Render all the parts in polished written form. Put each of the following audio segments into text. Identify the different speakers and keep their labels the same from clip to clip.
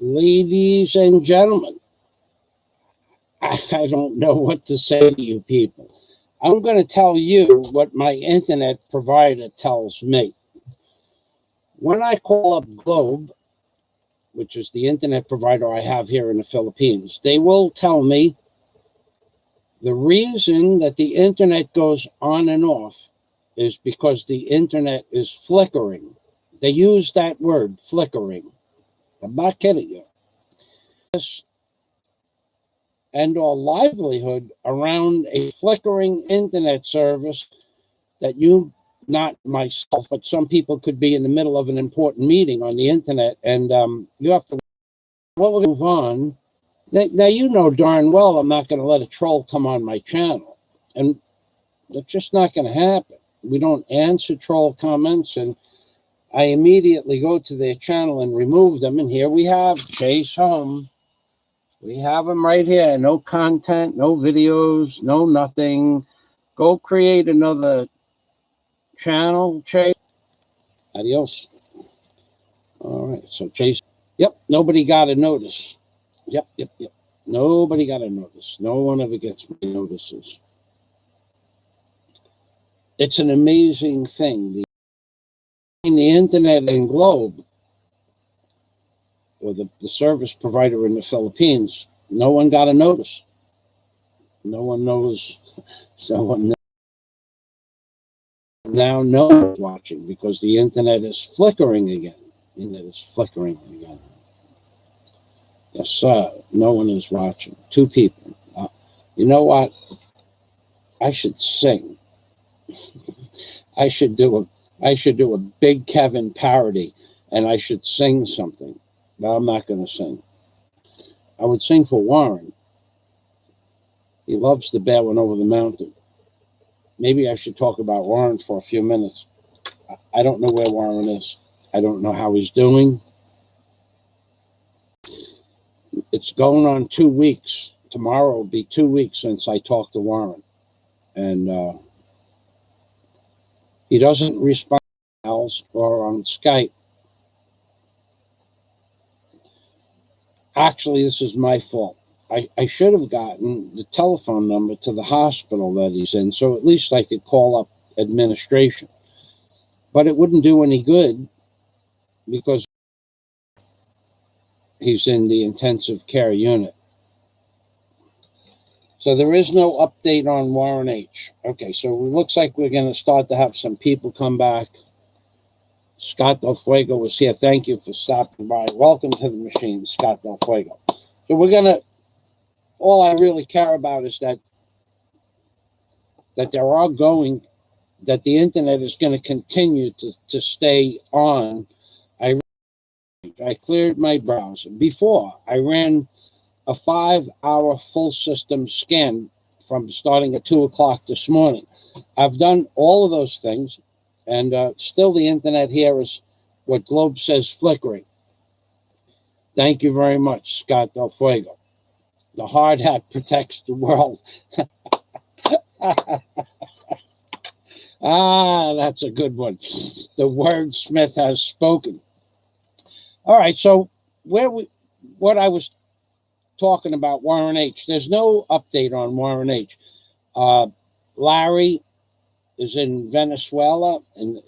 Speaker 1: Ladies and gentlemen, I don't know what to say to you people. I'm going to tell you what my internet provider tells me. When I call up Globe, which is the internet provider I have here in the Philippines, they will tell me the reason that the internet goes on and off is because the internet is flickering. They use that word, flickering. I'm not kidding you. And our livelihood around a flickering internet service that you, not myself, but some people could be in the middle of an important meeting on the internet, and you have to move on. Now, you know darn well I'm not going to let a troll come on my channel, and that's just not going to happen. We don't answer troll comments, and I immediately go to their channel and remove them, and here we have Chase Home. We have him right here. No content, no videos, no nothing. Go create another channel, Chase. Adios. All right, so Chase. Yep, nobody got a notice. Yep. Nobody got a notice. No one ever gets my notices. It's an amazing thing. The internet and Globe, or the service provider in the Philippines, no one got a notice. No one knows. Someone now knows watching because the internet is flickering again. Yes, sir. No one is watching. 2 people. You know what? I should sing. I should do a Big Kevin parody, and I should sing something. But I'm not going to sing. I would sing for Warren. He loves the bear went over the mountain. Maybe I should talk about Warren for a few minutes. I don't know where Warren is. I don't know how he's doing. It's going on 2 weeks. Tomorrow will be 2 weeks since I talked to Warren. And he doesn't respond to emails or on Skype. Actually, this is my fault. I should have gotten the telephone number to the hospital that he's in, so at least I could call up administration. But it wouldn't do any good because he's in the intensive care unit. So there is no update on Warren H. Okay, so it looks like we're going to start to have some people come back. Scott Del Fuego was here. Thank you for stopping by. Welcome to the machine, Scott Del Fuego. So we're going to, all I really care about is that that the internet is going to continue to stay on. I cleared my browser. Before, I ran a 5-hour full system scan from starting at 2 o'clock this morning. I've done all of those things, and still the internet here is what Globe says flickering. Thank you very much, Scott Del Fuego. The hard hat protects the world. That's a good one. The wordsmith has spoken. All right, so what I was talking about Warren H. There's no update on Warren H. Larry is in Venezuela, and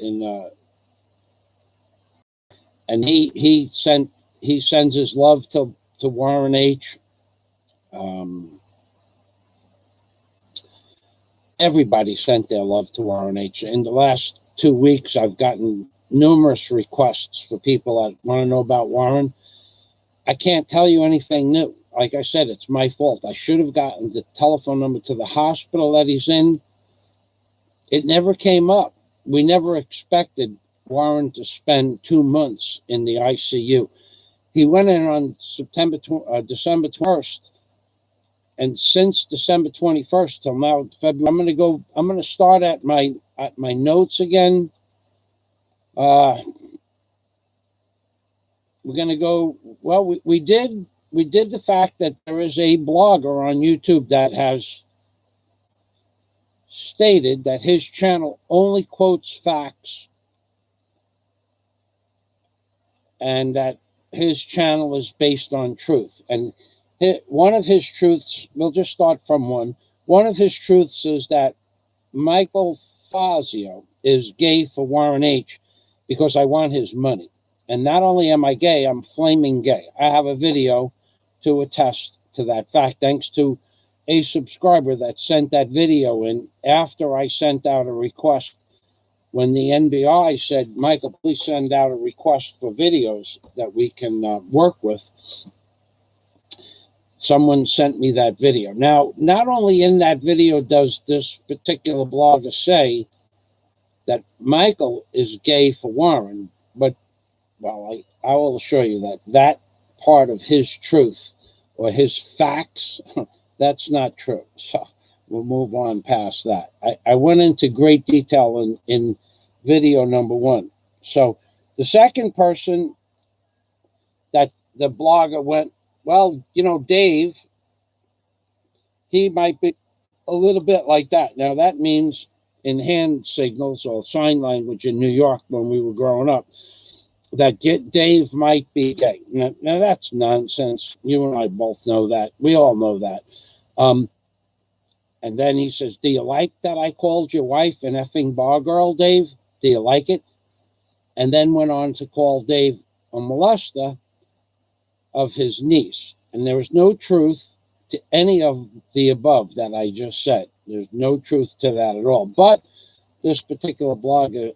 Speaker 1: he sends his love to Warren H. Everybody sent their love to Warren H. In the last 2 weeks, I've gotten numerous requests for people that want to know about Warren. I can't tell you anything new. Like I said, it's my fault. I should have gotten the telephone number to the hospital that he's in. It never came up. We never expected Warren to spend 2 months in the ICU. He went in on December 1st. And since December 21st till now, February, I'm going to start at my notes again. We're going to go, well, we did the fact that there is a blogger on YouTube that has stated that his channel only quotes facts and that his channel is based on truth. And one of his truths, we'll just start from one. One of his truths is that Michael Fazio is gay for Warren H. because I want his money. And not only am I gay, I'm flaming gay. I have a video to attest to that fact, thanks to a subscriber that sent that video in after I sent out a request. When the NBI said, Michael, please send out a request for videos that we can work with, someone sent me that video. Now, not only in that video does this particular blogger say that Michael is gay for Warren, but, well, I will assure you that that part of his truth or his facts, that's not true. So we'll move on past that. I went into great detail in video number one. So the second person that the blogger went, well, you know, Dave, he might be a little bit like that. Now, that means in hand signals or sign language in New York when we were growing up, that Dave might be gay. Now, that's nonsense. You and I both know that. We all know that. And then he says, do you like that I called your wife an effing bar girl, Dave? Do you like it? And then went on to call Dave a molester of his niece. And there is no truth to any of the above that I just said. There's no truth to that at all. But this particular blogger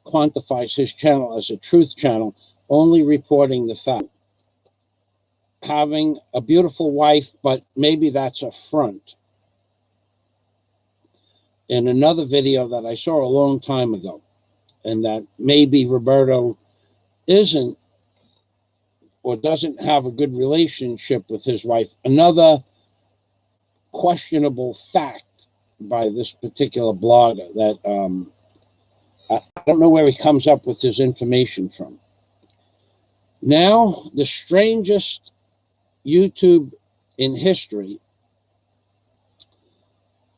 Speaker 1: quantifies his channel as a truth channel, only reporting the fact. Having a beautiful wife, but maybe that's a front. In another video that I saw a long time ago, and that maybe Roberto isn't or doesn't have a good relationship with his wife. Another questionable fact by this particular blogger that I don't know where he comes up with his information from. Now, the strangest YouTube in history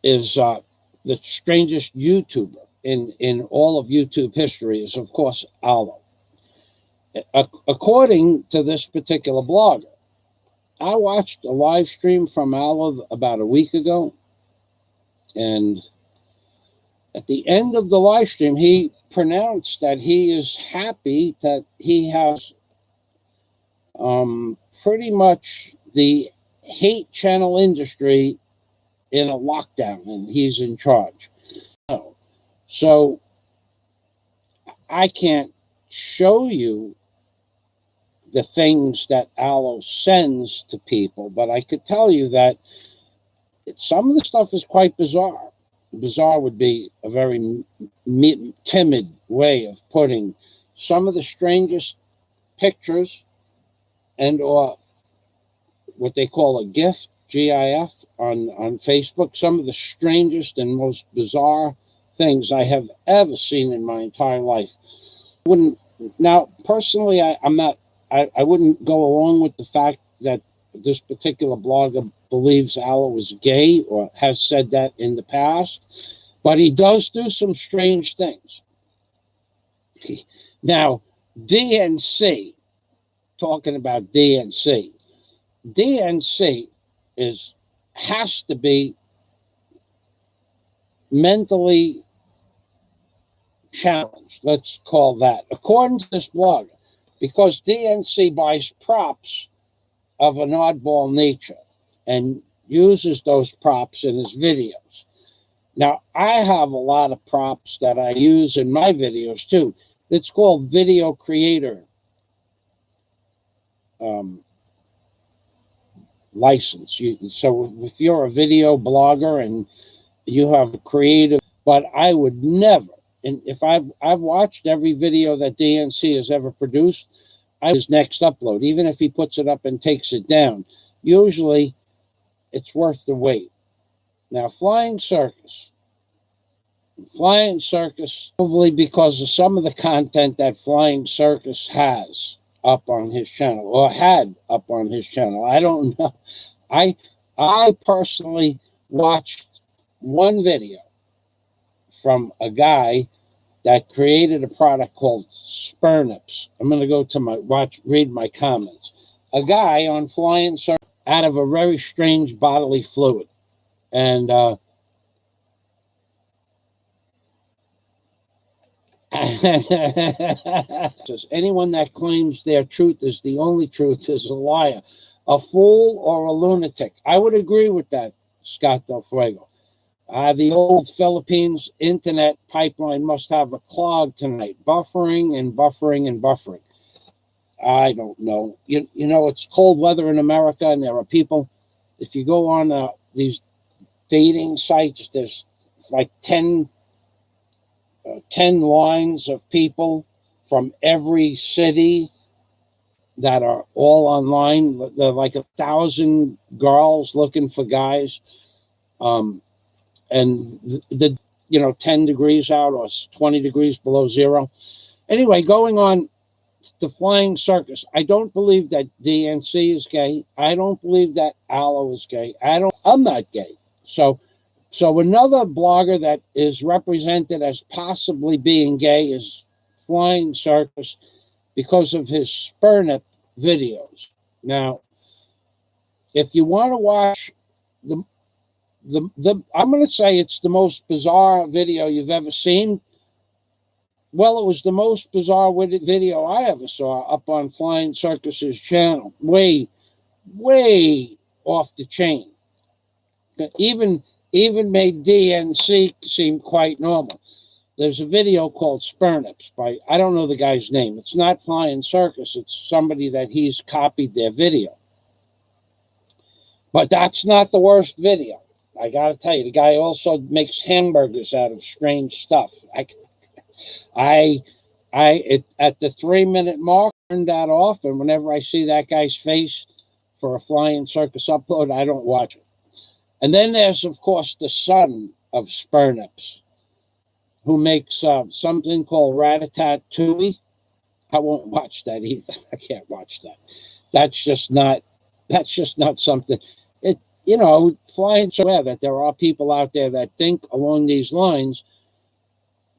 Speaker 1: is the strangest YouTuber in all of YouTube history is, of course, Aloe. According to this particular blogger, I watched a live stream from Aloe about a week ago, and at the end of the live stream, he pronounced that he is happy that he has pretty much the hate channel industry in a lockdown, and he's in charge. So I can't show you the things that Aloe sends to people, but I could tell you that some of the stuff is quite bizarre. Bizarre would be a very timid way of putting some of the strangest pictures and or what they call a GIF, GIF on Facebook, some of the strangest and most bizarre things I have ever seen in my entire life. Now, personally, I wouldn't go along with the fact that this particular blogger believes Aloe is gay or has said that in the past, but he does do some strange things. Now, DNC, talking about DNC has to be mentally challenged, let's call that, according to this blogger, because DNC buys props of an oddball nature and uses those props in his videos. Now, I have a lot of props that I use in my videos too. It's called video creator license. So if you're a video blogger and you have a creative, but I would never, and if I've watched every video that DNC has ever produced, his next upload, even if he puts it up and takes it down, usually it's worth the wait. Now, Flying Circus, probably because of some of the content that Flying Circus has up on his channel or had up on his channel. I don't know. I personally watched one video from a guy that created a product called Spernips. I'm going to go to read my comments. A guy on flying circus out of a very strange bodily fluid. And anyone that claims their truth is the only truth is a liar, a fool, or a lunatic. I would agree with that, Scott Del Fuego. The old Philippines internet pipeline must have a clog tonight, buffering and buffering and buffering. I don't know. You know, it's cold weather in America, and there are people, if you go on these dating sites, there's like 10 lines of people from every city that are all online. There are like 1,000 girls looking for guys. And the 10 degrees out or 20 degrees below zero. Anyway, going on the flying circus, I don't believe that DNC is gay. I don't believe that Aloe is gay. I'm not gay. So another blogger that is represented as possibly being gay is Flying Circus because of his Spurnip videos. Now, if you want to watch I'm going to say it's the most bizarre video you've ever seen. Well, it was the most bizarre video I ever saw up on Flying Circus's channel. Way, way off the chain. Even made DNC seem quite normal. There's a video called Spernips by, I don't know the guy's name. It's not Flying Circus. It's somebody that he's copied their video. But that's not the worst video. I got to tell you, the guy also makes hamburgers out of strange stuff. At the 3-minute mark, I turned that off, and whenever I see that guy's face for a Flying Circus upload, I don't watch it. And then there's, of course, the son of Spernips, who makes something called Ratatouille. I won't watch that either. I can't watch that. That's just not something. Flying so aware that there are people out there that think along these lines.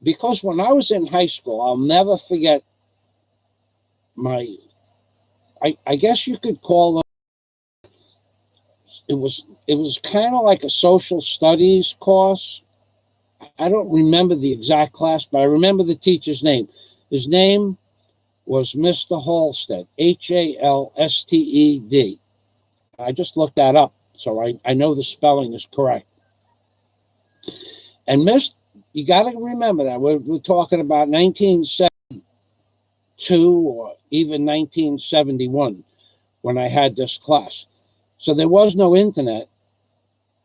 Speaker 1: Because when I was in high school, I'll never forget I guess you could call them, it was kind of like a social studies course. I don't remember the exact class, but I remember the teacher's name. His name was Mr. Halstead, Halsted. I just looked that up, so I know the spelling is correct. And you got to remember that we're talking about 1972 or even 1971 when I had this class. So there was no internet,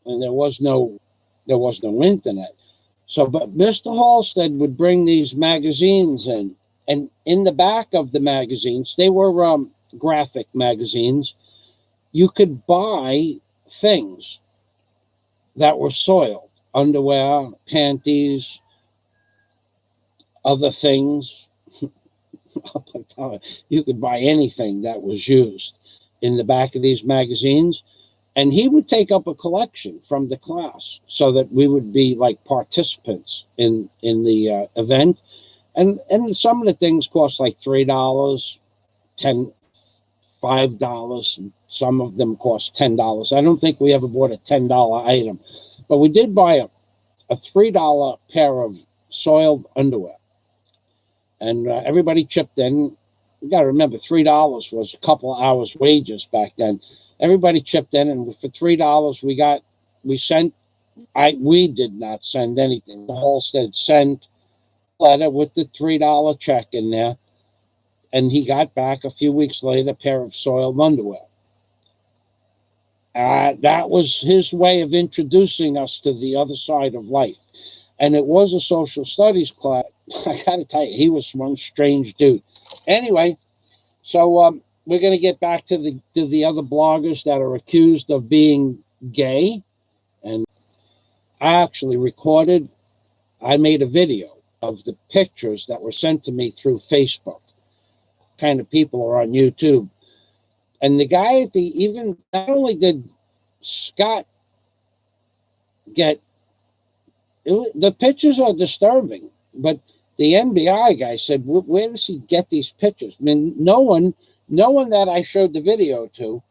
Speaker 1: and there was no internet. So, but Mr. Halstead would bring these magazines in, and in the back of the magazines, they were graphic magazines. You could buy things that were soiled, underwear, panties, other things. You could buy anything that was used in the back of these magazines. And he would take up a collection from the class so that we would be like participants in the event. And some of the things cost like $3, $5. Some of them cost $10. I don't think we ever bought a $10 item, but we did buy a $3 pair of soiled underwear. And everybody chipped in. You got to remember, $3 was a couple of hours' wages back then. Everybody chipped in, and for $3, we did not send anything. The Halstead sent a letter with the $3 check in there, and he got back a few weeks later a pair of soiled underwear. That was his way of introducing us to the other side of life. And it was a social studies class. I got to tell you, he was one strange dude. Anyway, so we're going to get back to the other bloggers that are accused of being gay. And I actually I made a video of the pictures that were sent to me through Facebook. Kind of people are on YouTube. And the guy not only did Scott the pictures are disturbing, but the NBI guy said, where does he get these pictures? I mean, no one that I showed the video to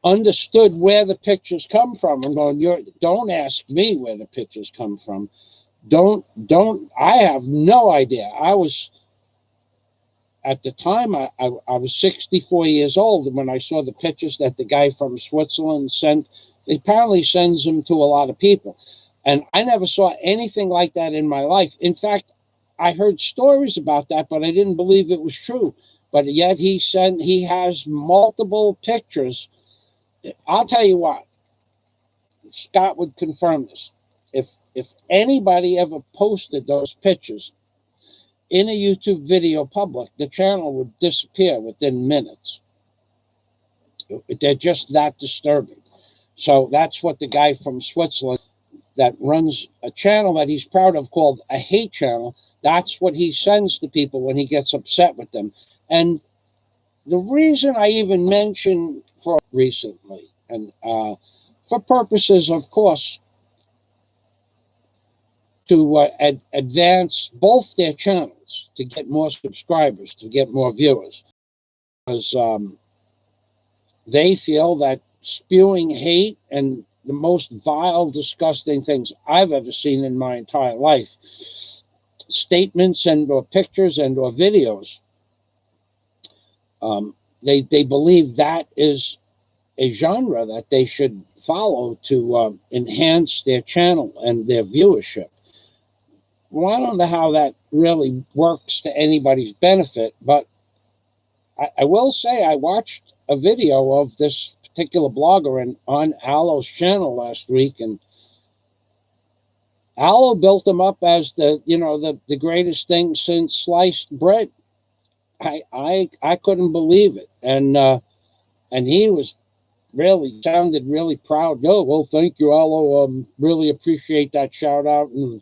Speaker 1: understood where the pictures come from. I'm going, don't ask me where the pictures come from. I have no idea. I was, at the time, I was 64 years old when I saw the pictures that the guy from Switzerland sent. He apparently sends them to a lot of people. And I never saw anything like that in my life. In fact, I heard stories about that, but I didn't believe it was true. But yet he has multiple pictures. I'll tell you what, Scott would confirm this. If anybody ever posted those pictures in a YouTube video public, the channel would disappear within minutes. They're just that disturbing. So that's what the guy from Switzerland that runs a channel that he's proud of called a hate channel, that's what he sends to people when he gets upset with them. And the reason I even mentioned for recently, and for purposes, of course, to advance both their channels, to get more subscribers, to get more viewers, because they feel that spewing hate and the most vile, disgusting things I've ever seen in my entire life, statements and or pictures and or videos, they believe that is a genre that they should follow to enhance their channel and their viewership. Well, I don't know how that really works to anybody's benefit, but I will say I watched a video of this particular blogger on Alo's channel last week, and Alo built him up as the greatest thing since sliced bread. I couldn't believe it, and he was sounded really proud. Oh, well, thank you, Alo. Really appreciate that shout out, and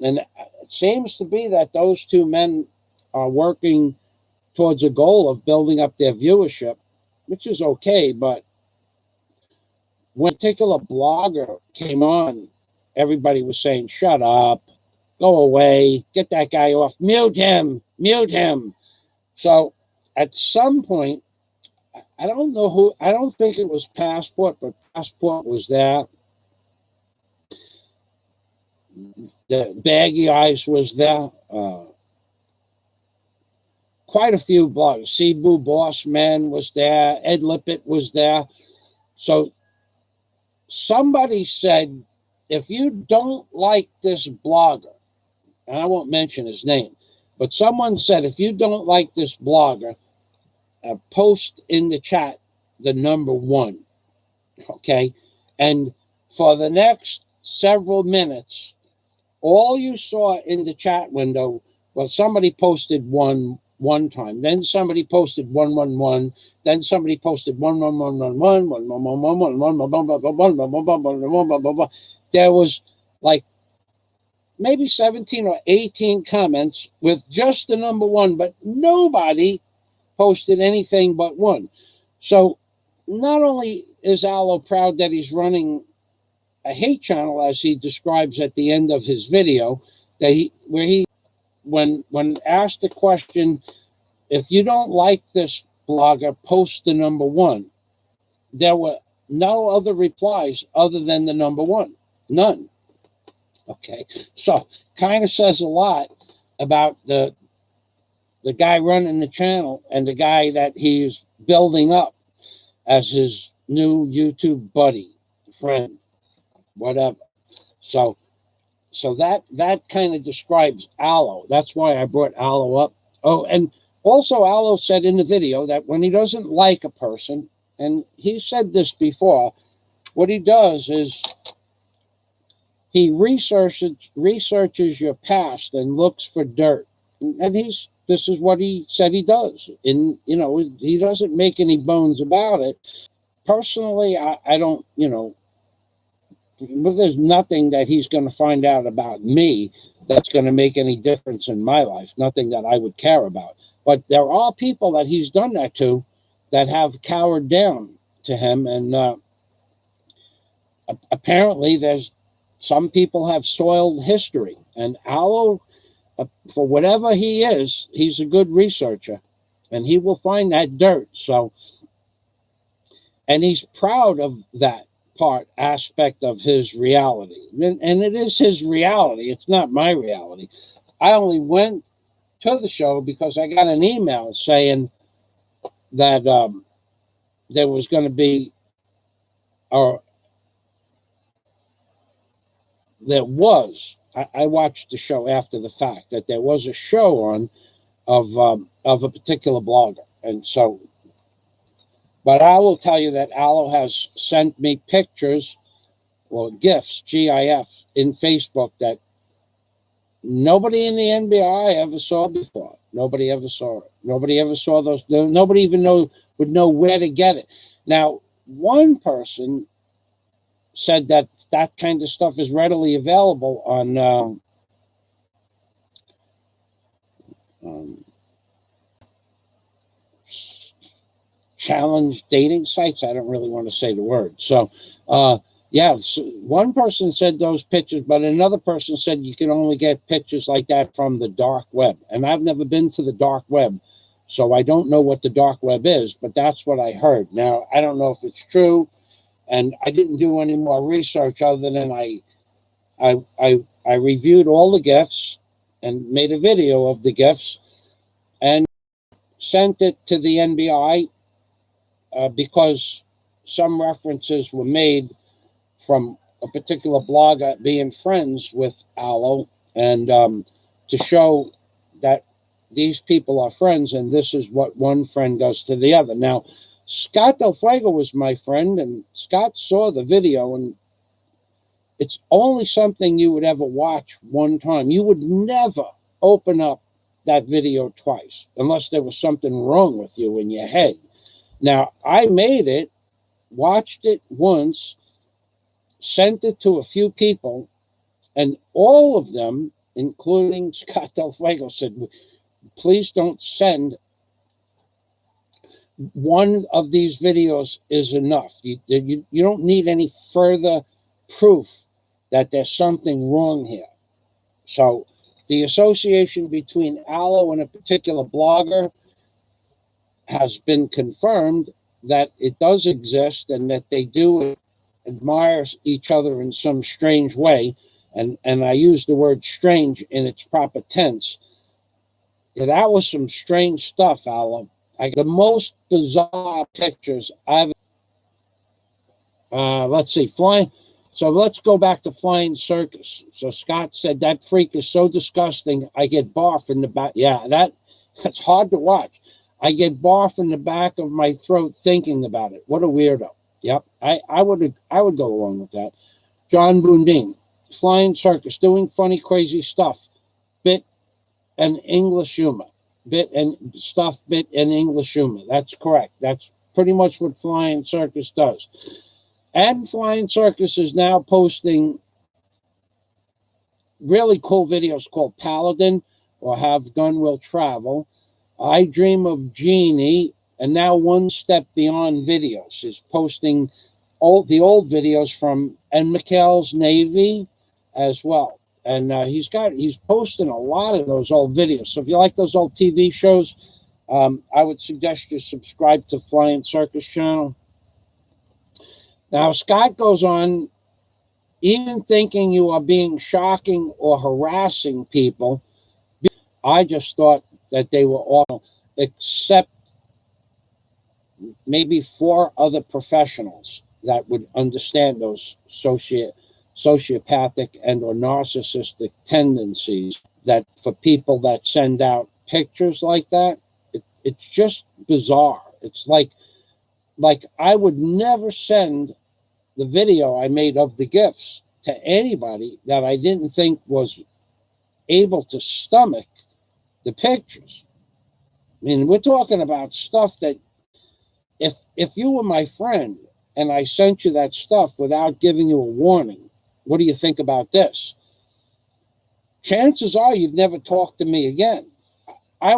Speaker 1: and it seems to be that those two men are working towards a goal of building up their viewership, which is okay. But when a particular blogger came on, everybody was saying, shut up, go away, get that guy off, mute him. So at some point, I don't know who, I don't think it was Passport, but Passport was there. The Baggy Eyes was there. Quite a few bloggers. Cebu Boss Man was there. Ed Lippert was there. So somebody said, if you don't like this blogger, and I won't mention his name, but someone said, if you don't like this blogger, post in the chat the number 1. Okay? And for the next several minutes, all you saw in the chat window was somebody posted one time, then somebody posted 111, then somebody posted 111. There was like maybe 17 or 18 comments with just the number 1, but nobody posted anything but 1. So not only is Alo proud that he's running a hate channel, as he describes at the end of his video, that when asked the question, if you don't like this blogger, post the number 1, there were no other replies other than the number 1. None. Okay, so kind of says a lot about the guy running the channel and the guy that he's building up as his new YouTube buddy, friend, whatever. So that kind of describes Alo. That's why I brought Alo up. Oh, and also Alo said in the video that when he doesn't like a person, and he said this before, what he does is he researches your past and looks for dirt. And this is what he said he does. And, he doesn't make any bones about it. Personally, I don't, but there's nothing that he's going to find out about me that's going to make any difference in my life. Nothing that I would care about. But there are people that he's done that to that have cowered down to him. And apparently there's some people have soiled history. And Alo for whatever he is, he's a good researcher, and he will find that dirt. So, and he's proud of that aspect of his reality. And it is his reality. It's not my reality. I only went to the show because I got an email saying that there was going to be, or there was, I watched the show after the fact, that there was a show on of a particular blogger. And so, but I will tell you that Aloe has sent me pictures or GIFs, GIF, in Facebook that nobody in the NBI ever saw before. Nobody ever saw it. Nobody ever saw those. Nobody even would know where to get it. Now, one person said that that kind of stuff is readily available on challenge dating sites. I don't really want to say the word. So, yeah, one person said those pictures, but another person said you can only get pictures like that from the dark web. And I've never been to the dark web, so I don't know what the dark web is, but that's what I heard. Now, I don't know if it's true, and I didn't do any more research other than I reviewed all the GIFs and made a video of the GIFs and sent it to the NBI because some references were made from a particular blogger being friends with Aloe, and to show that these people are friends, and this is what one friend does to the other. Now, Scott Del Fuego was my friend, and Scott saw the video, and it's only something you would ever watch one time. You would never open up that video twice unless there was something wrong with you in your head. Now, I made it, watched it once, sent it to a few people, and all of them, including Scott Del Fuego, said, please don't send. One of these videos is enough. You don't need any further proof that there's something wrong here. So the association between Aloe and a particular blogger has been confirmed, that it does exist and that they do admire each other in some strange way. And I use the word strange in its proper tense. Yeah, that was some strange stuff, Aloe. The most bizarre pictures I've let's see, flying. So let's go back to flying circus. So Scott said that freak is so disgusting, I get barf in the back. Yeah, that's hard to watch. I get barf in the back of my throat thinking about it. What a weirdo. Yep, I would go along with that. John Boondin, flying circus, doing funny, crazy stuff, bit and English humor, bit and English humor. That's correct. That's pretty much what flying circus does. And flying circus is now posting really cool videos called Paladin or Have Gun Will Travel, I Dream of Jeannie, and now One Step Beyond videos. Is posting the old videos from and Mikhail's Navy as well. And he's posting a lot of those old videos. So if you like those old TV shows, I would suggest you subscribe to Flying Circus channel. Now, Scott goes on, even thinking you are being shocking or harassing people, I just thought that they were all, except maybe 4 other professionals that would understand those sociopathic and or narcissistic tendencies, that for people that send out pictures like that, it's just bizarre. It's like I would never send the video I made of the GIFs to anybody that I didn't think was able to stomach the pictures. I mean, we're talking about stuff that if you were my friend and I sent you that stuff without giving you a warning, what do you think about this? Chances are you'd never talk to me again. I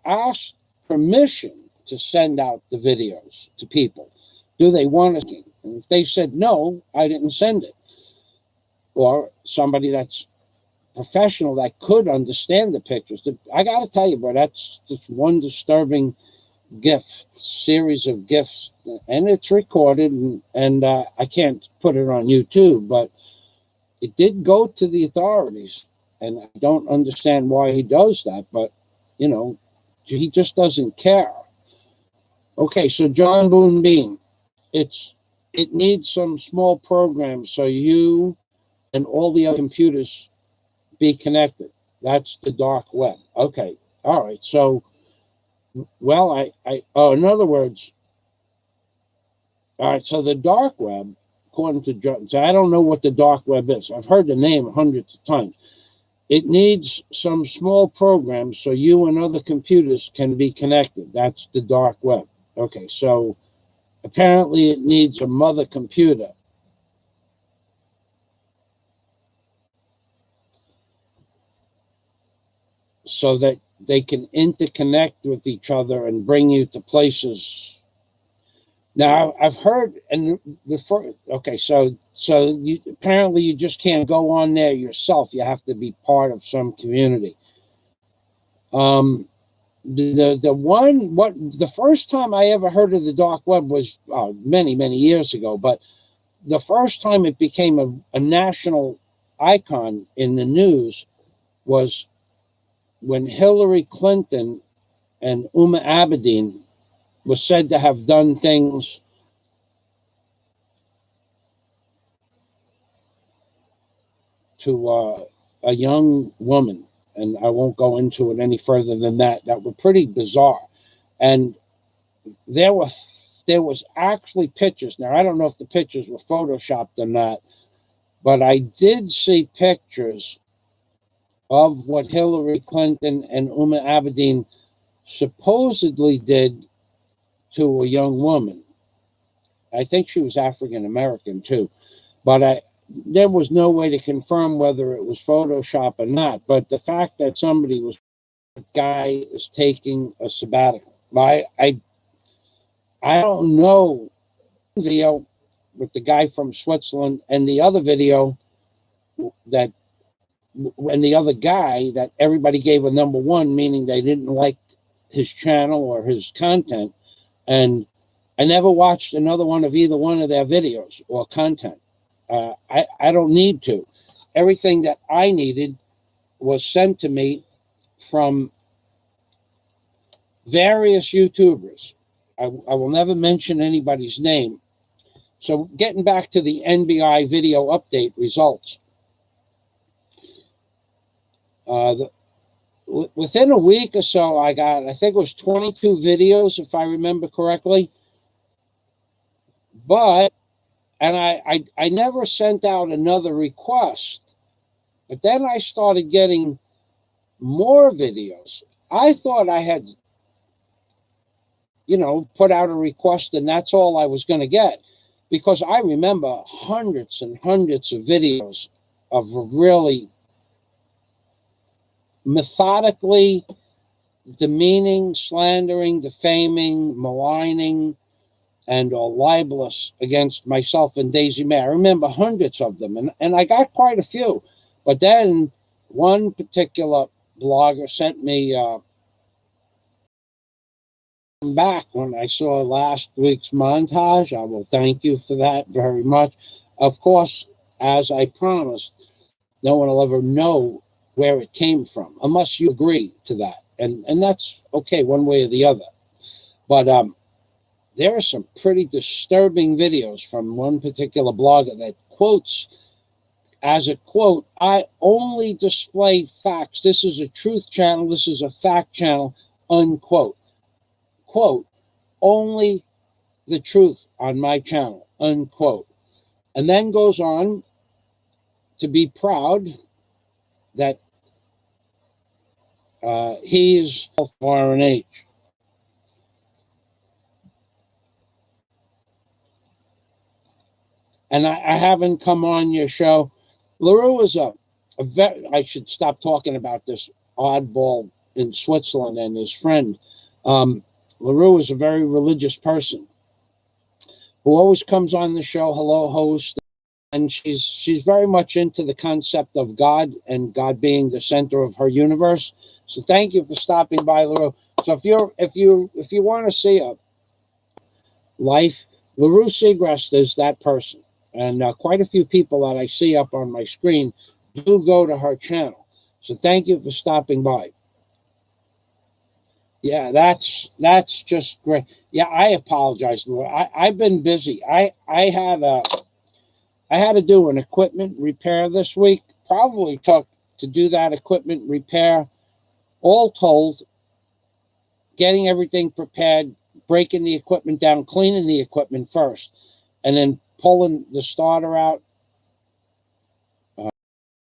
Speaker 1: asked permission to send out the videos to people. Do they want to? And if they said no, I didn't send it. Or somebody that's professional that could understand the pictures. I got to tell you, bro, that's just one disturbing series of gifts, and it's recorded, and I can't put it on YouTube, but it did go to the authorities, and I don't understand why he does that, but, you know, he just doesn't care. Okay, so John Boone Bean, it needs some small programs so you and all the other computers be connected. That's the dark web. Okay, all right, so, well, in other words, all right, so the dark web, according to John, so I don't know what the dark web is. I've heard the name hundreds of times. It needs some small programs so you and other computers can be connected. That's the dark web. Okay, so apparently it needs a mother computer. So that they can interconnect with each other and bring you to places. Now, I've heard, and okay, so you apparently you just can't go on there yourself. You have to be part of some community. The first time I ever heard of the dark web was many years ago, but the first time it became a national icon in the news was when Hillary Clinton and Uma Abedin was said to have done things to a young woman, and I won't go into it any further than that. That were pretty bizarre, and there was actually pictures. Now I don't know if the pictures were photoshopped or not, but I did see pictures of what Hillary Clinton and Uma Abedin supposedly did to a young woman. I think she was African American too, but there was no way to confirm whether it was Photoshop or not. But the fact that a guy is taking a sabbatical, I don't know. Video with the guy from Switzerland, and the other video and the other guy that everybody gave a #1, meaning they didn't like his channel or his content. And I never watched another one of either one of their videos or content. I don't need to. Everything that I needed was sent to me from various YouTubers. I will never mention anybody's name. So getting back to the NBI video update results. Within a week or so, I think it was 22 videos, if I remember correctly. But, and I never sent out another request. But then I started getting more videos. I thought I had, put out a request and that's all I was going to get. Because I remember hundreds and hundreds of videos of really methodically demeaning, slandering, defaming, maligning, and libelous against myself and Daisy May. I remember hundreds of them, and I got quite a few. But then one particular blogger sent me back when I saw last week's montage. I will thank you for that very much. Of course, as I promised, no one will ever know where it came from, unless you agree to that. And that's okay, one way or the other. But there are some pretty disturbing videos from one particular blogger that quotes, as a quote, "I only display facts. This is a truth channel. This is a fact channel," unquote. Quote, "Only the truth on my channel," unquote. And then goes on to be proud that he is foreign age. And I haven't come on your show. LaRue is I should stop talking about this oddball in Switzerland and his friend. LaRue is a very religious person who always comes on the show, hello, host. and she's very much into the concept of God and God being the center of her universe. So thank you for stopping by, LaRue. So if you want to see a life, LaRue Segrest is that person, and quite a few people that I see up on my screen do go to her channel. So thank you for stopping by. Yeah, that's just great. Yeah, I apologize, LaRue. I've been busy. I had to do an equipment repair this week. Probably took to do that equipment repair, all told, getting everything prepared, breaking the equipment down, cleaning the equipment first, and then pulling the starter out,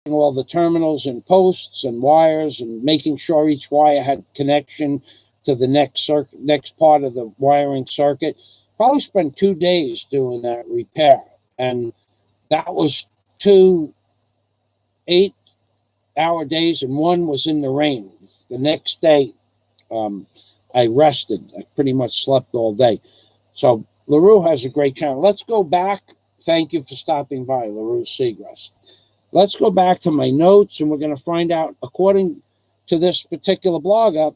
Speaker 1: all the terminals and posts and wires, and making sure each wire had connection to the next part of the wiring circuit. Probably spent 2 days doing that repair, and that was 2 8-hour days, and one was in the rain. The next day, I rested. I pretty much slept all day. So LaRue has a great channel. Let's go back. Thank you for stopping by, LaRue Segrest. Let's go back to my notes, and we're going to find out, according to this particular blogger,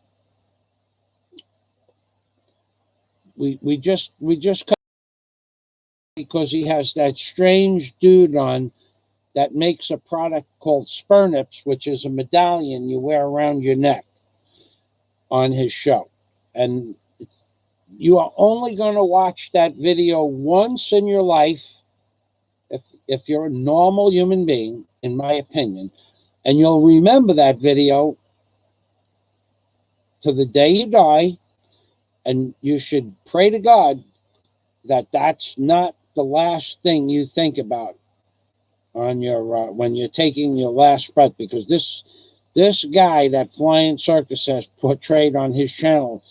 Speaker 1: we just because he has that strange dude on that makes a product called Spurnips, which is a medallion you wear around your neck, on his show. And you are only going to watch that video once in your life, if you're a normal human being, in my opinion, and you'll remember that video to the day you die, and you should pray to God that that's not the last thing you think about on your when you're taking your last breath, because this guy that Flying Circus has portrayed on his channel.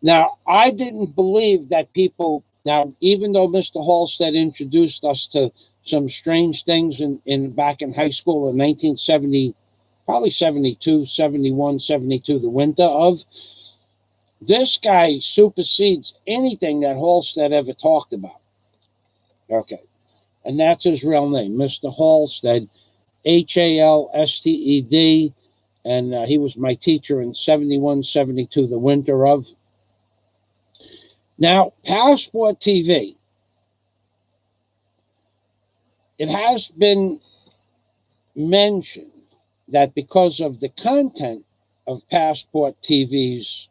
Speaker 1: Now, I didn't believe that people, now, even though Mr. Halstead introduced us to some strange things in back in high school in 1970, probably 72, 71, 72, the winter of, this guy supersedes anything that Halstead ever talked about. Okay. And that's his real name, Mr. Halstead, Halsted. And he was my teacher in 71, 72, the winter of. Now, Passport TV, it has been mentioned that because of the content of Passport TV's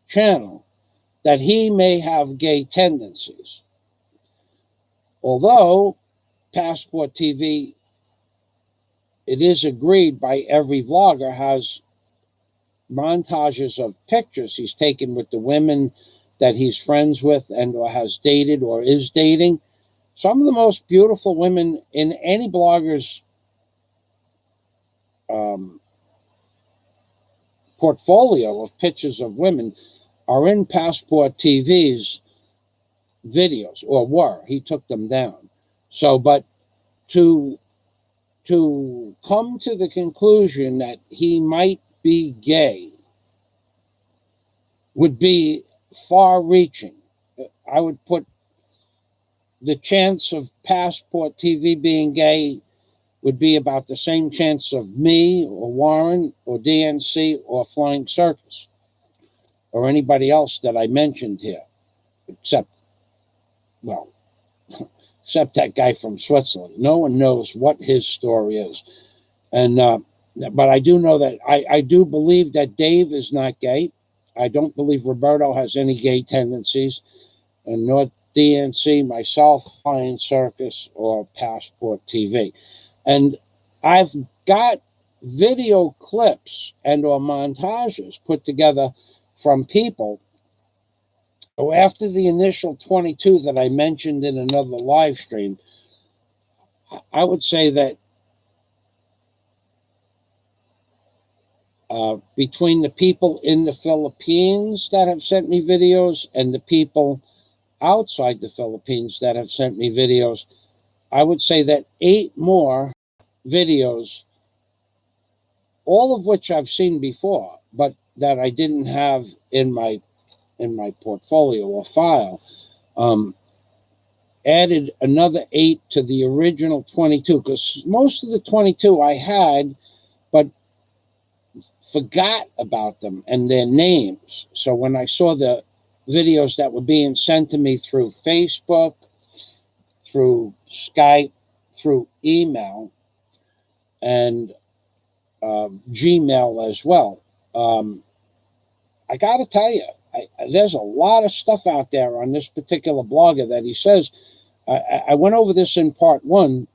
Speaker 1: channel, that he may have gay tendencies. Although Passport TV, it is agreed by every vlogger, has montages of pictures he's taken with the women that he's friends with and or has dated or is dating. Some of the most beautiful women in any blogger's portfolio of pictures of women are in Passport TV's videos, or were. He took them down. So, but to come to the conclusion that he might be gay would be far-reaching. I would put the chance of Passport TV being gay would be about the same chance of me or Warren or DNC or Flying Circus or anybody else that I mentioned here, except that guy from Switzerland. No one knows what his story is. And but I do know that I do believe that Dave is not gay. I don't believe Roberto has any gay tendencies, and nor DNC, myself, Flying Circus, or Passport TV. And I've got video clips and or montages put together from people who, after the initial 22 that I mentioned in another live stream, I would say that between the people in the Philippines that have sent me videos and the people outside the Philippines that have sent me videos, I would say that 8 more videos, all of which I've seen before, but that I didn't have in my portfolio or file, added another 8 to the original 22, because most of the 22 I had, but forgot about them and their names. So when I saw the videos that were being sent to me through Facebook, through Skype, through email, and Gmail as well, I got to tell you, there's a lot of stuff out there on this particular blogger that he says. I went over this in part 1,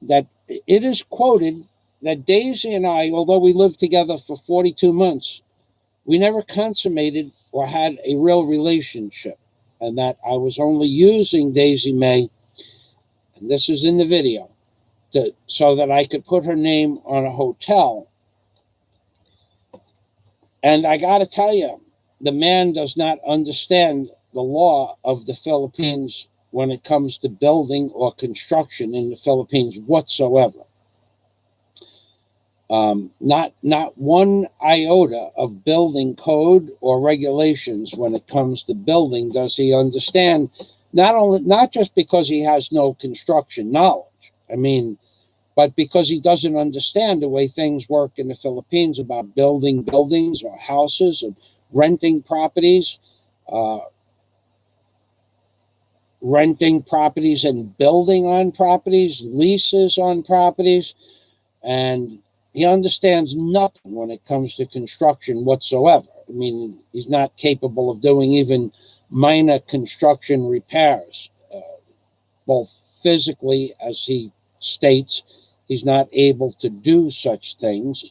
Speaker 1: that it is quoted that Daisy and I, although we lived together for 42 months, we never consummated or had a real relationship, and that I was only using Daisy May, and this is in the video, so that I could put her name on a hotel. And I got to tell you, the man does not understand the law of the Philippines when it comes to building or construction in the Philippines whatsoever. Not one iota of building code or regulations when it comes to building does he understand. Not just because he has no construction knowledge, but because he doesn't understand the way things work in the Philippines about building buildings or houses and renting properties, and building on properties, leases on properties, and he understands nothing when it comes to construction whatsoever. He's not capable of doing even minor construction repairs, both physically, as he states. He's not able to do such things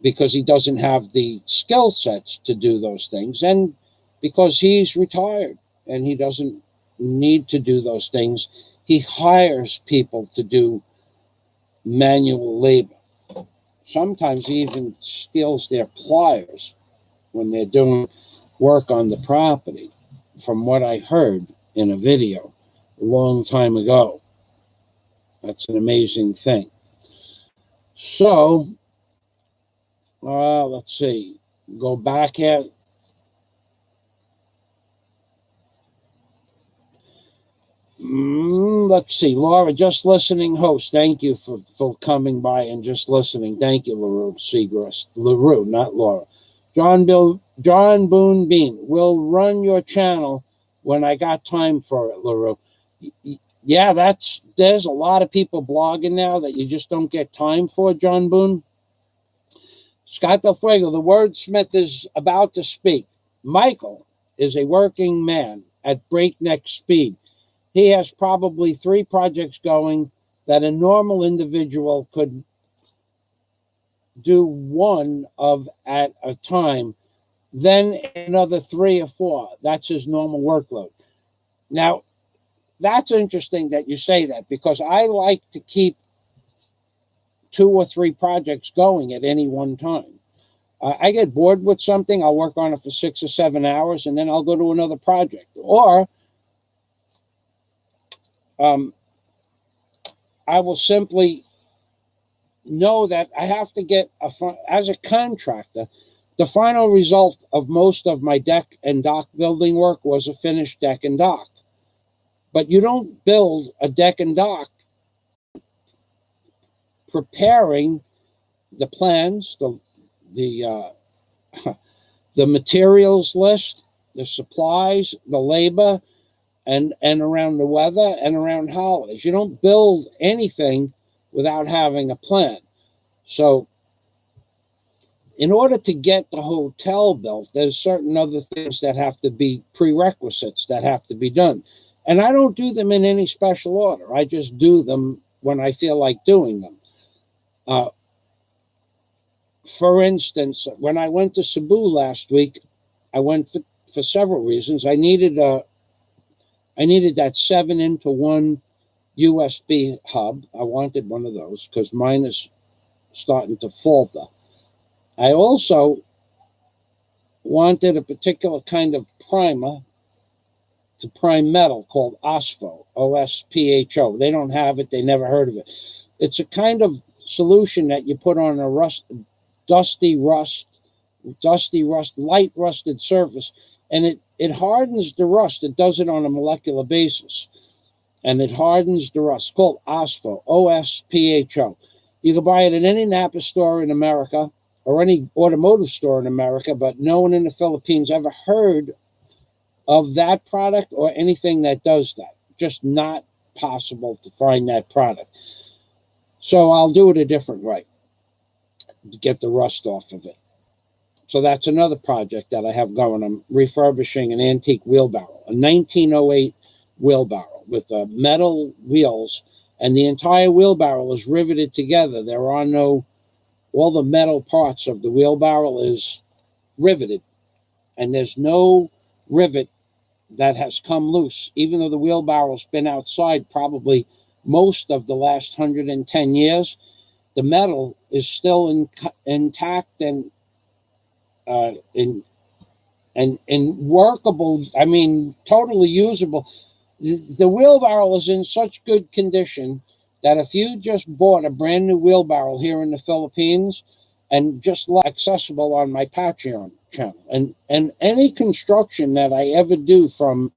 Speaker 1: because he doesn't have the skill sets to do those things, and because he's retired and he doesn't need to do those things. He hires people to do manual labor. Sometimes he even steals their pliers when they're doing work on the property, from what I heard in a video a long time ago. That's an amazing thing. So, let's see. Go back at... let's see. Laura, just listening host. Thank you for coming by and just listening. Thank you, LaRue Seagrass. LaRue, not Laura. John Boone Bean, will run your channel when I got time for it, LaRue. Yeah, there's a lot of people blogging now that you just don't get time for, John Boone. Scott Del Fuego, the wordsmith is about to speak. Michael is a working man at breakneck speed. He has probably 3 projects going that a normal individual could do one of at a time, then another 3 or 4. That's his normal workload. Now, that's interesting that you say that, because I like to keep 2 or 3 projects going at any one time. I get bored with something, I'll work on it for 6 or 7 hours, and then I'll go to another project. Or I will simply know that I have to get, as a contractor, the final result of most of my deck and dock building work was a finished deck and dock. But you don't build a deck and dock preparing the plans, the materials list, the supplies, the labor, and around the weather and around holidays. You don't build anything without having a plan. So in order to get the hotel built, there's certain other things that have to be prerequisites that have to be done. And I don't do them in any special order. I just do them when I feel like doing them. For instance, when I went to Cebu last week, I went for several reasons. I needed that 7-into-1 USB hub. I wanted one of those because mine is starting to falter. I also wanted a particular kind of primer to prime metal called OSPHO, O-S-P-H-O. They don't have it. They never heard of it. It's a kind of solution that you put on a dusty rust, light rusted surface, and it hardens the rust. It does it on a molecular basis. And it hardens the rust. It's called OSPHO, OSPHO. You can buy it at any Napa store in America or any automotive store in America, but no one in the Philippines ever heard of that product or anything that does that. Just not possible to find that product. So I'll do it a different way to get the rust off of it. So that's another project that I have going. I'm refurbishing an antique wheelbarrow, a 1908 wheelbarrow with metal wheels, and the entire wheelbarrow is riveted together. There are no, all the metal parts of the wheelbarrow is riveted, and there's no rivet that has come loose, even though the wheelbarrow's been outside probably most of the last 110 years. The metal is still intact and in workable, I mean, totally usable. The wheelbarrow is in such good condition that if you just bought a brand new wheelbarrow here in the Philippines and just accessible on my Patreon channel, and any construction that I ever do from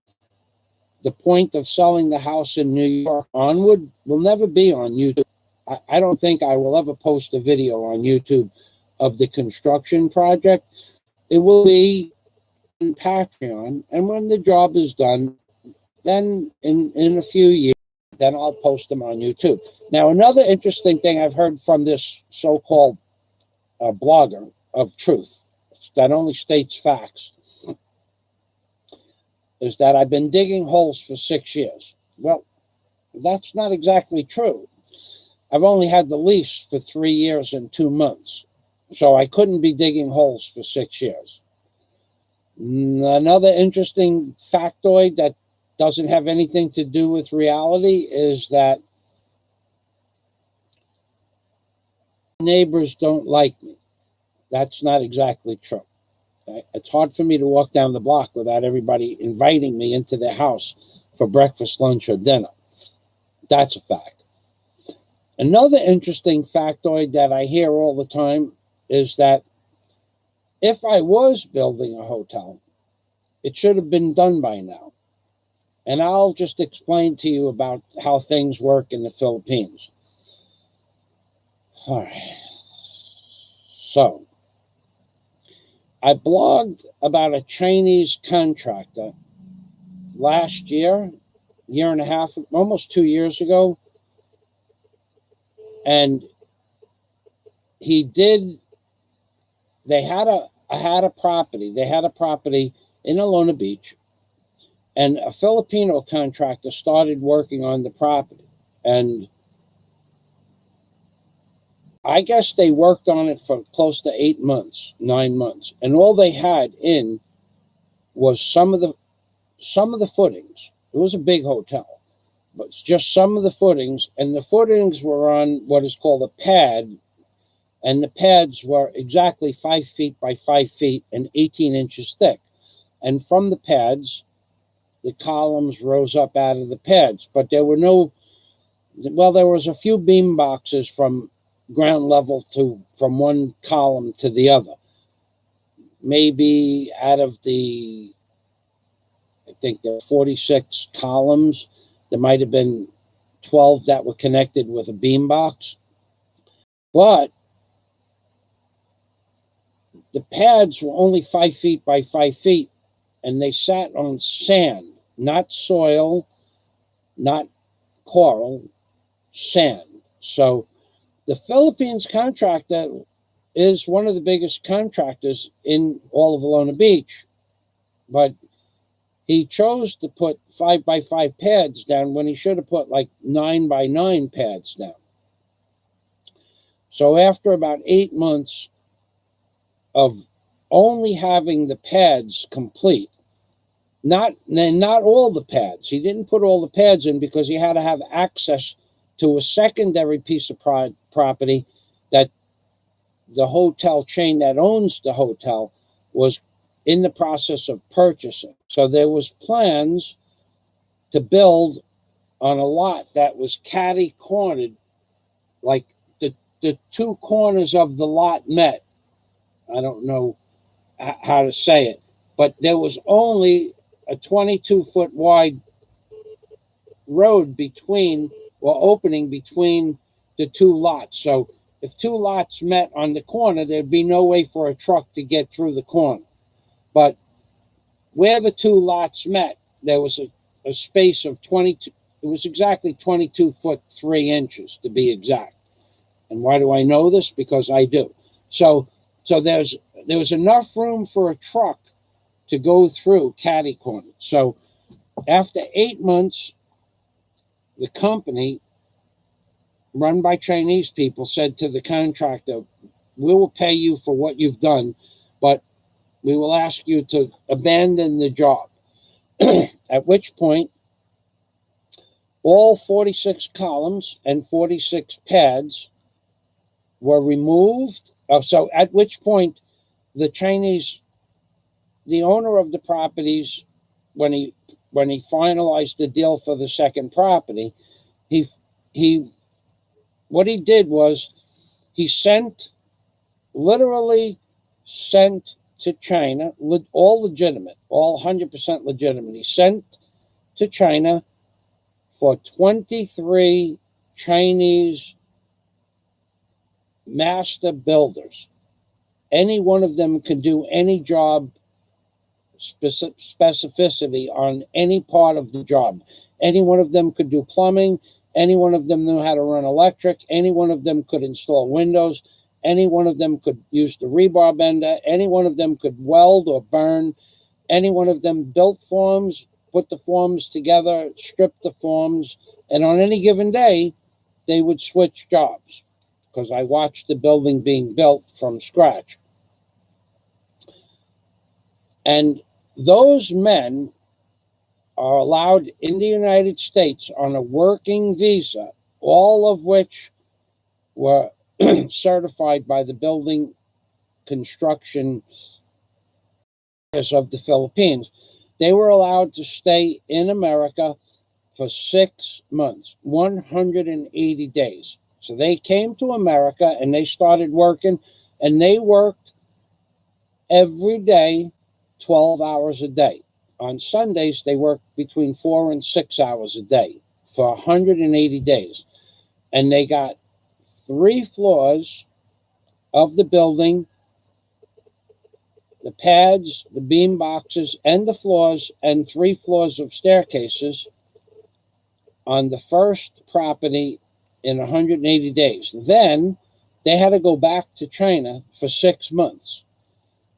Speaker 1: the point of selling the house in New York onward will never be on YouTube. I don't think I will ever post a video on YouTube of the construction project. It will be on Patreon, and when the job is done, then in a few years, then I'll post them on YouTube. Now, another interesting thing I've heard from this so-called blogger of truth that only states facts is that I've been digging holes for 6 years. Well, that's not exactly true. I've only had the lease for 3 years and 2 months, so I couldn't be digging holes for 6 years. Another interesting factoid that doesn't have anything to do with reality is that neighbors don't like me. That's not exactly true. Okay? It's hard for me to walk down the block without everybody inviting me into their house for breakfast, lunch, or dinner. That's a fact. Another interesting factoid that I hear all the time is that if I was building a hotel, it should have been done by now. And I'll just explain to you about how things work in the Philippines. All right. So, I blogged about a Chinese contractor last year and a half, almost 2 years ago. And they had a property in Alona Beach, and a Filipino contractor started working on the property. And I guess they worked on it for close to 8 months, 9 months. And all they had in was some of the footings. It was a big hotel, but it's just some of the footings. And the footings were on what is called a pad. And the pads were exactly 5 feet by 5 feet and 18 inches thick. And from the pads, the columns rose up out of the pads. But there were there was a few beam boxes from ground level from one column to the other. Maybe out of I think there were 46 columns, there might have been 12 that were connected with a beam box. But the pads were only 5 feet by 5 feet, and they sat on sand, not soil, not coral, sand. So the Philippines contractor is one of the biggest contractors in all of Alona Beach, but he chose to put 5 by 5 pads down when he should have put like 9 by 9 pads down. So after about 8 months of only having the pads complete, not all the pads. He didn't put all the pads in because he had to have access to a secondary piece of property that the hotel chain that owns the hotel was in the process of purchasing. So there was plans to build on a lot that was catty-cornered, like the two corners of the lot met. I don't know how to say it. but there was only a 22-foot wide road between, or opening between, the two lots. So if two lots met on the corner, there'd be no way for a truck to get through the corner. But where the two lots met, there was a space of 22, it was exactly 22 foot 3 inches to be exact. And why do I know this? Because I do. So there was enough room for a truck to go through catty corner. So after 8 months, the company, run by Chinese people, said to the contractor, we will pay you for what you've done, but we will ask you to abandon the job. At which point, all 46 columns and 46 pads were removed. So at which point, the owner of the properties, when he finalized the deal for the second property, what he did was he literally sent to China, all legitimate, all 100% legitimate. He sent to China for 23 Chinese master builders. Any one of them could do any job specificity on any part of the job. Any one of them could do plumbing. Any one of them knew how to run electric. Any one of them could install windows. Any one of them could use the rebar bender. Any one of them could weld or burn. Any one of them built forms, put the forms together, stripped the forms, and on any given day, they would switch jobs, because I watched the building being built from scratch. And those men are allowed in the United States on a working visa, all of which were certified by the building construction of the Philippines. They were allowed to stay in America for 6 months, 180 days. So they came to America and they started working, and they worked every day, 12 hours a day. On Sundays, they worked between 4 and 6 hours a day for 180 days. And they got 3 floors of the building, the pads, the beam boxes, and the floors, and 3 floors of staircases on the first property in 180 days. Then they had to go back to China for 6 months.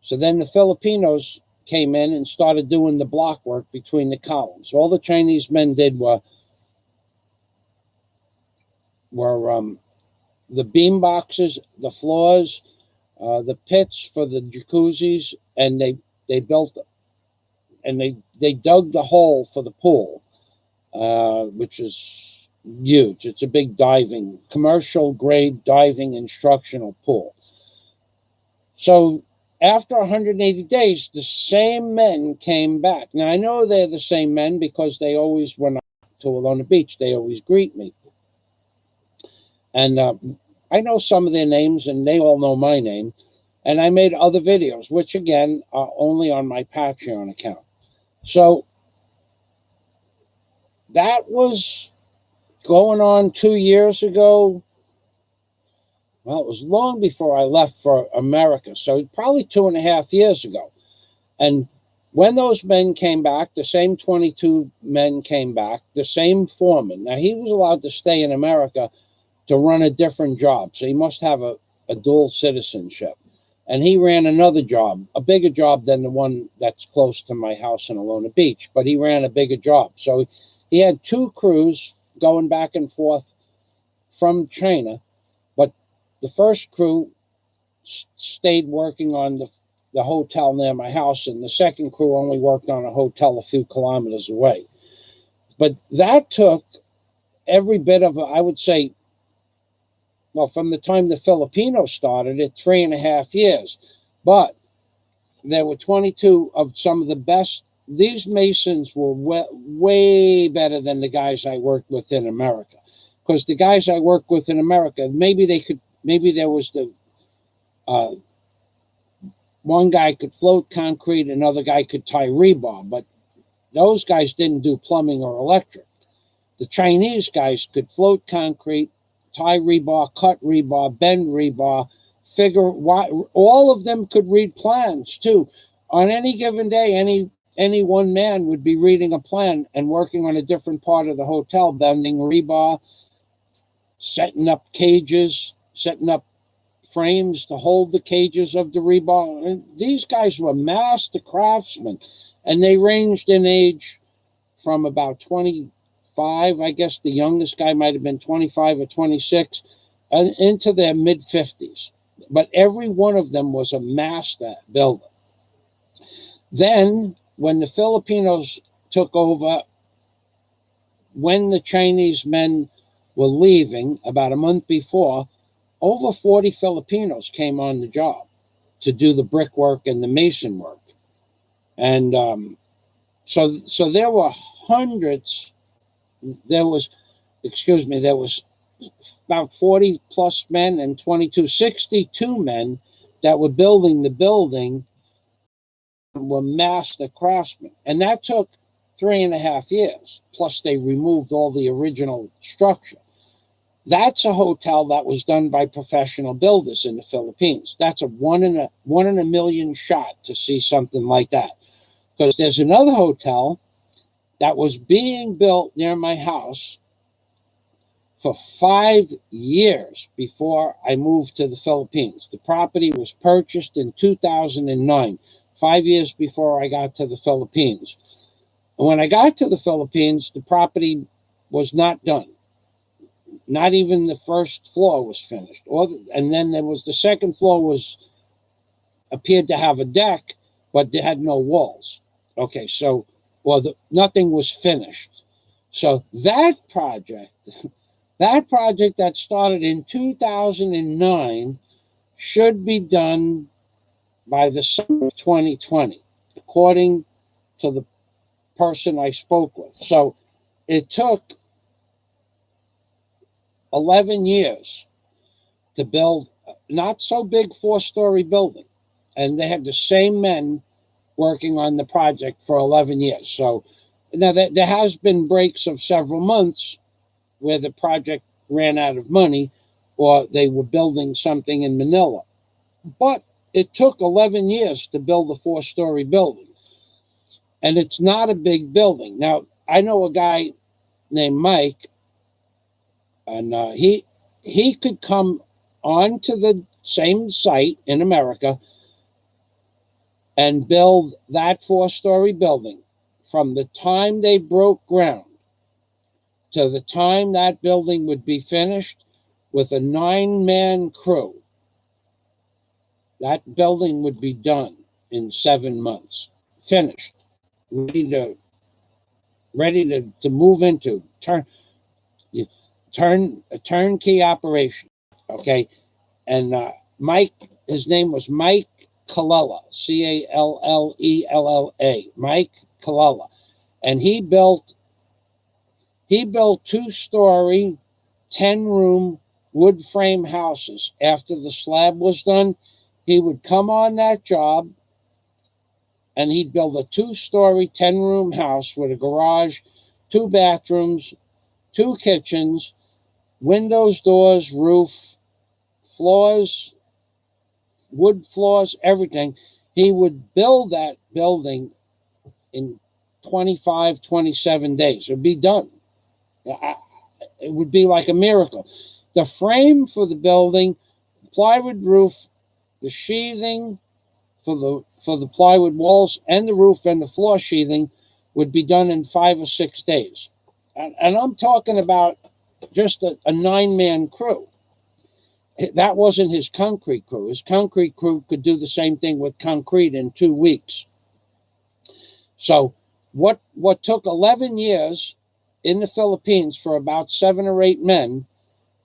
Speaker 1: So then the Filipinos came in and started doing the block work between the columns. All the Chinese men did were the beam boxes, the floors, the pits for the jacuzzis, and they built, and they dug the hole for the pool, which is huge. It's a big diving, commercial grade diving instructional pool. So after 180 days, the same men came back. Now, I know they're the same men because they always, when I to Alona Beach, they always greet me. And I know some of their names, and they all know my name. And I made other videos, which, again, are only on my Patreon account. So that was going on 2 years ago. Well, it was long before I left for America, so probably 2.5 years ago. And when those men came back, the same 22 men came back, the same foreman. Now, he was allowed to stay in America to run a different job, so he must have a dual citizenship. And he ran another job, a bigger job than the one that's close to my house in Alona Beach, but he ran a bigger job. So he had 2 crews going back and forth from China. The first crew stayed working on the hotel near my house, and the second crew only worked on a hotel a few kilometers away. But that took every bit of, I would say, well, from the time the Filipinos started it, 3.5 years. But there were 22 of some of the best. These masons were way better than the guys I worked with in America. Because the guys I worked with in America, maybe there was one guy could float concrete, another guy could tie rebar, but those guys didn't do plumbing or electric. The Chinese guys could float concrete, tie rebar, cut rebar, bend rebar, figure why. All of them could read plans too. On any given day, any one man would be reading a plan and working on a different part of the hotel, bending rebar, setting up cages, setting up frames to hold the cages of the rebar. And these guys were master craftsmen, and they ranged in age from about 25, I guess the youngest guy might have been 25 or 26, and into their mid-50s. But every one of them was a master builder. Then, when the Filipinos took over, when the Chinese men were leaving about a month before, over 40 Filipinos came on the job to do the brickwork and the mason work. And so there were hundreds, there was about 40 plus men and 62 men that were building the building, were master craftsmen. And that took 3.5 years. Plus they removed all the original structure. That's a hotel that was done by professional builders in the Philippines. That's a one in a million shot to see something like that. Because there's another hotel that was being built near my house for 5 years before I moved to the Philippines. The property was purchased in 2009, 5 years before I got to the Philippines. And when I got to the Philippines, the property was not done. Not even the first floor was finished. And then there was the second floor appeared to have a deck, but they had no walls. Okay, so, nothing was finished. So that project that started in 2009 should be done by the summer of 2020, according to the person I spoke with. So it took 11 years to build not so big 4-story building. And they had the same men working on the project for 11 years. So now there has been breaks of several months where the project ran out of money or they were building something in Manila. But it took 11 years to build a 4-story building. And it's not a big building. Now, I know a guy named Mike, and he could come onto the same site in America and build that 4-story building from the time they broke ground to the time that building would be finished with a 9-man crew. That building would be done in 7 months, finished, ready to move into, a turnkey operation. Okay. And Mike, his name was Mike Kallela, Callella, Mike Kallela. And he built 2-story, 10-room wood frame houses. After the slab was done, he would come on that job and he'd build a 2-story, 10-room house with a garage, 2 bathrooms, 2 kitchens, windows, doors, roof, floors, wood floors, everything. He would build that building in 25, 27 days. It would be done. It would be like a miracle. The frame for the building, plywood roof, the sheathing for the plywood walls and the roof and the floor sheathing would be done in 5 or 6 days. And I'm talking about just a 9-man crew. That wasn't his concrete crew. His concrete crew could do the same thing with concrete in 2 weeks. So what took 11 years in the Philippines for about 7 or 8 men,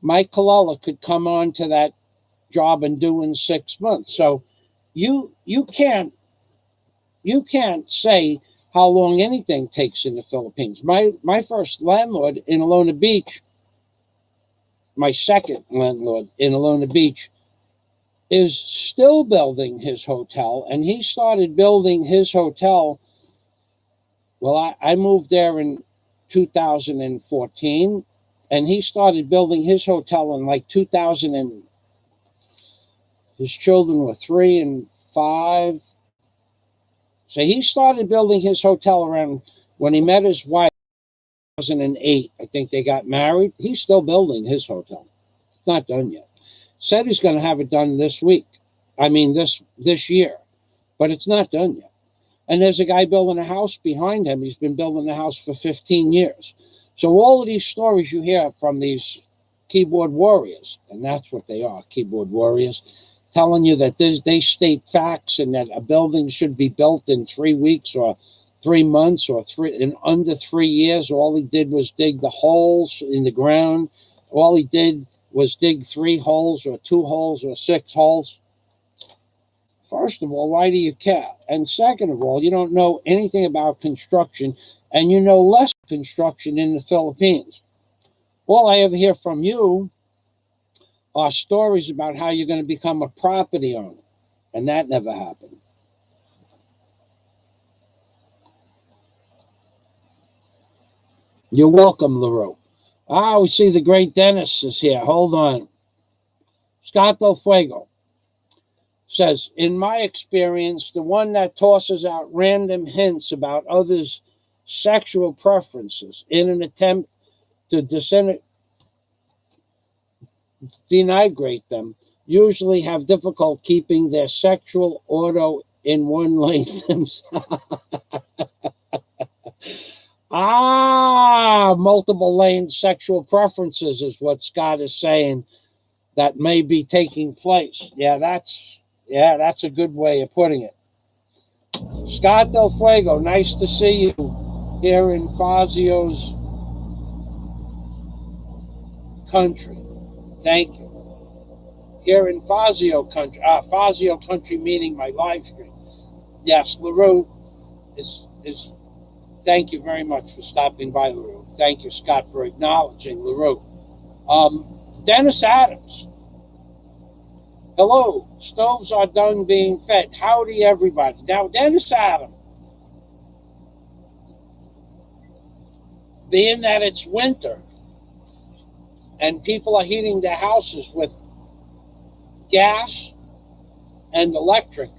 Speaker 1: Mike Kallela could come on to that job and do in 6 months. So you can't say how long anything takes in the Philippines. My first landlord in Alona Beach, my second landlord in Alona Beach, is still building his hotel, and he started building his hotel. Well, I moved there in 2014, and he started building his hotel in like 2000, and his children were 3 and 5. So he started building his hotel around when he met his wife in 2008. I think they got married. He's still building his hotel. It's not done yet. Said he's going to have it done this week. I mean, this year. But it's not done yet. And there's a guy building a house behind him. He's been building the house for 15 years. So all of these stories you hear from these keyboard warriors, and that's what they are, keyboard warriors, telling you that they state facts and that a building should be built in 3 weeks or 3 months or in under 3 years. All he did was dig the holes in the ground. All he did was dig 3 holes or 2 holes or 6 holes. First of all, why do you care? And second of all, you don't know anything about construction, and you know less construction in the Philippines. All I ever hear from you are stories about how you're going to become a property owner, and that never happened. You're welcome, LaRue. We see the great Dennis is here. Hold on. Scott Del Fuego says, in my experience, the one that tosses out random hints about others' sexual preferences in an attempt to denigrate them usually have difficulty keeping their sexual auto in one lane themselves. Multiple lane sexual preferences is what Scott is saying that may be taking place. That's a good way of putting it. Scott Del Fuego, nice to see you here in Fazio's country. Thank you. Here in Fazio country, Fazio country meaning my live stream. Yes, LaRue is. Thank you very much for stopping by, LaRue. Thank you, Scott, for acknowledging LaRue. Dennis Adams. Hello, stoves are done being fed. Howdy, everybody. Now, Dennis Adams, being that it's winter and people are heating their houses with gas and electric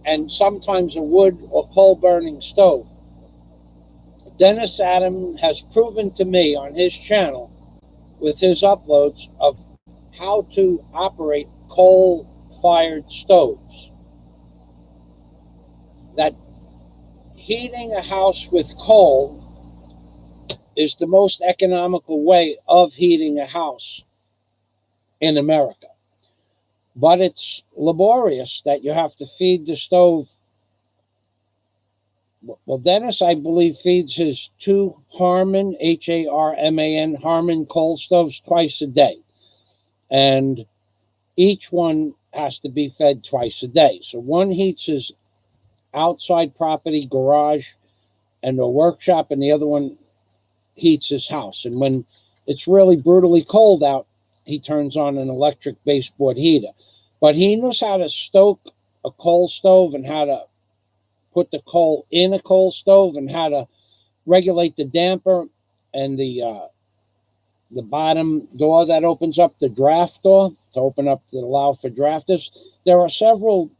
Speaker 1: and sometimes a wood or coal-burning stove, Dennis Adams has proven to me on his channel with his uploads of how to operate coal-fired stoves, that heating a house with coal is the most economical way of heating a house in America. But it's laborious that you have to feed the stove. Well, Dennis, I believe, feeds his 2 Harman, Harman, Harman coal stoves twice a day. And each one has to be fed twice a day. So one heats his outside property, garage, and a workshop, and the other one heats his house. And when it's really brutally cold out, he turns on an electric baseboard heater. But he knows how to stoke a coal stove and how to put the coal in a coal stove and how to regulate the damper and the bottom door that opens up, the draft door, to open up to allow for drafters. There are several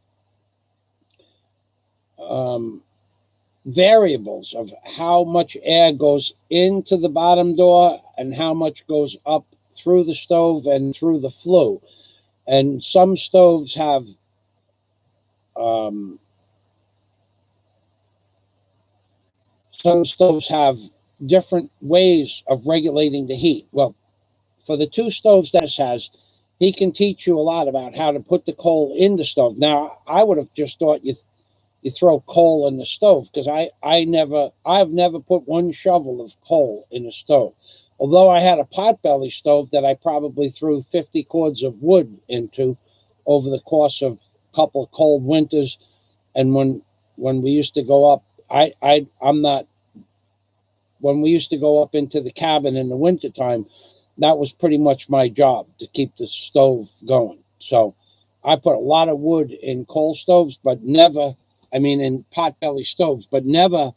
Speaker 1: variables of how much air goes into the bottom door and how much goes up through the stove and through the flue. And some stoves have different ways of regulating the heat. Well, for the 2 stoves that he has, he can teach you a lot about how to put the coal in the stove. Now, I would have just thought you throw coal in the stove, because I've never put 1 shovel of coal in a stove. Although I had a potbelly stove that I probably threw 50 cords of wood into over the course of a couple of cold winters. And when we used to go up, when we used to go up into the cabin in the wintertime, that was pretty much my job, to keep the stove going. So I put a lot of wood in coal stoves, but never, I mean, in potbelly stoves, but never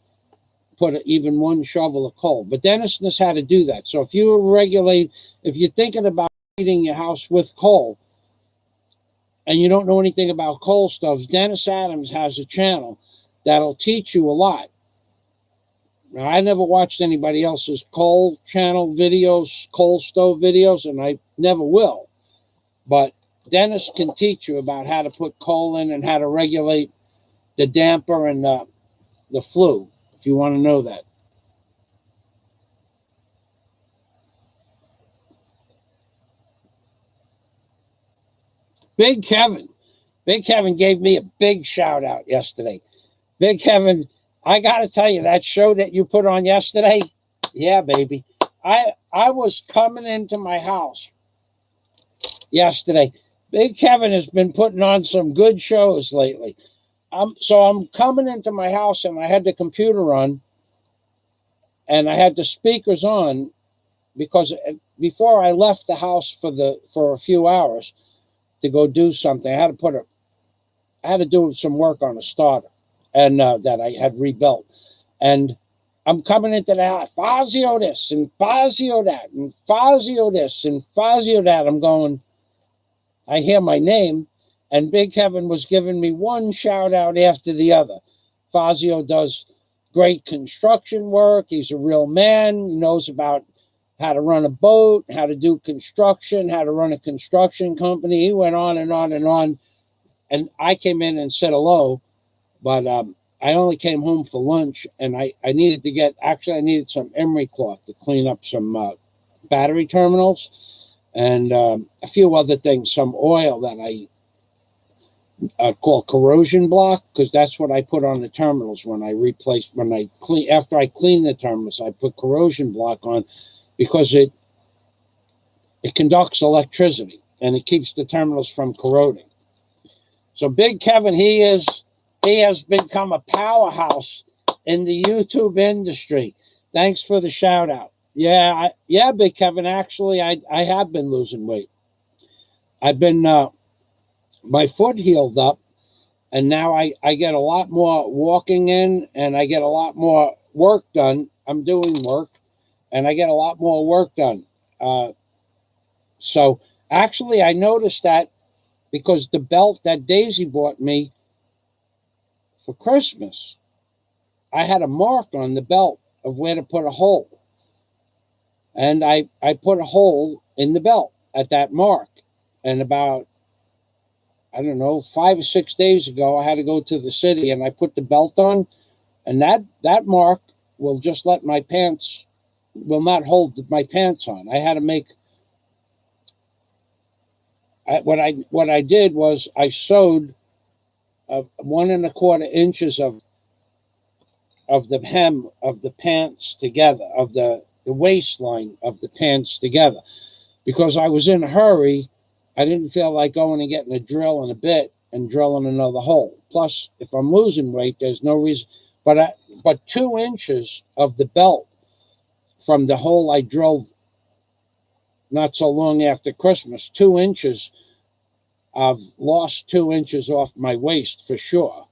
Speaker 1: put even one shovel of coal. But Dennis knows how to do that. So if you're thinking about heating your house with coal and you don't know anything about coal stoves, Dennis Adams has a channel that'll teach you a lot. Now, I never watched anybody else's coal channel videos, coal stove videos, and I never will. But Dennis can teach you about how to put coal in and how to regulate the damper and the flue, if you want to know that. Big Kevin gave me a big shout out yesterday. Big Kevin, I got to tell you, that show that you put on yesterday, yeah, baby. I was coming into my house yesterday. Big Kevin has been putting on some good shows lately. So I'm coming into my house and I had the computer on and I had the speakers on because before I left the house for a few hours to go do something, I had to do some work on a starter and that I had rebuilt. And I'm coming into the house, Fazio this and Fazio that and Fazio this and Fazio that. I'm going, I hear my name, and Big Kevin was giving me one shout out after the other. Fazio does great construction work. He's a real man. He knows about how to run a boat, how to do construction, how to run a construction company. He went on and on and on. And I came in and said hello, but I only came home for lunch, and I needed some emery cloth to clean up some battery terminals and a few other things, some oil that I call corrosion block, because that's what I put on the terminals after I clean the terminals, I put corrosion block on because it conducts electricity and it keeps the terminals from corroding. So Big Kevin, he has become a powerhouse in the YouTube industry. Thanks for the shout out. Yeah, Big Kevin, actually, I have been losing weight. I've been, my foot healed up, and now I get a lot more walking in, and I get a lot more work done. I'm doing work, and I get a lot more work done. So actually, I noticed that because the belt that Daisy bought me for Christmas, I had a mark on the belt of where to put a hole. And I put a hole in the belt at that mark. And about, I don't know, 5 or 6 days ago, I had to go to the city and I put the belt on. And that mark will just let my pants, will not hold my pants on. I had to make, what I did was I sewed 1 1/4 inches of the hem of the pants together, of the waistline of the pants together, because I was in a hurry. I didn't feel like going and getting a drill and a bit and drilling another hole. Plus, if I'm losing weight, there's no reason. But 2 inches of the belt from the hole I drilled not so long after Christmas, 2 inches, I've lost 2 inches off my waist for sure.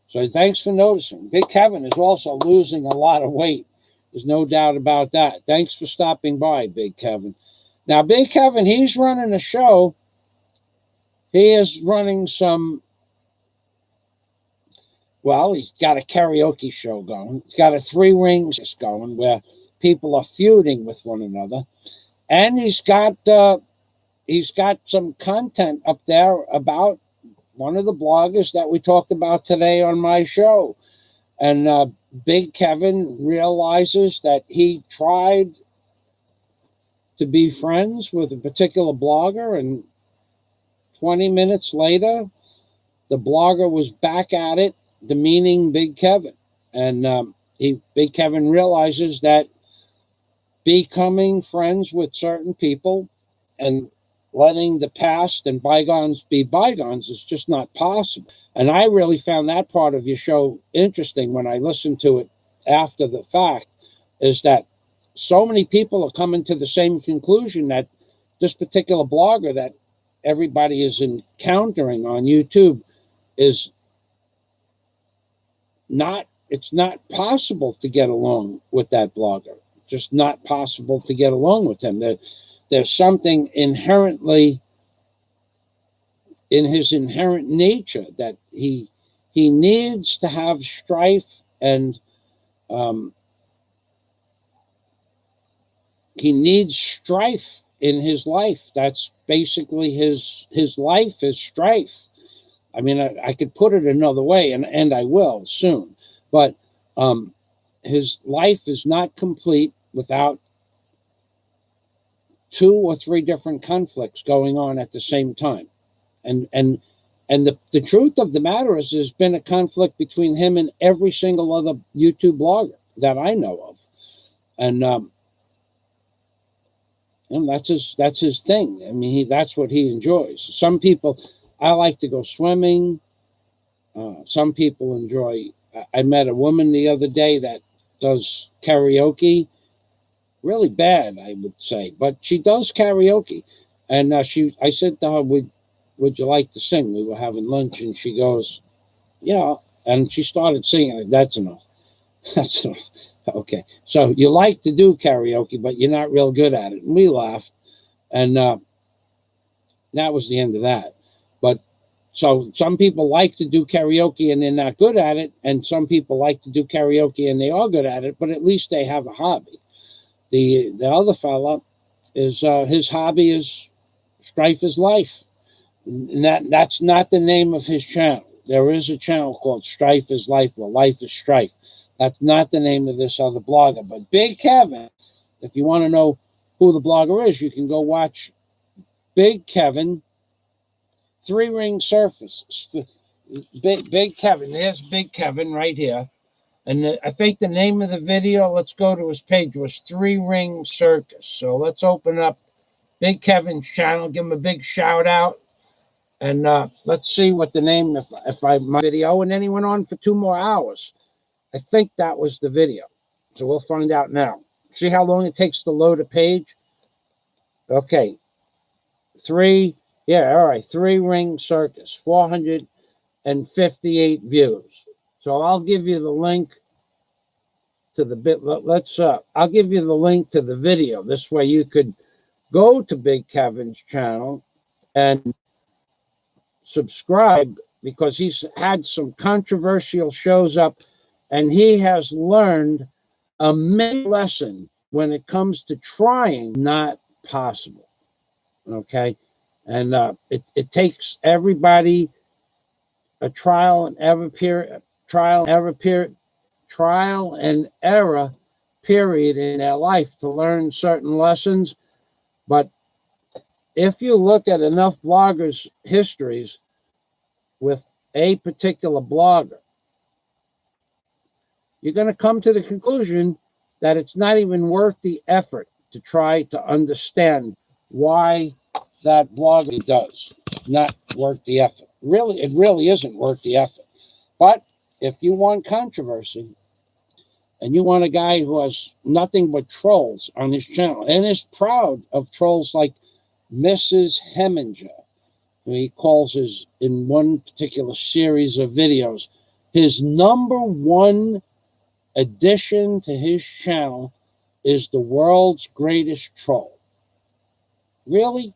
Speaker 1: So thanks for noticing. Big Kevin is also losing a lot of weight. There's no doubt about that. Thanks for stopping by, Big Kevin. Now, Big Kevin, he's running a show. He is running some, well, he's got a karaoke show going. He's got a 3 rings going where people are feuding with one another. And he's got some content up there about one of the bloggers that we talked about today on my show. And Big Kevin realizes that he tried to be friends with a particular blogger, and 20 minutes later, the blogger was back at it, demeaning Big Kevin. And Big Kevin realizes that becoming friends with certain people and letting the past and bygones be bygones is just not possible. And I really found that part of your show interesting when I listened to it after the fact, is that so many people are coming to the same conclusion that this particular blogger that everybody is encountering on YouTube is not, it's not possible to get along with that blogger. Just not possible to get along with him. There's something inherently in his inherent nature that he needs to have strife, and he needs strife in his life. That's basically his life is strife. I mean, I could put it another way, and I will soon, but his life is not complete without 2 or 3 different conflicts going on at the same time. And the truth of the matter is, there's been a conflict between him and every single other YouTube blogger that I know of. And that's his thing. I mean, that's what he enjoys. Some people, I like to go swimming. Some people enjoy. I met a woman the other day that does karaoke. Really bad, I would say, but she does karaoke. And I said to her, would you like to sing? We were having lunch, and she goes, yeah. And she started singing. That's enough. That's enough. Okay. So you like to do karaoke, but you're not real good at it. And we laughed. And that was the end of that. But so some people like to do karaoke and they're not good at it. And some people like to do karaoke and they are good at it, but at least they have a hobby. The other fella is, his hobby is strife is life. And that's not the name of his channel. There is a channel called Strife is Life, or Life is Strife. That's not the name of this other blogger. But Big Kevin, if you want to know who the blogger is, you can go watch Big Kevin, 3 Ring Surface. Big Kevin. There's Big Kevin right here. And I think the name of the video, let's go to his page, was 3 Ring Circus. So let's open up Big Kevin's channel, give him a big shout out. And let's see what the name, if my video, and then he went on for 2 more hours. I think that was the video. So we'll find out now. See how long it takes to load a page? Okay. 3 Ring Circus, 458 views. So I'll give you the link to the bit. I'll give you the link to the video. This way you could go to Big Kevin's channel and subscribe, because he's had some controversial shows up, and he has learned a main lesson when it comes to trying not possible. Okay. And it takes everybody a trial and error period in their life to learn certain lessons. But if you look at enough bloggers' histories with a particular blogger, you're going to come to the conclusion that it's not even worth the effort to try to understand why that blogger does. Not worth the effort. Really, it really isn't worth the effort. But if you want controversy, and you want a guy who has nothing but trolls on his channel, and is proud of trolls like Mrs. Heminger, who he calls his, in one particular series of videos, his #1 addition to his channel is the world's greatest troll. Really?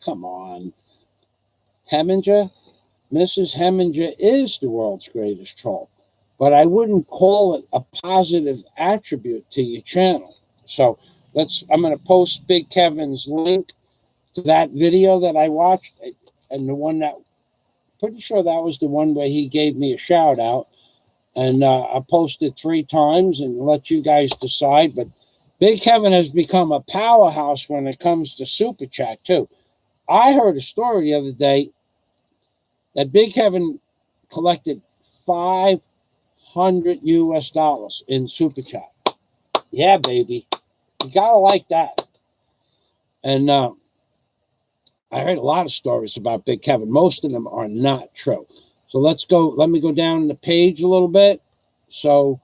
Speaker 1: Come on. Heminger? Mrs. Heminger is the world's greatest troll. But I wouldn't call it a positive attribute to your channel. So I'm going to post Big Kevin's link to that video that I watched, and the one that, pretty sure that was the one where he gave me a shout out. And I posted 3 times and let you guys decide. But Big Kevin has become a powerhouse when it comes to Super Chat too. I heard a story the other day that Big Kevin collected $500 US in Super Chat. Yeah, baby. You gotta like that. And I heard a lot of stories about Big Kevin. Most of them are not true. So let me go down the page a little bit. So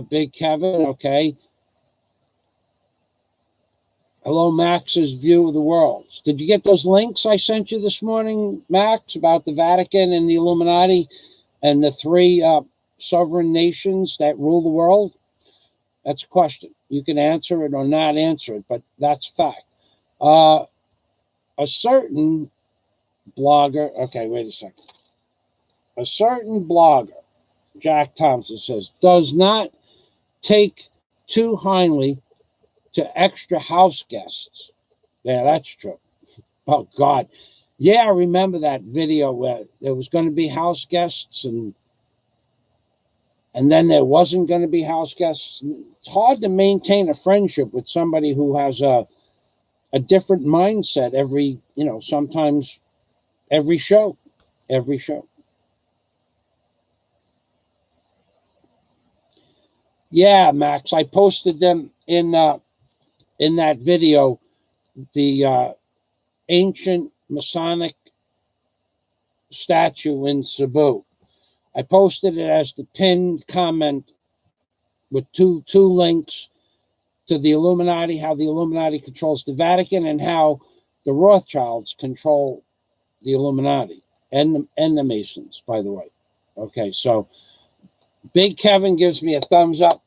Speaker 1: Big Kevin, okay. Hello, Max's view of the world. Did you get those links I sent you this morning, Max, about the Vatican and the Illuminati and the three sovereign nations that rule the world? That's a question. You can answer it or not answer it, but that's fact. A certain blogger, okay, wait a second. A certain blogger, Jack Thompson says, does not take too kindly to extra house guests. Yeah, that's true. Oh, God. Yeah, I remember that video where there was going to be house guests and then there wasn't going to be house guests. It's hard to maintain a friendship with somebody who has a different mindset every, sometimes every show. Yeah, Max, I posted them in that video, the ancient Masonic statue in Cebu. I posted it as the pinned comment with two links to the Illuminati, how the Illuminati controls the Vatican, and how the Rothschilds control the Illuminati and the Masons, by the way. Okay, so Big Kevin gives me a thumbs up.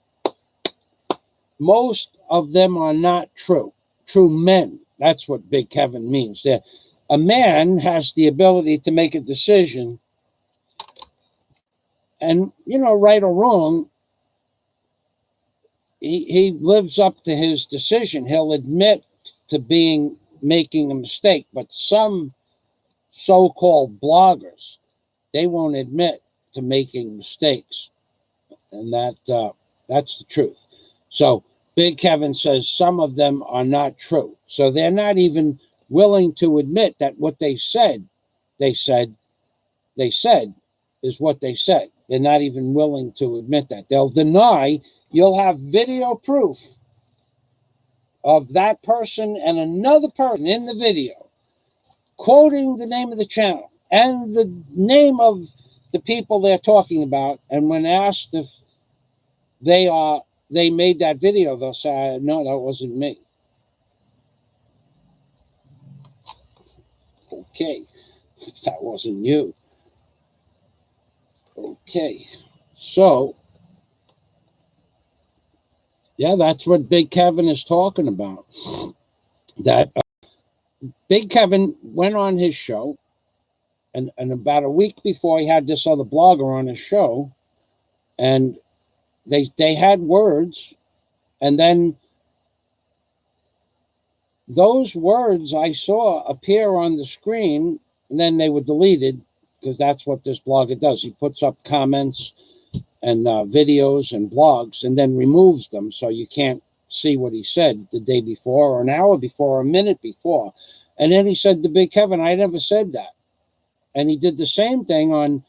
Speaker 1: Most of them are not true men. That's what Big Kevin means. A man has the ability to make a decision, and right or wrong, he lives up to his decision. He'll admit to making a mistake, but some so-called bloggers, they won't admit to making mistakes, and that's the truth. So Big Kevin says some of them are not true. So they're not even willing to admit that what they said is what they said. They're not even willing to admit that. They'll deny. You'll have video proof of that person and another person in the video quoting the name of the channel and the name of the people they're talking about. And when asked if they made that video, they'll say, no, that wasn't me. Okay, that wasn't you. Okay, so yeah, that's what Big Kevin is talking about. That Big Kevin went on his show, and about a week before, he had this other blogger on his show, and they had words, and then those words I saw appear on the screen, and then they were deleted, because that's what this blogger does. He puts up comments and videos and blogs and then removes them so you can't see what he said the day before or an hour before or a minute before. And then he said to Big Kevin, I never said that. And he did the same thing on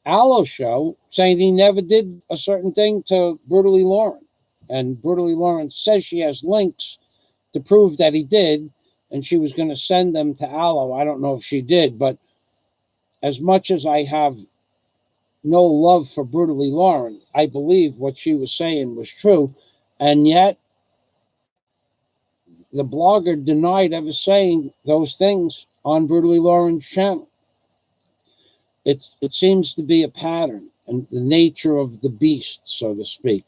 Speaker 1: Alo's show, saying he never did a certain thing to Brutally Lauren. And Brutally Lauren says she has links to prove that he did, and she was going to send them to Alo. I don't know if she did, but as much as I have no love for Brutally Lauren, I believe what she was saying was true, and yet the blogger denied ever saying those things on Brutally Lauren's channel. It seems to be a pattern and the nature of the beast, so to speak.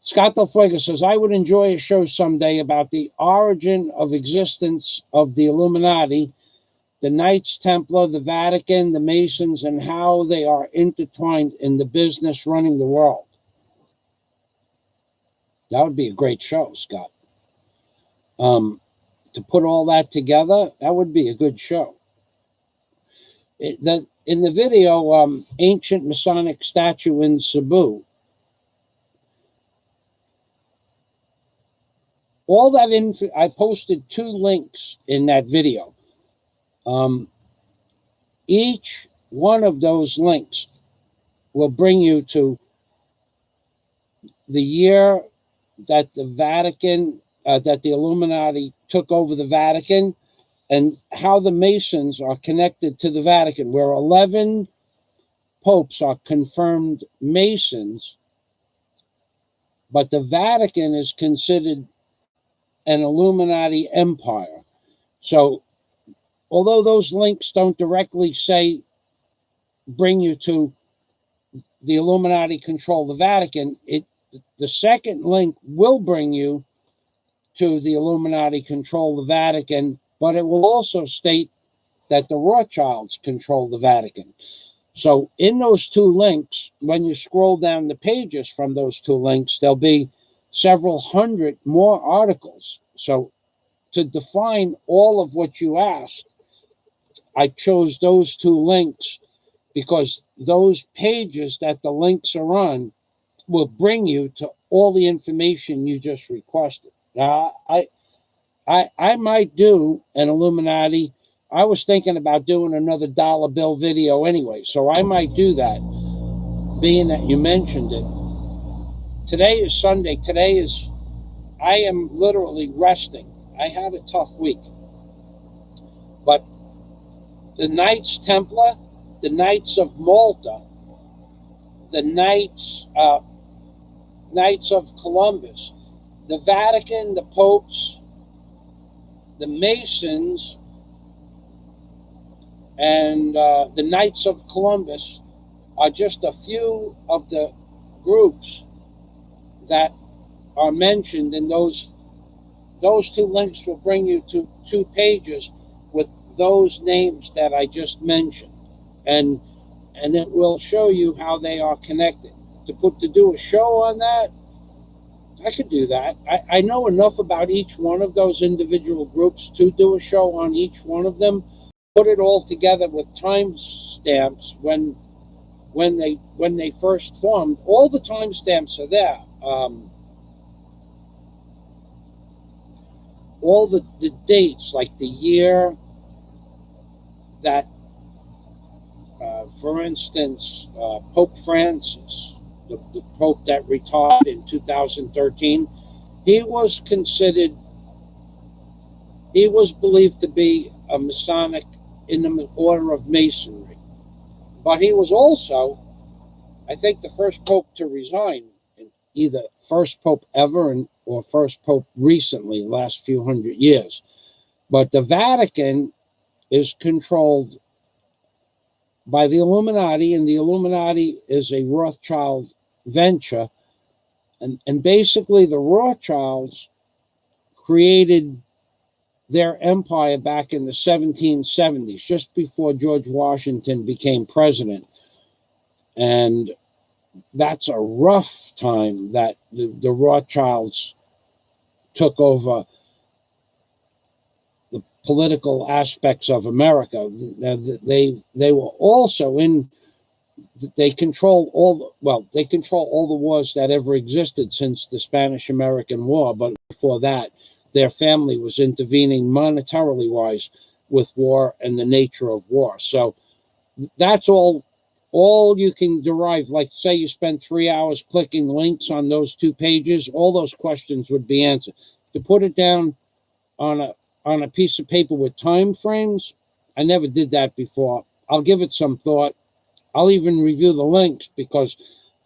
Speaker 1: Scott Del Fuego says, I would enjoy a show someday about the origin of existence of the Illuminati, the Knights Templar, the Vatican, the Masons, and how they are intertwined in the business running the world. That would be a great show, Scott. To put all that together, that would be a good show. In the video, ancient Masonic statue in Cebu, all that info, I posted 2 links in that video. Each one of those links will bring you to the year that the Vatican, that the Illuminati took over the Vatican, and how the Masons are connected to the Vatican, where 11 popes are confirmed Masons, but the Vatican is considered an Illuminati empire. So although those links don't directly say bring you to the Illuminati control the Vatican, the second link will bring you to the Illuminati control the Vatican, but it will also state that the Rothschilds control the Vatican. So in those two links, when you scroll down the pages from those two links, there'll be several hundred more articles. So to define all of what you asked, I chose those two links because those pages that the links are on will bring you to all the information you just requested. Now, I might do an Illuminati. I was thinking about doing another dollar bill video anyway, so I might do that, being that you mentioned it. Today is Sunday. I am literally resting. I had a tough week. But the Knights Templar, the Knights of Malta, the Knights of Columbus, the Vatican, the popes, the Masons, and the Knights of Columbus are just a few of the groups that are mentioned in those two links. Will bring you to 2 pages with those names that I just mentioned, and it will show you how they are connected. To do a show on that, I could do that. I know enough about each one of those individual groups to do a show on each one of them, put it all together with timestamps when they first formed. All the timestamps are there. All the dates, like the year that, for instance, Pope Francis, the Pope that retired in 2013, he was believed to be a Masonic in the order of Masonry. But he was also, I think, the first Pope to resign, either first Pope ever or first Pope recently, the last few hundred years. But the Vatican is controlled by the Illuminati, and the Illuminati is a Rothschild venture. And basically the Rothschilds created their empire back in the 1770s, just before George Washington became president. And that's a rough time that the Rothschilds took over the political aspects of America. They were also they control all the wars that ever existed since the Spanish-American War. But before that, their family was intervening monetarily wise with war and the nature of war. So that's all you can derive. Like, say you spend 3 hours clicking links on those 2 pages, all those questions would be answered. To put it down on a piece of paper with time frames, I never did that before. I'll give it some thought. I'll even review the links because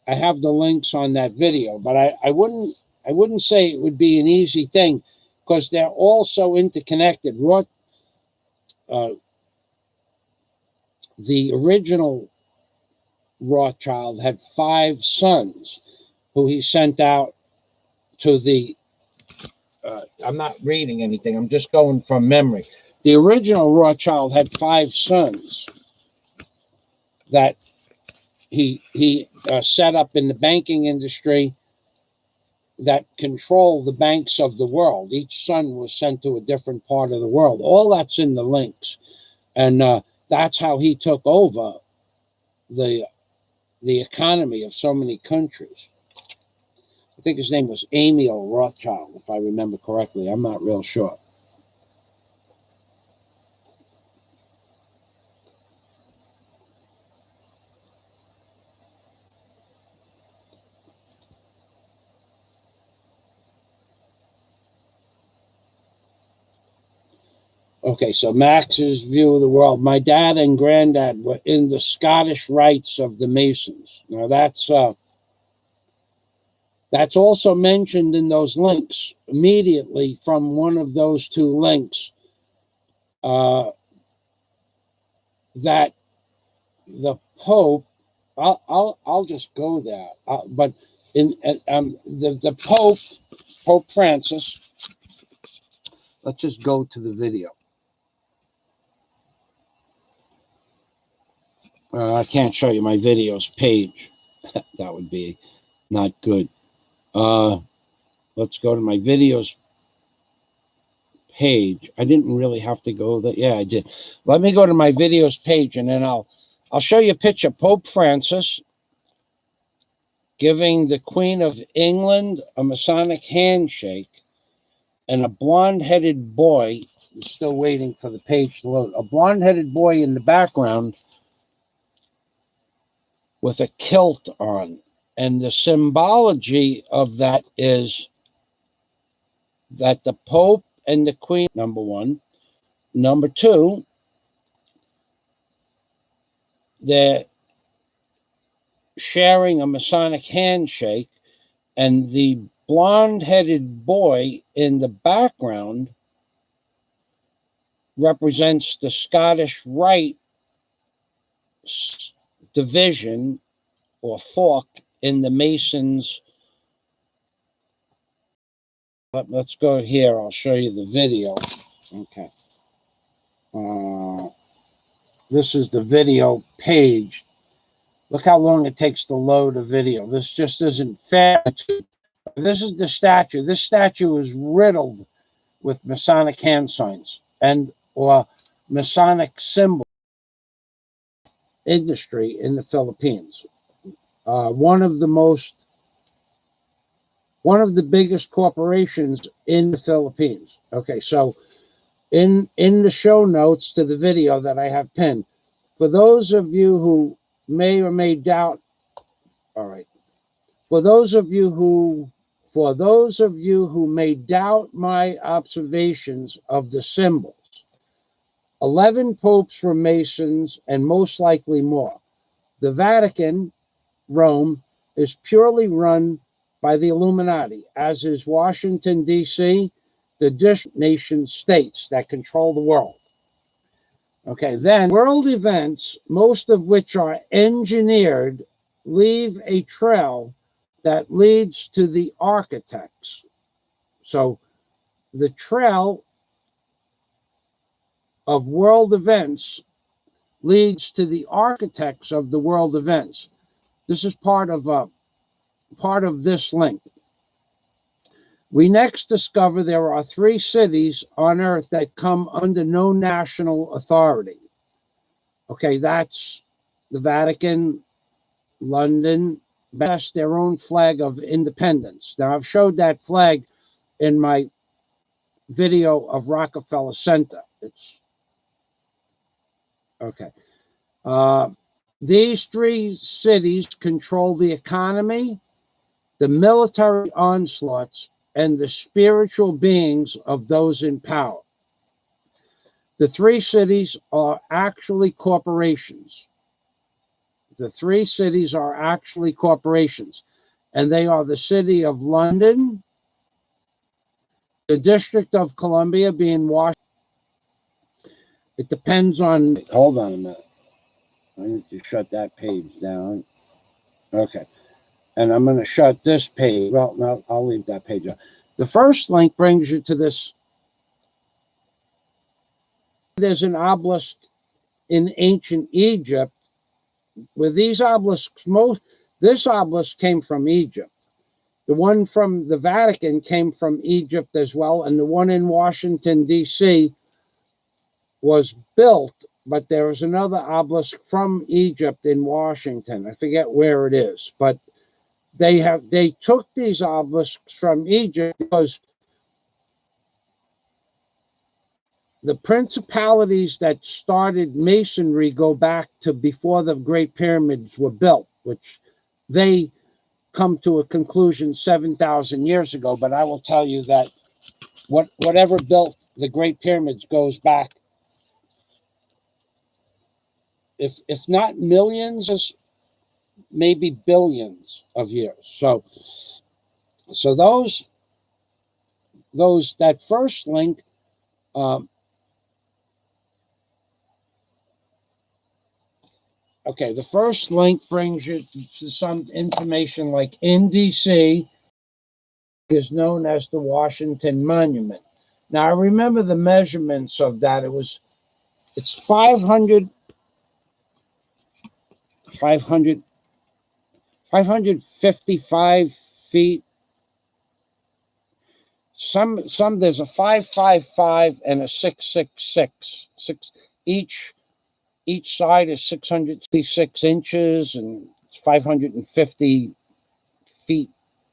Speaker 1: I have the links on that video. But I wouldn't say it would be an easy thing because they're all so interconnected. The original Rothschild had 5 sons who he sent out to the I'm not reading anything, I'm just going from memory. The original Rothschild had 5 sons that he set up in the banking industry that control the banks of the world. Each son was sent to a different part of the world. All that's in the links. And that's how he took over the economy of so many countries. I think his name was Emil Rothschild, if I remember correctly. I'm not real sure. Okay, so Max's view of the world. My dad and granddad were in the Scottish Rites of the Masons. Now that's That's also mentioned in those links. Immediately from one of those two links, that the Pope, I'll just go there. But in the Pope Francis. Let's just go to the video. I can't show you my videos page. That would be not good. Let's go to my videos page. I didn't really have to go there. Yeah, I did. Let me go to my videos page, and then I'll show you a picture. Pope Francis giving the Queen of England a Masonic handshake, and a blonde-headed boy, I'm still waiting for the page to load, a blonde-headed boy in the background with a kilt on. And the symbology of that is that the Pope and the Queen, number one. Number two, they're sharing a Masonic handshake, and the blonde-headed boy in the background represents the Scottish Rite division or fork in the Masons. Let's go here. I'll show you the video. Okay. This is the video page. Look how long it takes to load a video. This just isn't fair. This is the statue. This statue is riddled with Masonic hand signs and or Masonic symbol industry in the Philippines. One of the biggest corporations in the Philippines. Okay, so in the show notes to the video that I have pinned, for those of you who may or may doubt, all right, for those of you who may doubt my observations of the symbols, 11 popes were Masons and most likely more. The Vatican, Rome, is purely run by the Illuminati, as is Washington, D.C., the district nation states that control the world. Okay, then world events, most of which are engineered, leave a trail that leads to the architects. So the trail of world events leads to the architects of the world events. This is part of this link. We next discover there are 3 cities on Earth that come under no national authority. Okay, that's the Vatican, London, has their own flag of independence. Now, I've showed that flag in my video of Rockefeller Center. It's okay. These 3 cities control the economy, the military onslaughts, and the spiritual beings of those in power. The 3 cities are actually corporations. The 3 cities are actually corporations, and they are the city of London, the District of Columbia being Washington. It depends on, hold on a minute. I need to shut that page down. Okay. And I'm going to shut this page. Well, no, I'll leave that page up. The first link brings you to this. There's an obelisk in ancient Egypt where these obelisks, this obelisk came from Egypt. The one from the Vatican came from Egypt as well. And the one in Washington, D.C. was built, but there was another obelisk from Egypt in Washington. I forget where it is, but they took these obelisks from Egypt because the principalities that started masonry go back to before the Great Pyramids were built, which they come to a conclusion 7,000 years ago. But I will tell you that whatever built the Great Pyramids goes back, if not millions, maybe billions of years. So So that first link, okay, the first link brings you to some information like in DC is known as the Washington Monument. Now I remember the measurements of that. It's 555 feet. Some there's a 555 and a 666. Each side is 666 inches and it's 550 feet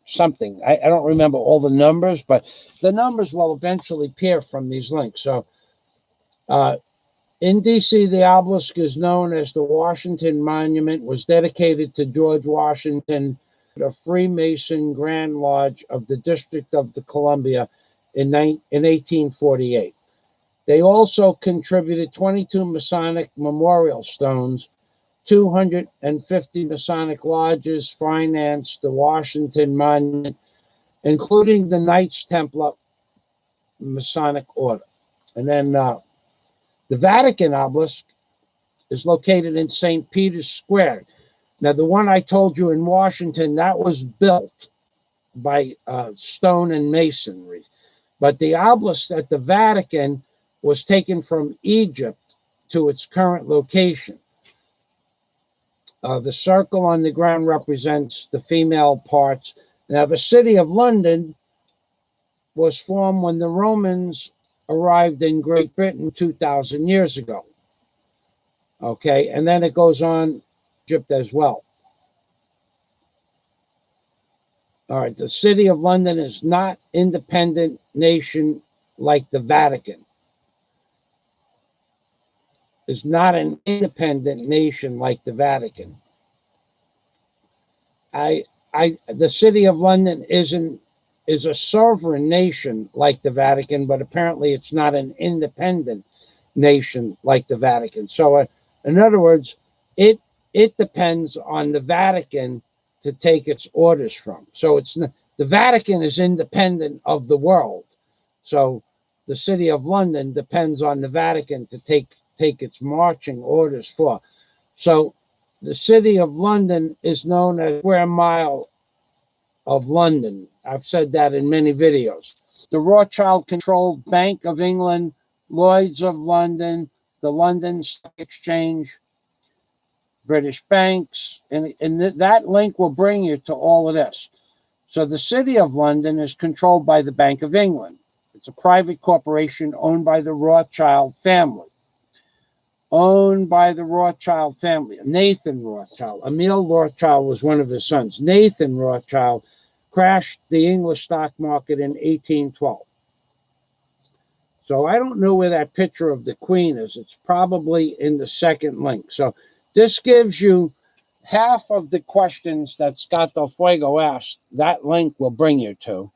Speaker 1: something. I don't remember all the numbers, but the numbers will eventually appear from these links. So in DC, the obelisk is known as the Washington Monument, was dedicated to George Washington, a Freemason Grand Lodge of the District of the Columbia in 1848. They also contributed 22 Masonic memorial stones. 250 Masonic lodges financed the Washington Monument, including the Knights Templar Masonic Order. And then the Vatican obelisk is located in St. Peter's Square. Now, the one I told you in Washington, that was built by stone and masonry. But the obelisk at the Vatican was taken from Egypt to its current location. The circle on the ground represents the female parts. Now, the city of London was formed when the Romans arrived in Great Britain 2,000 years ago. Okay, and then it goes on Egypt as well. All right, the city of London is not independent nation like the Vatican. Is not an independent nation like the Vatican. The city of London is a sovereign nation like the Vatican, but apparently it's not an independent nation like the Vatican. So, in other words, it depends on the Vatican to take its orders from. So the Vatican is independent of the world. So the city of London depends on the Vatican to take its marching orders for. So the city of London is known as square mile of London. I've said that in many videos. The Rothschild-controlled Bank of England, Lloyd's of London, the London Stock Exchange, British banks, and that link will bring you to all of this. So the city of London is controlled by the Bank of England. It's a private corporation owned by the Rothschild family. Nathan Rothschild. Emil Rothschild was one of his sons. Nathan Rothschild crashed the English stock market in 1812. So I don't know where that picture of the Queen is. It's probably in the second link. So this gives you half of the questions that Scott Del Fuego asked. That link will bring you to.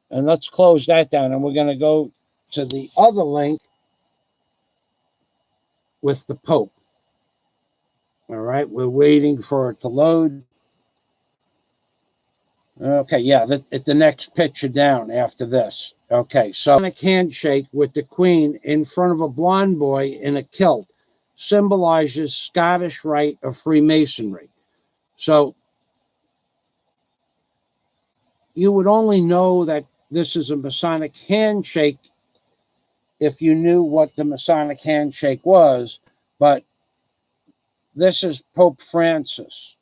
Speaker 1: And let's close that down. And we're going to go to the other link with the Pope. All right, we're waiting for it to load. Okay, yeah, the next picture down after this. Okay, so a handshake with the Queen in front of a blonde boy in a kilt symbolizes Scottish rite of Freemasonry. So you would only know that this is a Masonic handshake if you knew what the Masonic handshake was, but this is Pope Francis,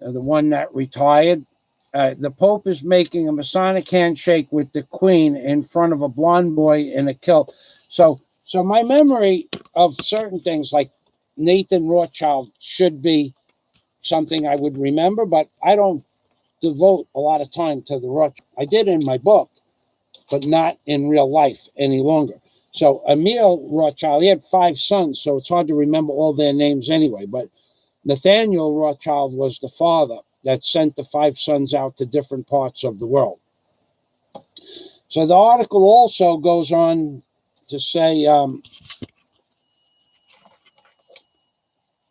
Speaker 1: the one that retired. The Pope is making a Masonic handshake with the Queen in front of a blonde boy in a kilt. So my memory of certain things like Nathan Rothschild should be something I would remember, but I don't devote a lot of time to the Rothschild. I did in my book, but not in real life any longer. So Emil Rothschild, he had 5 sons, so it's hard to remember all their names anyway. But Nathaniel Rothschild was the father that sent the 5 sons out to different parts of the world. So the article also goes on to say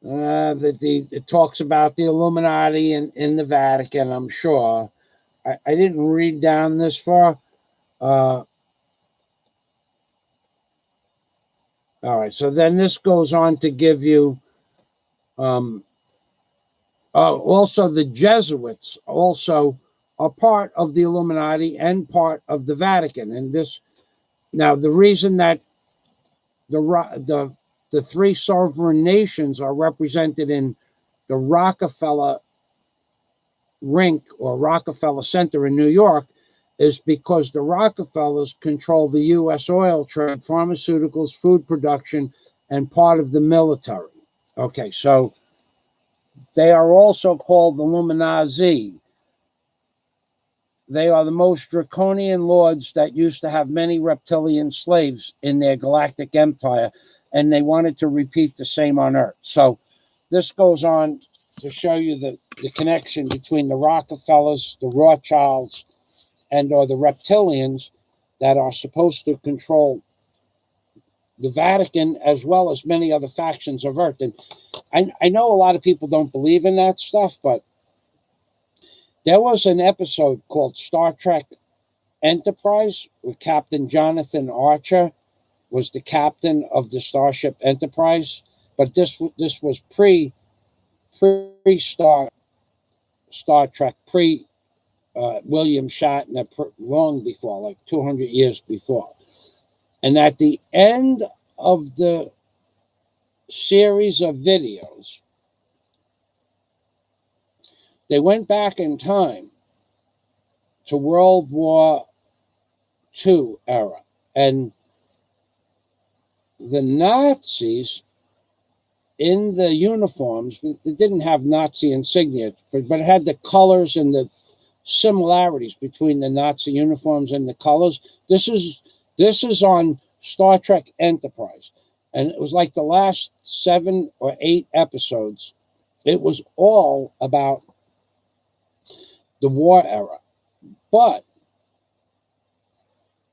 Speaker 1: that it talks about the Illuminati in the Vatican, I'm sure. I didn't read down this far. All right, so then this goes on to give you also the Jesuits also are part of the Illuminati and part of the Vatican. And this now the reason that the three sovereign nations are represented in the Rockefeller Rink or Rockefeller Center in New York is because the Rockefellers control the U.S. oil trade, pharmaceuticals, food production, and part of the military. Okay, so they are also called the Illuminati. They are the most draconian lords that used to have many reptilian slaves in their galactic empire, and they wanted to repeat the same on Earth. So this goes on to show you the connection between the Rockefellers, the Rothschilds, or the reptilians that are supposed to control the Vatican as well as many other factions of Earth. And I know a lot of people don't believe in that stuff, but there was an episode called Star Trek Enterprise with Captain Jonathan Archer was the captain of the Starship Enterprise, but this was pre Star Trek, pre William Shatner, long before, like 200 years before. And at the end of the series of videos, they went back in time to World War II era, and the Nazis in the uniforms, it didn't have Nazi insignia, but it had the colors and the similarities between the Nazi uniforms and the colors. This is on Star Trek Enterprise, and it was like the last 7 or 8 episodes. It was all about the war era, but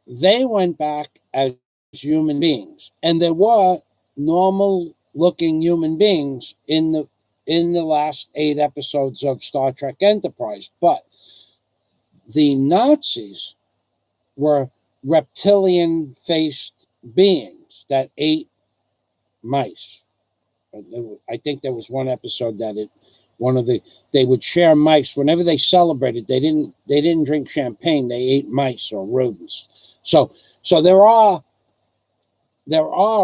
Speaker 1: they went back as human beings, and there were normal looking human beings in the last 8 episodes of Star Trek Enterprise, but the Nazis were reptilian faced beings that ate mice. I think there was one episode that they would share mice whenever they celebrated. They didn't drink champagne. They ate mice or rodents. So there are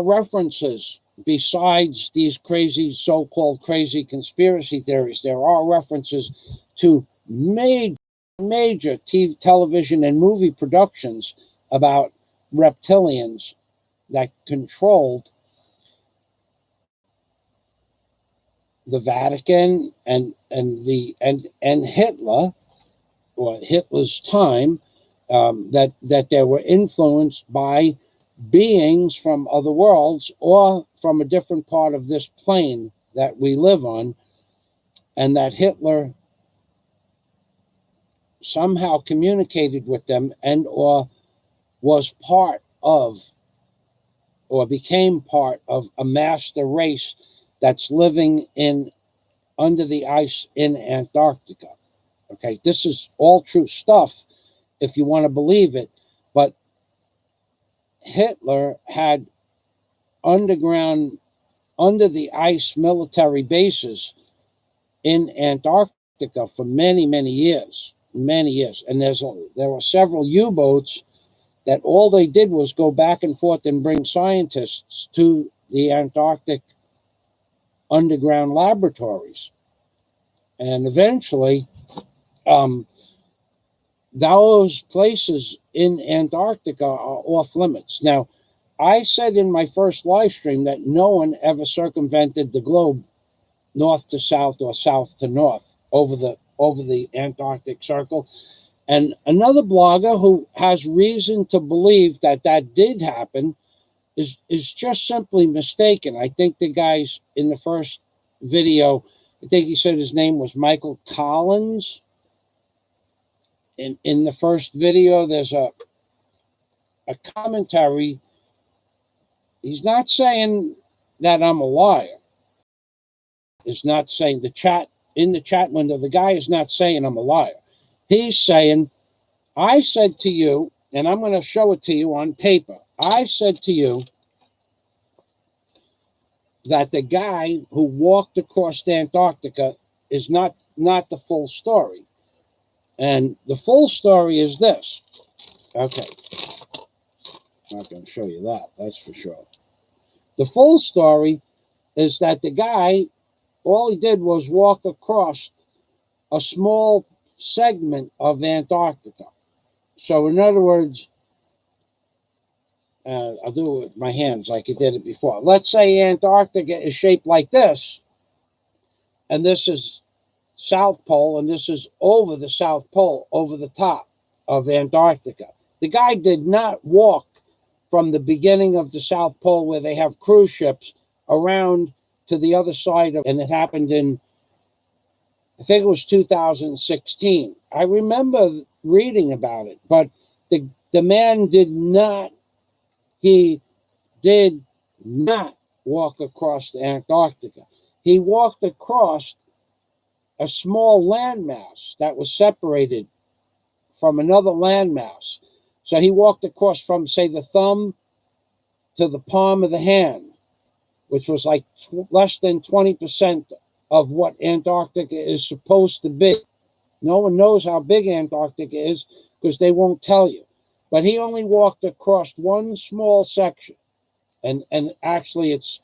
Speaker 1: references besides these crazy so-called crazy conspiracy theories. There are references to major TV, television, and movie productions about reptilians that controlled the Vatican and Hitler, or Hitler's time, that they were influenced by beings from other worlds or from a different part of this plane that we live on, and that Hitler somehow communicated with them and or was part of or became part of a master race that's living in under the ice in Antarctica. Okay, this is all true stuff if you want to believe it, but Hitler had underground, under the ice military bases in Antarctica for many, many years, and there were several U-boats that all they did was go back and forth and bring scientists to the Antarctic underground laboratories. And eventually, those places in Antarctica are off limits. Now, I said in my first live stream that no one ever circumvented the globe north to south or south to north over the Antarctic Circle. And another blogger who has reason to believe that did happen is just simply mistaken. I think the guys in the first video, I think he said his name was Michael Collins. In the first video, there's a commentary. He's not saying that I'm a liar. It's not saying in the chat window, the guy is not saying I'm a liar. He's saying, I said to you, and I'm going to show it to you on paper. I said to you that the guy who walked across Antarctica is not the full story. And the full story is this. Okay. I'm not going to show you that. That's for sure. The full story is that the guy, all he did was walk across a small segment of Antarctica. So, in other words, I'll do it with my hands like I did it before. Let's say Antarctica is shaped like this, and this is South Pole, and this is over the South Pole, over the top of Antarctica. The guy did not walk from the beginning of the South Pole where they have cruise ships around to the other side of, and it happened in, I think it was 2016. I remember reading about it, but the man did not, he did not walk across Antarctica. He walked across a small landmass that was separated from another landmass. So he walked across from, say, the thumb to the palm of the hand, which was like less than 20% of what Antarctica is supposed to be. No one knows how big Antarctica is because they won't tell you. But he only walked across one small section. And actually, it's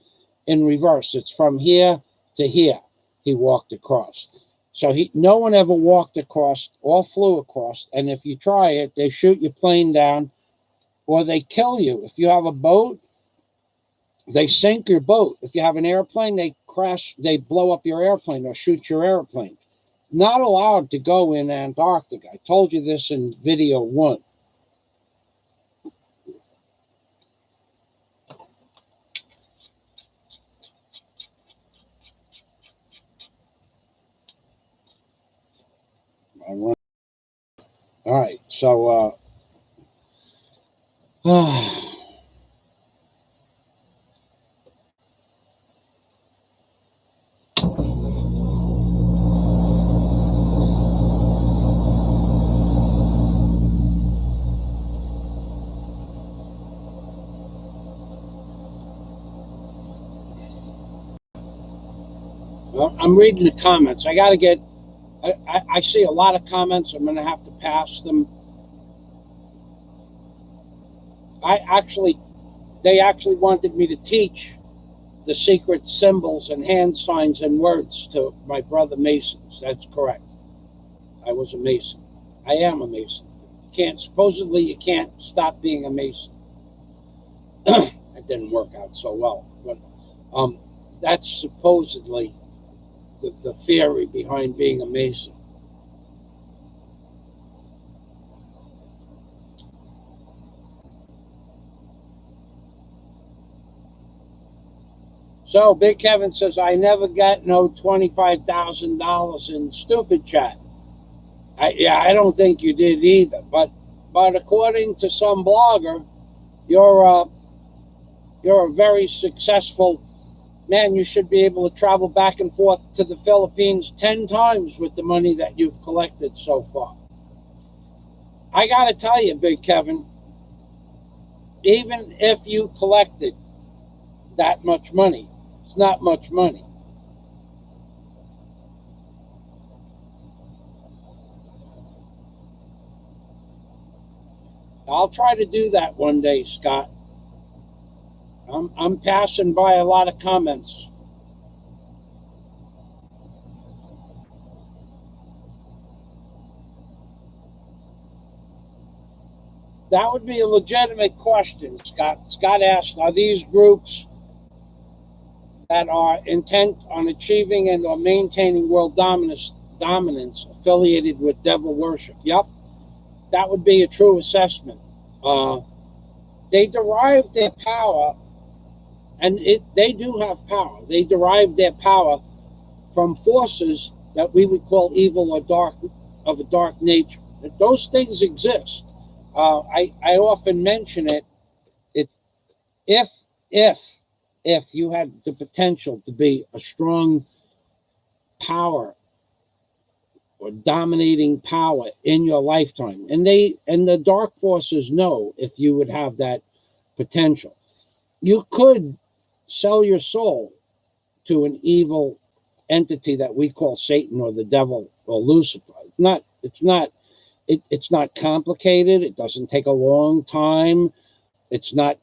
Speaker 1: in reverse. It's from here to here he walked across. So no one ever walked across or flew across. And if you try it, they shoot your plane down or they kill you. If you have a boat, they sink your boat. If you have an airplane, they crash, they blow up your airplane or shoot your airplane. Not allowed to go in Antarctica. I told you this in video 1. All right, so I'm reading the comments. I got to get, I see a lot of comments. I'm going to have to pass them. They actually wanted me to teach the secret symbols and hand signs and words to my brother Masons. That's correct. I was a Mason. I am a Mason. Supposedly you can't stop being a Mason. It didn't work out so well, but that's supposedly the theory behind being a Mason. So Big Kevin says, I never got no $25,000 in stupid chat. I don't think you did either. But according to some blogger, you're a very successful man. You should be able to travel back and forth to the Philippines 10 times with the money that you've collected so far. I got to tell you, Big Kevin, even if you collected that much money, it's not much money. I'll try to do that one day, Scott. I'm passing by a lot of comments. That would be a legitimate question, Scott. Scott asked, are these groups that are intent on achieving and or maintaining world dominance affiliated with devil worship? Yep. That would be a true assessment. They derive their power, and they do have power. They derive their power from forces that we would call evil or dark, of a dark nature. Those things exist. I often mention it. If you had the potential to be a strong power or dominating power in your lifetime. And the dark forces know if you would have that potential. You could sell your soul to an evil entity that we call Satan or the devil or Lucifer. It's not complicated. It doesn't take a long time. It's not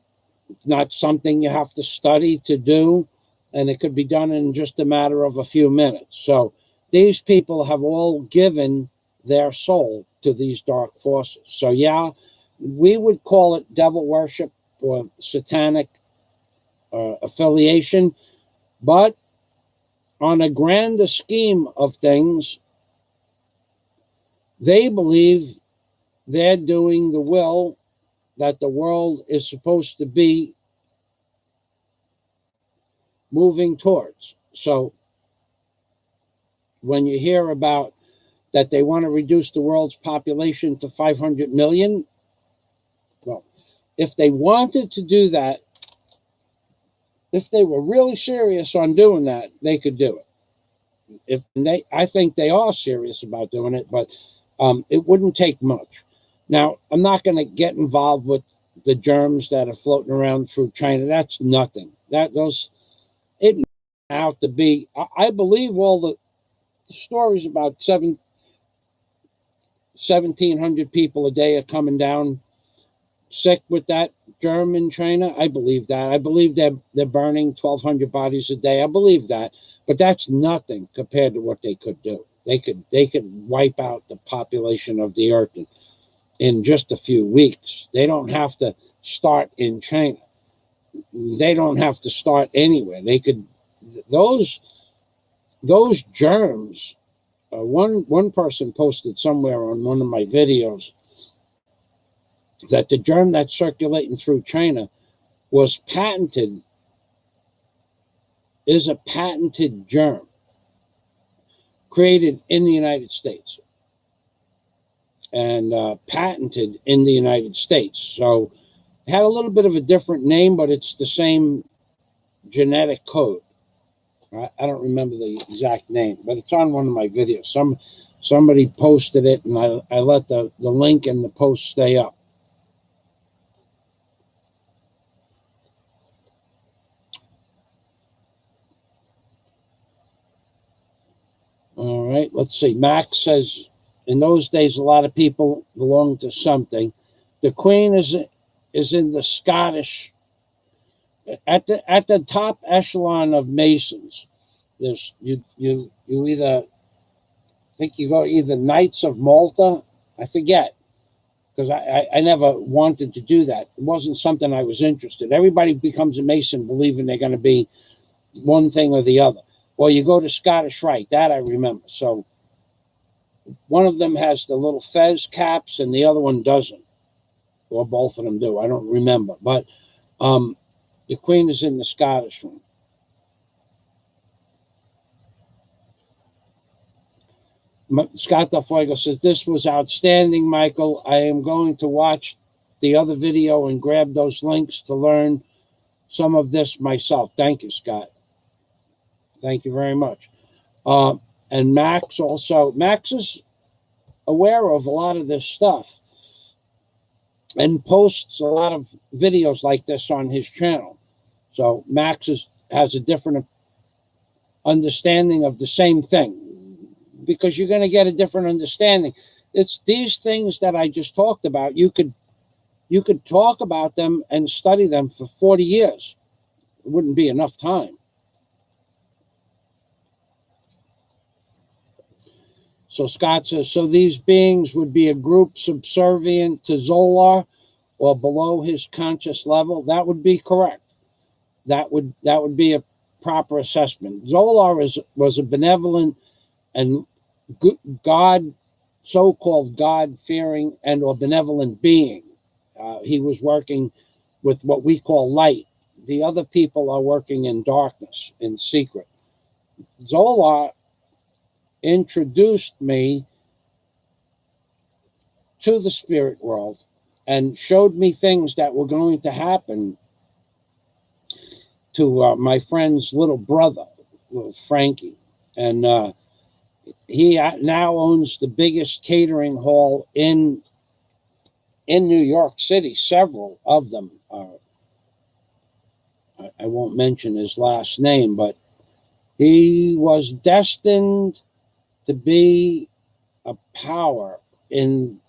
Speaker 1: something you have to study to do, and it could be done in just a matter of a few minutes. So these people have all given their soul to these dark forces. So yeah, we would call it devil worship or satanic affiliation, but on a grander scheme of things, they believe they're doing the will that the world is supposed to be moving towards. So when you hear about that they want to reduce the world's population to 500 million, well, if they wanted to do that, if they were really serious on doing that, they could do it. I think they are serious about doing it, but it wouldn't take much. Now, I'm not going to get involved with the germs that are floating around through China. That's nothing. It out to be. I believe all the stories about 1,700 people a day are coming down sick with that germ in China. I believe that. I believe they're burning 1,200 bodies a day. I believe that, but that's nothing compared to what they could do. They could wipe out the population of the earth in just a few weeks. They don't have to start in China. They don't have to start anywhere. They could. Those germs. One person posted somewhere on one of my videos that the germ that's circulating through China is a patented germ created in the United States and patented in the United States. So it had a little bit of a different name, but it's the same genetic code. I don't remember the exact name, but it's on one of my videos. Somebody posted it, and I let the link and the post stay up. All right, let's see. Max says, in those days, a lot of people belonged to something. The Queen is in the Scottish, at the top echelon of Masons. There's you either think you go either Knights of Malta. I forget, because I never wanted to do that. It wasn't something I was interested. Everybody becomes a Mason believing they're going to be one thing or the other. Or you go to Scottish Rite. That I remember. So one of them has the little fez caps and the other one doesn't. Or both of them do. I don't remember. But the Queen is in the Scottish one. Scott Del Fuego says, this was outstanding, Michael. I am going to watch the other video and grab those links to learn some of this myself. Thank you, Scott. Thank you very much. And Max is aware of a lot of this stuff and posts a lot of videos like this on his channel. So Max has a different understanding of the same thing, because you're going to get a different understanding. It's these things that I just talked about. You could talk about them and study them for 40 years. It wouldn't be enough time. So Scott says, so these beings would be a group subservient to Zolar or below his conscious level? That would be correct. That would be a proper assessment. Zolar was a benevolent and God, so-called God-fearing and or benevolent being. He was working with what we call light. The other people are working in darkness, in secret. Zolar introduced me to the spirit world and showed me things that were going to happen to my friend's little brother, little Frankie. And He now owns the biggest catering hall in New York City. Several of them are. I won't mention his last name, but he was destined to be a power in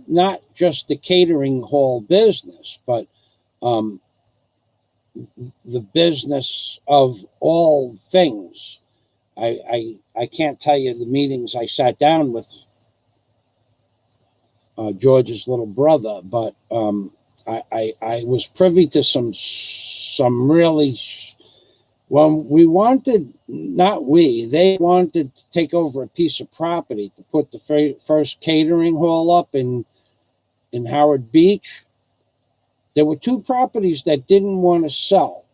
Speaker 1: not just the catering hall business, but the business of all things. I can't tell you the meetings I sat down with George's little brother, but I was privy to some really. When we wanted, not we, they wanted to take over a piece of property to put the first catering hall up in Howard Beach. There were two properties that didn't want to sell,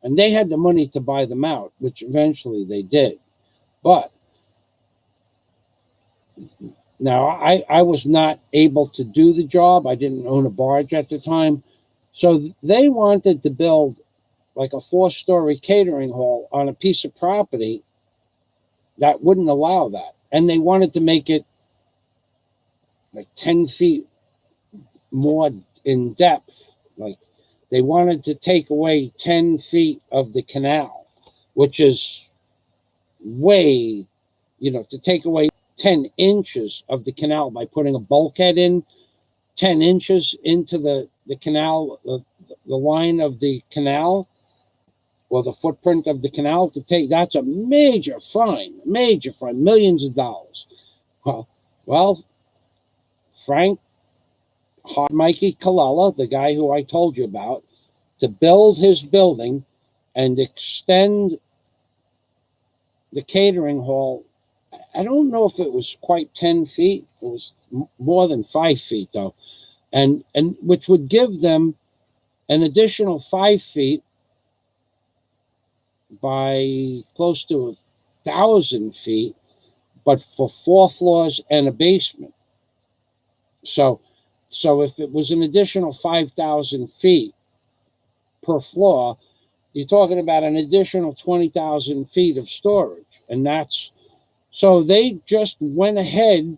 Speaker 1: and they had the money to buy them out, which eventually they did. But now I was not able to do the job. I didn't own a barge at the time. So they wanted to build like a 4-story catering hall on a piece of property that wouldn't allow that. And they wanted to make it like 10 feet more in depth. Like they wanted to take away 10 feet of the canal, which is way, to take away 10 inches of the canal by putting a bulkhead in 10 inches into the canal, the line of the canal, or the footprint of the canal that's a major fine, millions of dollars. Well, Frank Mikey Colella, the guy who I told you about, to build his building and extend the catering hall. I don't know if it was quite 10 feet. It was more than 5 feet though. And which would give them an additional 5 feet by close to 1,000 feet, but for 4 floors and a basement. So if it was an additional 5,000 feet per floor, you're talking about an additional 20,000 feet of storage. And so they just went ahead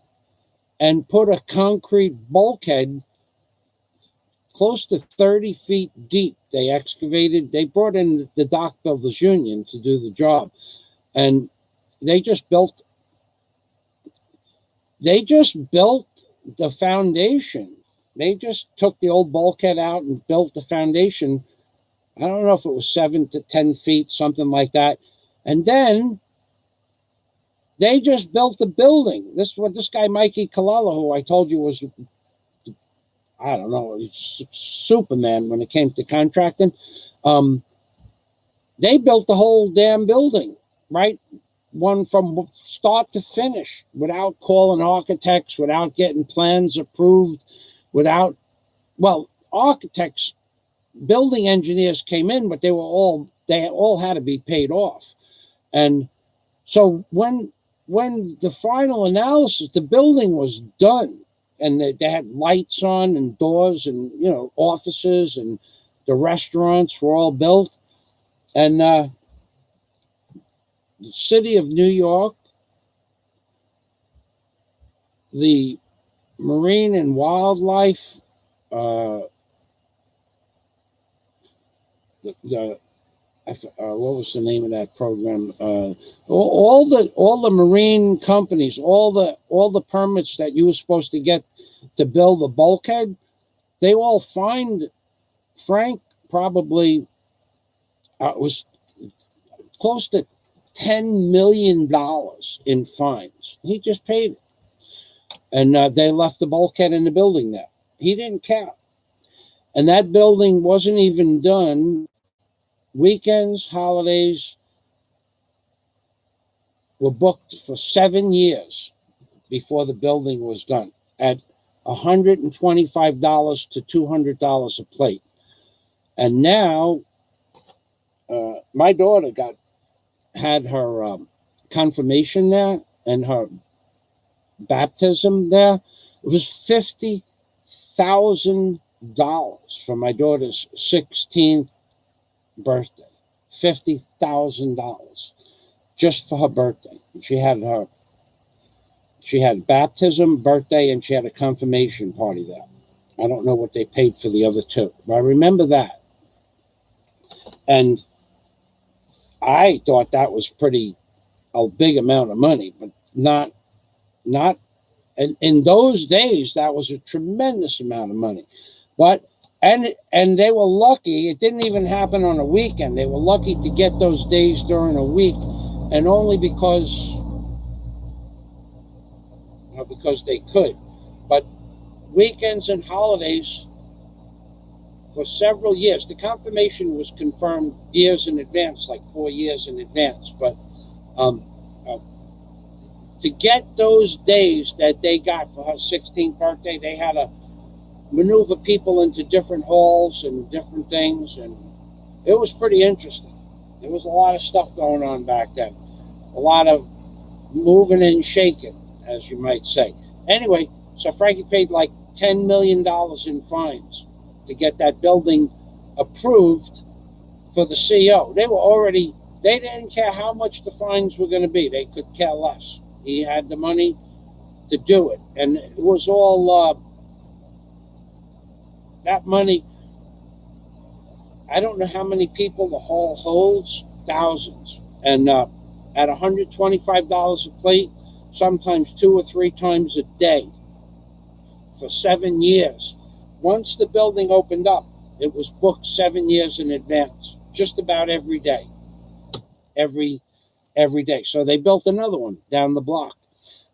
Speaker 1: and put a concrete bulkhead close to 30 feet deep. They excavated, they brought in the Dock Builders Union to do the job. And they just built the foundation. They just took the old bulkhead out and built the foundation. I don't know if it was 7 to 10 feet, something like that. And then they just built the building. This guy, Mikey Colella, who I told you was, I don't know, Superman when it came to contracting. They built the whole damn building, right? One from start to finish, without calling architects, without getting plans approved, architects, building engineers came in, but they all had to be paid off. And so when the final analysis, the building was done, and they had lights on and doors and, offices, and the restaurants were all built. And the city of New York, the Marine and Wildlife, what was the name of that program? All the marine companies, all the permits that you were supposed to get to build the bulkhead, they all fined Frank probably was close to $10 million in fines. He just paid it. And they left the bulkhead in the building there. He didn't care. And that building wasn't even done. Weekends, holidays were booked for 7 years before the building was done, at $125 to $200 a plate. And now my daughter had her confirmation there and her baptism there. It was $50,000 for my daughter's 16th birthday. $50,000. just for her birthday. She had baptism, birthday, and she had a confirmation party there. I don't know what they paid for the other two, but I remember that. And I thought that was a big amount of money, but not, and in those days, that was a tremendous amount of money. But, and they were lucky, it didn't even happen on a weekend. They were lucky to get those days during a week, and only because they could. But weekends and holidays for several years, the confirmation was confirmed years in advance, like 4 years in advance. But to get those days that they got for her 16th birthday, they had to maneuver people into different halls and different things, and it was pretty interesting. There was a lot of stuff going on back then, a lot of moving and shaking, as you might say. Anyway, so Frankie paid like $10 million in fines to get that building approved for the CO. They didn't care how much the fines were going to be. They could care less. He had the money to do it. And it was all, that money, I don't know how many people the hall holds, thousands. And at $125 a plate, sometimes 2 or 3 times a day for 7 years. Once the building opened up, it was booked 7 years in advance, just about every day. Every day. So they built another one down the block.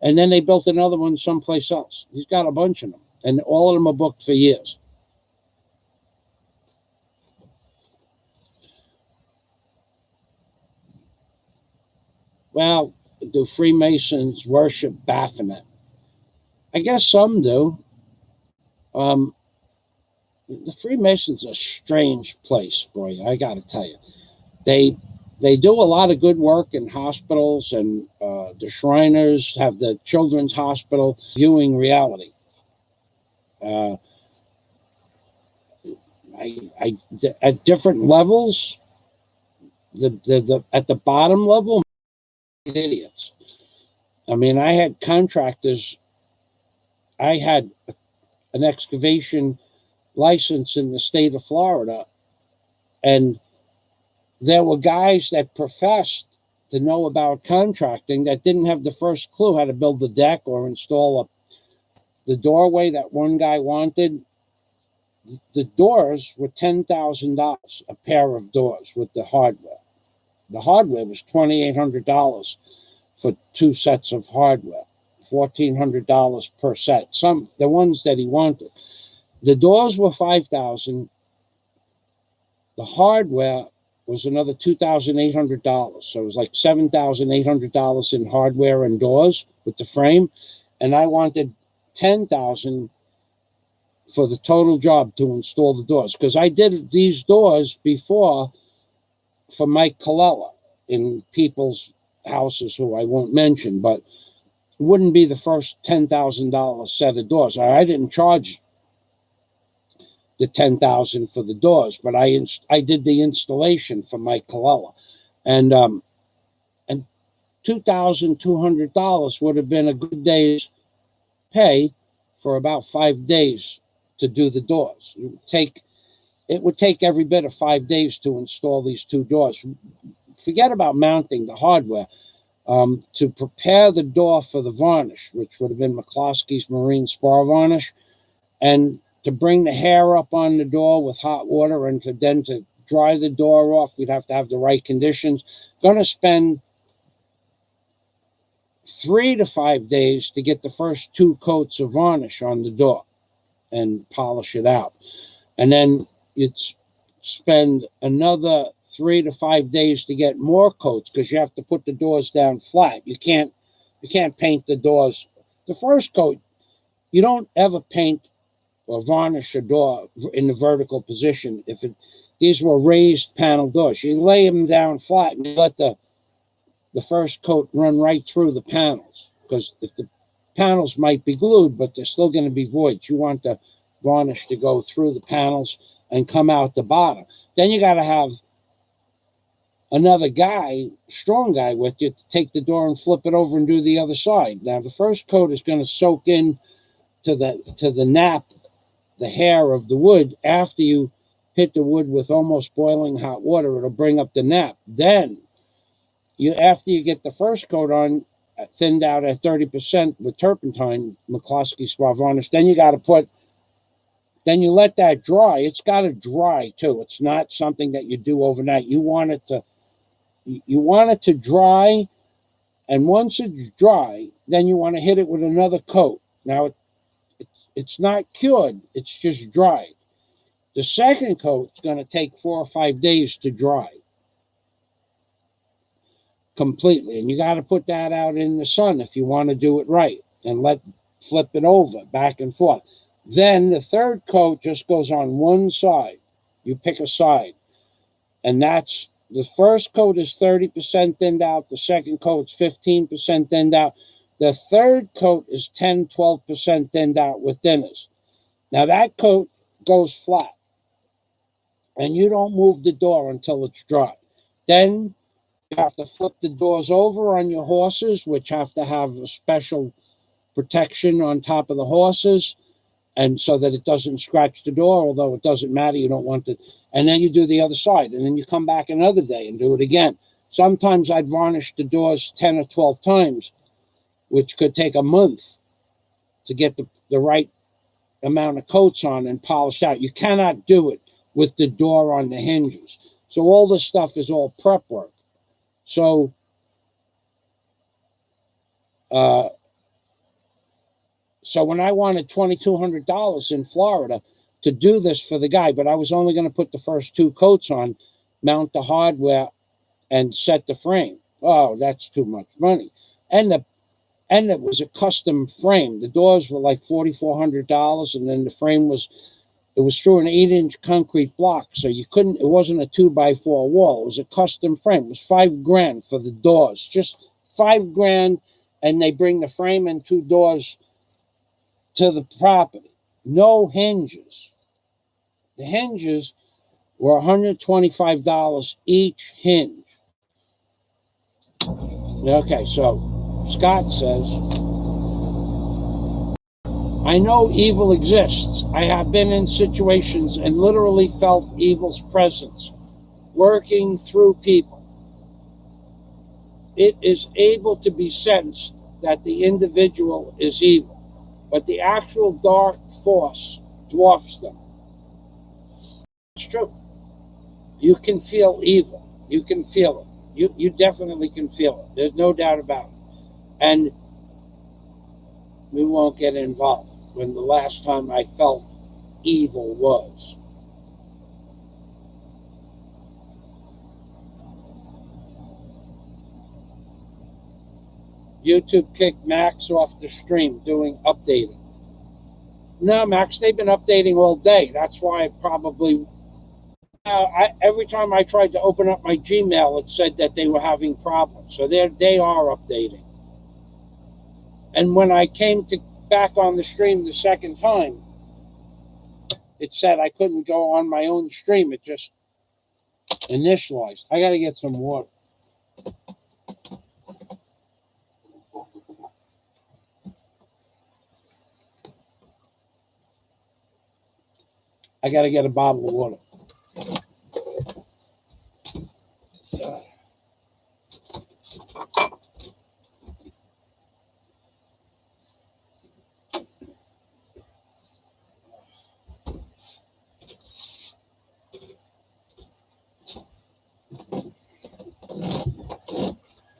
Speaker 1: And then they built another one someplace else. He's got a bunch of them. And all of them are booked for years. Well, do Freemasons worship Baphomet? I guess some do. The Freemasons are a strange place, boy, I got to tell you. They do a lot of good work in hospitals, and the Shriners have the Children's Hospital viewing reality. At different levels, at the bottom level, idiots. I mean, I had contractors. I had an excavation license in the state of Florida, and there were guys that professed to know about contracting that didn't have the first clue how to build the deck or install the doorway that one guy wanted. The doors were $10,000 a pair of doors with the hardware. The hardware was $2,800 for 2 sets of hardware, $1,400 per set. The ones that he wanted. The doors were $5,000. The hardware was another $2,800. So it was like $7,800 in hardware and doors with the frame. And I wanted $10,000 for the total job to install the doors. Because I did these doors before for Mike Colella in people's houses who I won't mention, but it wouldn't be the first $10,000 set of doors. I didn't charge the $10,000 for the doors, but I did the installation for Mike Colella, and $2,200 would have been a good day's pay for about 5 days to do the doors. It would take every bit of 5 days to install these 2 doors. Forget about mounting the hardware. To prepare the door for the varnish, which would have been McCloskey's Marine Spar varnish, and to bring the hair up on the door with hot water, and to dry the door off, we'd have to have the right conditions. Going to spend 3 to 5 days to get the first 2 coats of varnish on the door and polish it out. And then you'd spend another 3 to 5 days to get more coats, because you have to put the doors down flat. You can't paint the doors. The first coat, you don't ever paint or varnish a door in the vertical position. These were raised panel doors, you lay them down flat and you let the first coat run right through the panels, because if the panels might be glued, but they're still going to be voids. You want the varnish to go through the panels and come out the bottom. Then you got to have another guy, strong guy with you, to take the door and flip it over and do the other side. Now, the first coat is going to soak in to the nap, the hair of the wood. After you hit the wood with almost boiling hot water, it'll bring up the nap. Then, after you get the first coat on, thinned out at 30% with turpentine, McCloskey spar varnish, then you got to put, then you let that dry. It's got to dry too. It's not something that you do overnight. You want it to dry, and once it's dry, then you want to hit it with another coat. Now, it's not cured, it's just dried. The second coat is going to take 4 or 5 days to dry completely, and you got to put that out in the sun if you want to do it right, and flip it over back and forth. Then the third coat just goes on one side. You pick a side, and that's, the first coat is 30% thinned out, the second coat is 15% thinned out, the third coat is 10-12% thinned out with thinners. Now that coat goes flat, and you don't move the door until it's dry. Then you have to flip the doors over on your horses, which have to have a special protection on top of the horses, and so that it doesn't scratch the door, although it doesn't matter, you don't want it. And then you do the other side, and then you come back another day and do it again. Sometimes I'd varnish the doors 10 or 12 times, which could take a month to get the right amount of coats on and polished out. You cannot do it with the door on the hinges. So all this stuff is all prep work. So when I wanted $2,200 in Florida to do this for the guy, but I was only going to put the first 2 coats on, mount the hardware, and set the frame. Oh, that's too much money. And it was a custom frame. The doors were like $4,400, and then the frame was through an 8-inch concrete block, so it wasn't a 2x4 wall. It was a custom frame. It was $5,000 for the doors, just $5,000, and they bring the frame and 2 doors to the property. No hinges. The hinges were $125 each hinge. Okay, so Scott says, I know evil exists. I have been in situations and literally felt evil's presence working through people. It is able to be sensed that the individual is evil, but the actual dark force dwarfs them. It's true. You can feel evil. You can feel it. You definitely can feel it. There's no doubt about it. And we won't get involved when the last time I felt evil was. YouTube kicked Max off the stream doing updating. No, Max, they've been updating all day. That's why I probably... every time I tried to open up my Gmail, it said that they were having problems. So they are updating. And when I came back on the stream the second time, it said I couldn't go on my own stream. It just initialized. I got to get some water. I got to get a bottle of water.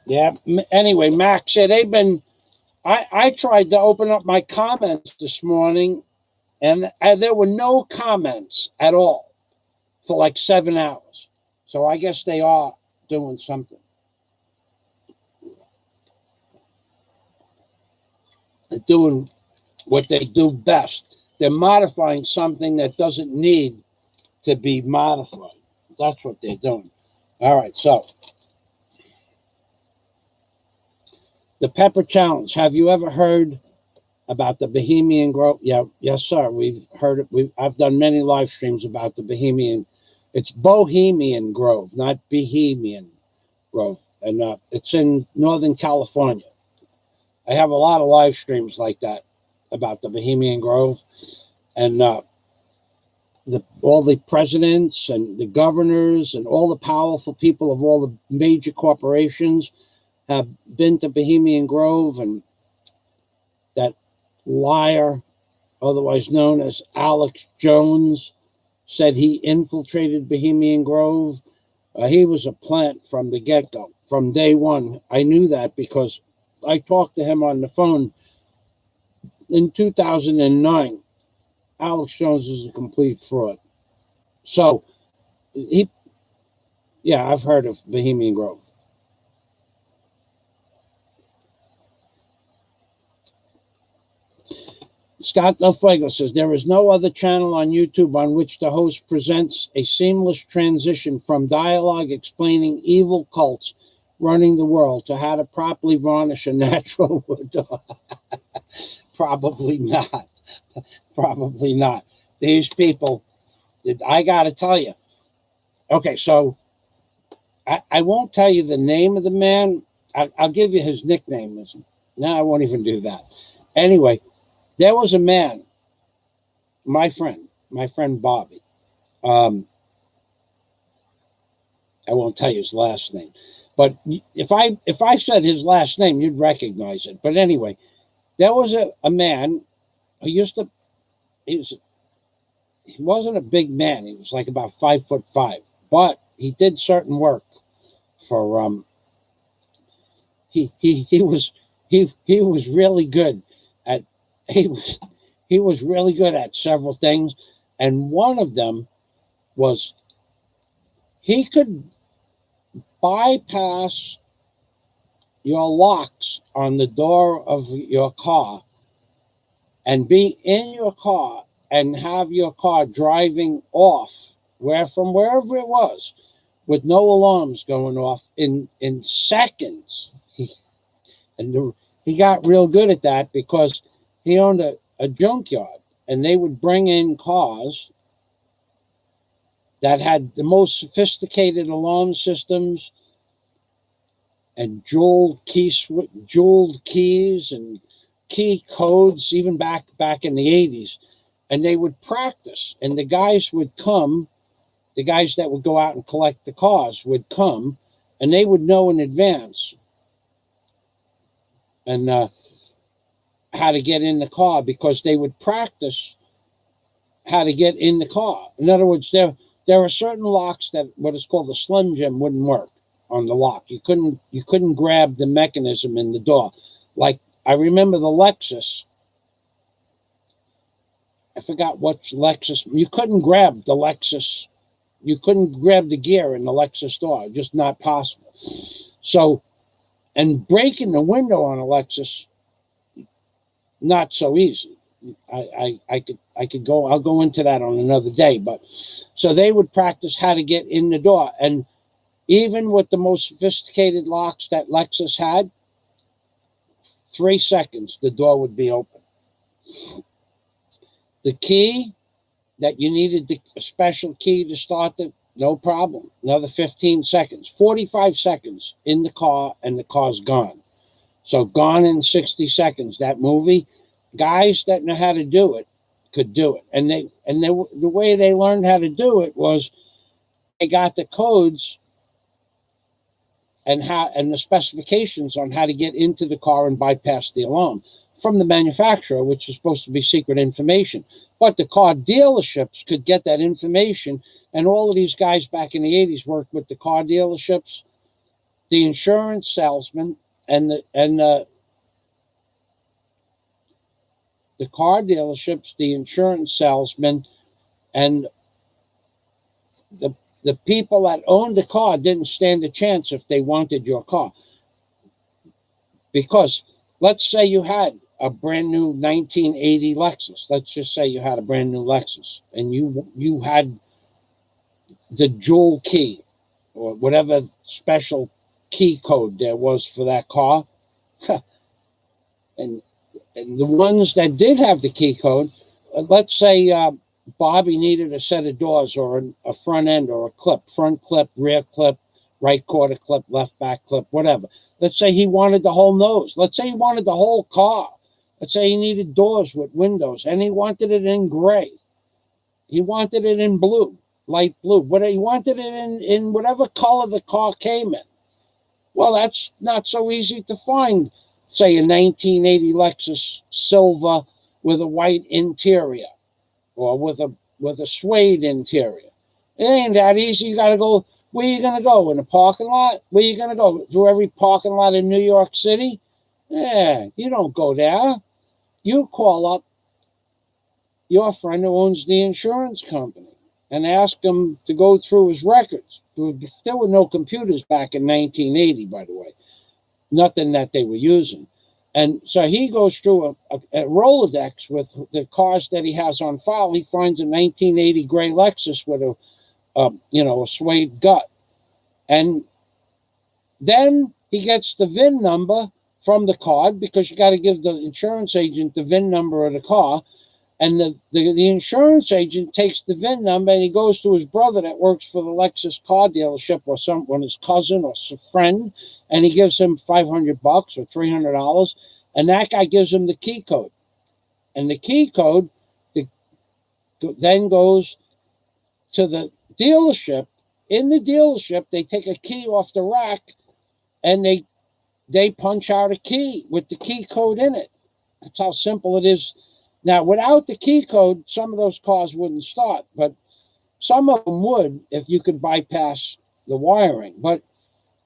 Speaker 1: Yeah. Anyway, Max said they've been. I tried to open up my comments this morning, and there were no comments at all for like 7 hours. So I guess they are doing something. They're doing what they do best. They're modifying something that doesn't need to be modified. That's what they're doing. All right, so the pepper challenge. Have you ever heard about the Bohemian Grove? Yeah, yes, sir. We've heard it. I've done many live streams about the Bohemian. It's Bohemian Grove, not Bohemian. Grove, and it's in Northern California. I have a lot of live streams like that about the Bohemian Grove, and all the presidents and the governors and all the powerful people of all the major corporations have been to Bohemian Grove, and that liar, otherwise known as Alex Jones, said he infiltrated Bohemian Grove. He was a plant from the get-go, from day one. I knew that because I talked to him on the phone in 2009. Alex Jones is a complete fraud. So, I've heard of Bohemian Grove. Scott Del Fuego says, there is no other channel on YouTube on which the host presents a seamless transition from dialogue explaining evil cults running the world to how to properly varnish a natural wood door. Probably not. Probably not. These people, I got to tell you. Okay, so I won't tell you the name of the man. I'll give you his nickname. No, I won't even do that. Anyway, there was a man, my friend Bobby. I won't tell you his last name, but if I said his last name, you'd recognize it. But anyway, there was a man who he wasn't a big man. He was like about 5'5", but he did certain work for he was really good at he was really good at several things, and one of them was he could bypass your locks on the door of your car and be in your car and have your car driving off from wherever it was with no alarms going off in seconds. He got real good at that because he owned a junkyard, and they would bring in cars that had the most sophisticated alarm systems and jeweled keys and key codes, even back in the 80s. And they would practice, and the guys that would go out and collect the cars would come, and they would know in advance and how to get in the car, because they would practice how to get in the car. In other words, there are certain locks that what is called the Slim Jim wouldn't work on the lock. You couldn't grab the mechanism in the door. Like, I remember the Lexus. I forgot what Lexus. You couldn't grab the Lexus. You couldn't grab the gear in the Lexus door. Just not possible. So, and breaking the window on a Lexus, not so easy. I could go. I'll go into that on another day. But so they would practice how to get in the door, and even with the most sophisticated locks that Lexus had, 3 seconds the door would be open. The key that you needed, a special key to start it, no problem. Another 15 seconds, 45 seconds in the car, and the car's gone. So gone in 60 seconds. That movie, guys that know how to do it could do it. And the way they learned how to do it was they got the codes and the specifications on how to get into the car and bypass the alarm from the manufacturer, which is supposed to be secret information. But the car dealerships could get that information, and all of these guys back in the 80s worked with the car dealerships, the insurance salesman, and the car dealerships, the insurance salesman, and the people that owned the car didn't stand a chance if they wanted your car. Because let's say you had a brand new 1980 Lexus. Let's just say you had a brand new Lexus, and you had the jewel key or whatever special key code there was for that car. and the ones that did have the key code, let's say Bobby needed a set of doors or a front end or a clip, front clip, rear clip, right quarter clip, left back clip, whatever. Let's say he wanted the whole nose. Let's say he wanted the whole car. Let's say he needed doors with windows, and he wanted it in gray. He wanted it in blue, light blue. But he wanted it in whatever color the car came in. Well, that's not so easy to find. Say a 1980 Lexus silver with a white interior, or with a suede interior. It ain't that easy. You got to go. Where you going to go? In a parking lot? Where you going to go? Through every parking lot in New York City? Yeah, you don't go there. You call up your friend who owns the insurance company and ask him to go through his records. There were no computers back in 1980, by the way. Nothing that they were using. And so he goes through a Rolodex with the cars that he has on file. He finds a 1980 gray Lexus with a suede gut. And then he gets the VIN number from the card, because you got to give the insurance agent the VIN number of the car. And the insurance agent takes the VIN number and he goes to his brother that works for the Lexus car dealership, or his cousin or friend, and he gives him $500 or $300, and that guy gives him the key code. And the key code then goes to the dealership. In the dealership, they take a key off the rack and they punch out a key with the key code in it. That's how simple it is. Now, without the key code, some of those cars wouldn't start, but some of them would if you could bypass the wiring. But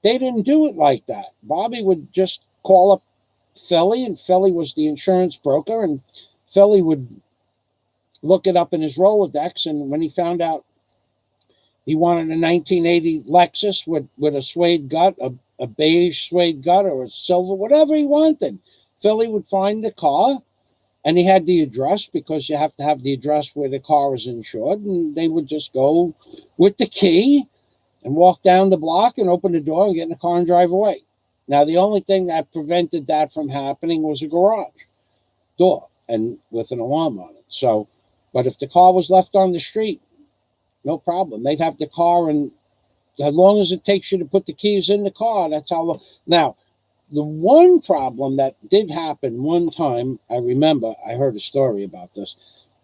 Speaker 1: they didn't do it like that. Bobby would just call up Philly, and Philly was the insurance broker, and Philly would look it up in his Rolodex, and when he found out he wanted a 1980 Lexus with a suede gut, a beige suede gut, or a silver, whatever he wanted, Philly would find the car. And he had the address, because you have to have the address where the car is insured. And they would just go with the key and walk down the block and open the door and get in the car and drive away. Now, the only thing that prevented that from happening was a garage door and with an alarm on it. So, but if the car was left on the street, no problem. They'd have the car, and as long as it takes you to put the keys in the car, that's how long. Now, the one problem that did happen one time, I remember, I heard a story about this,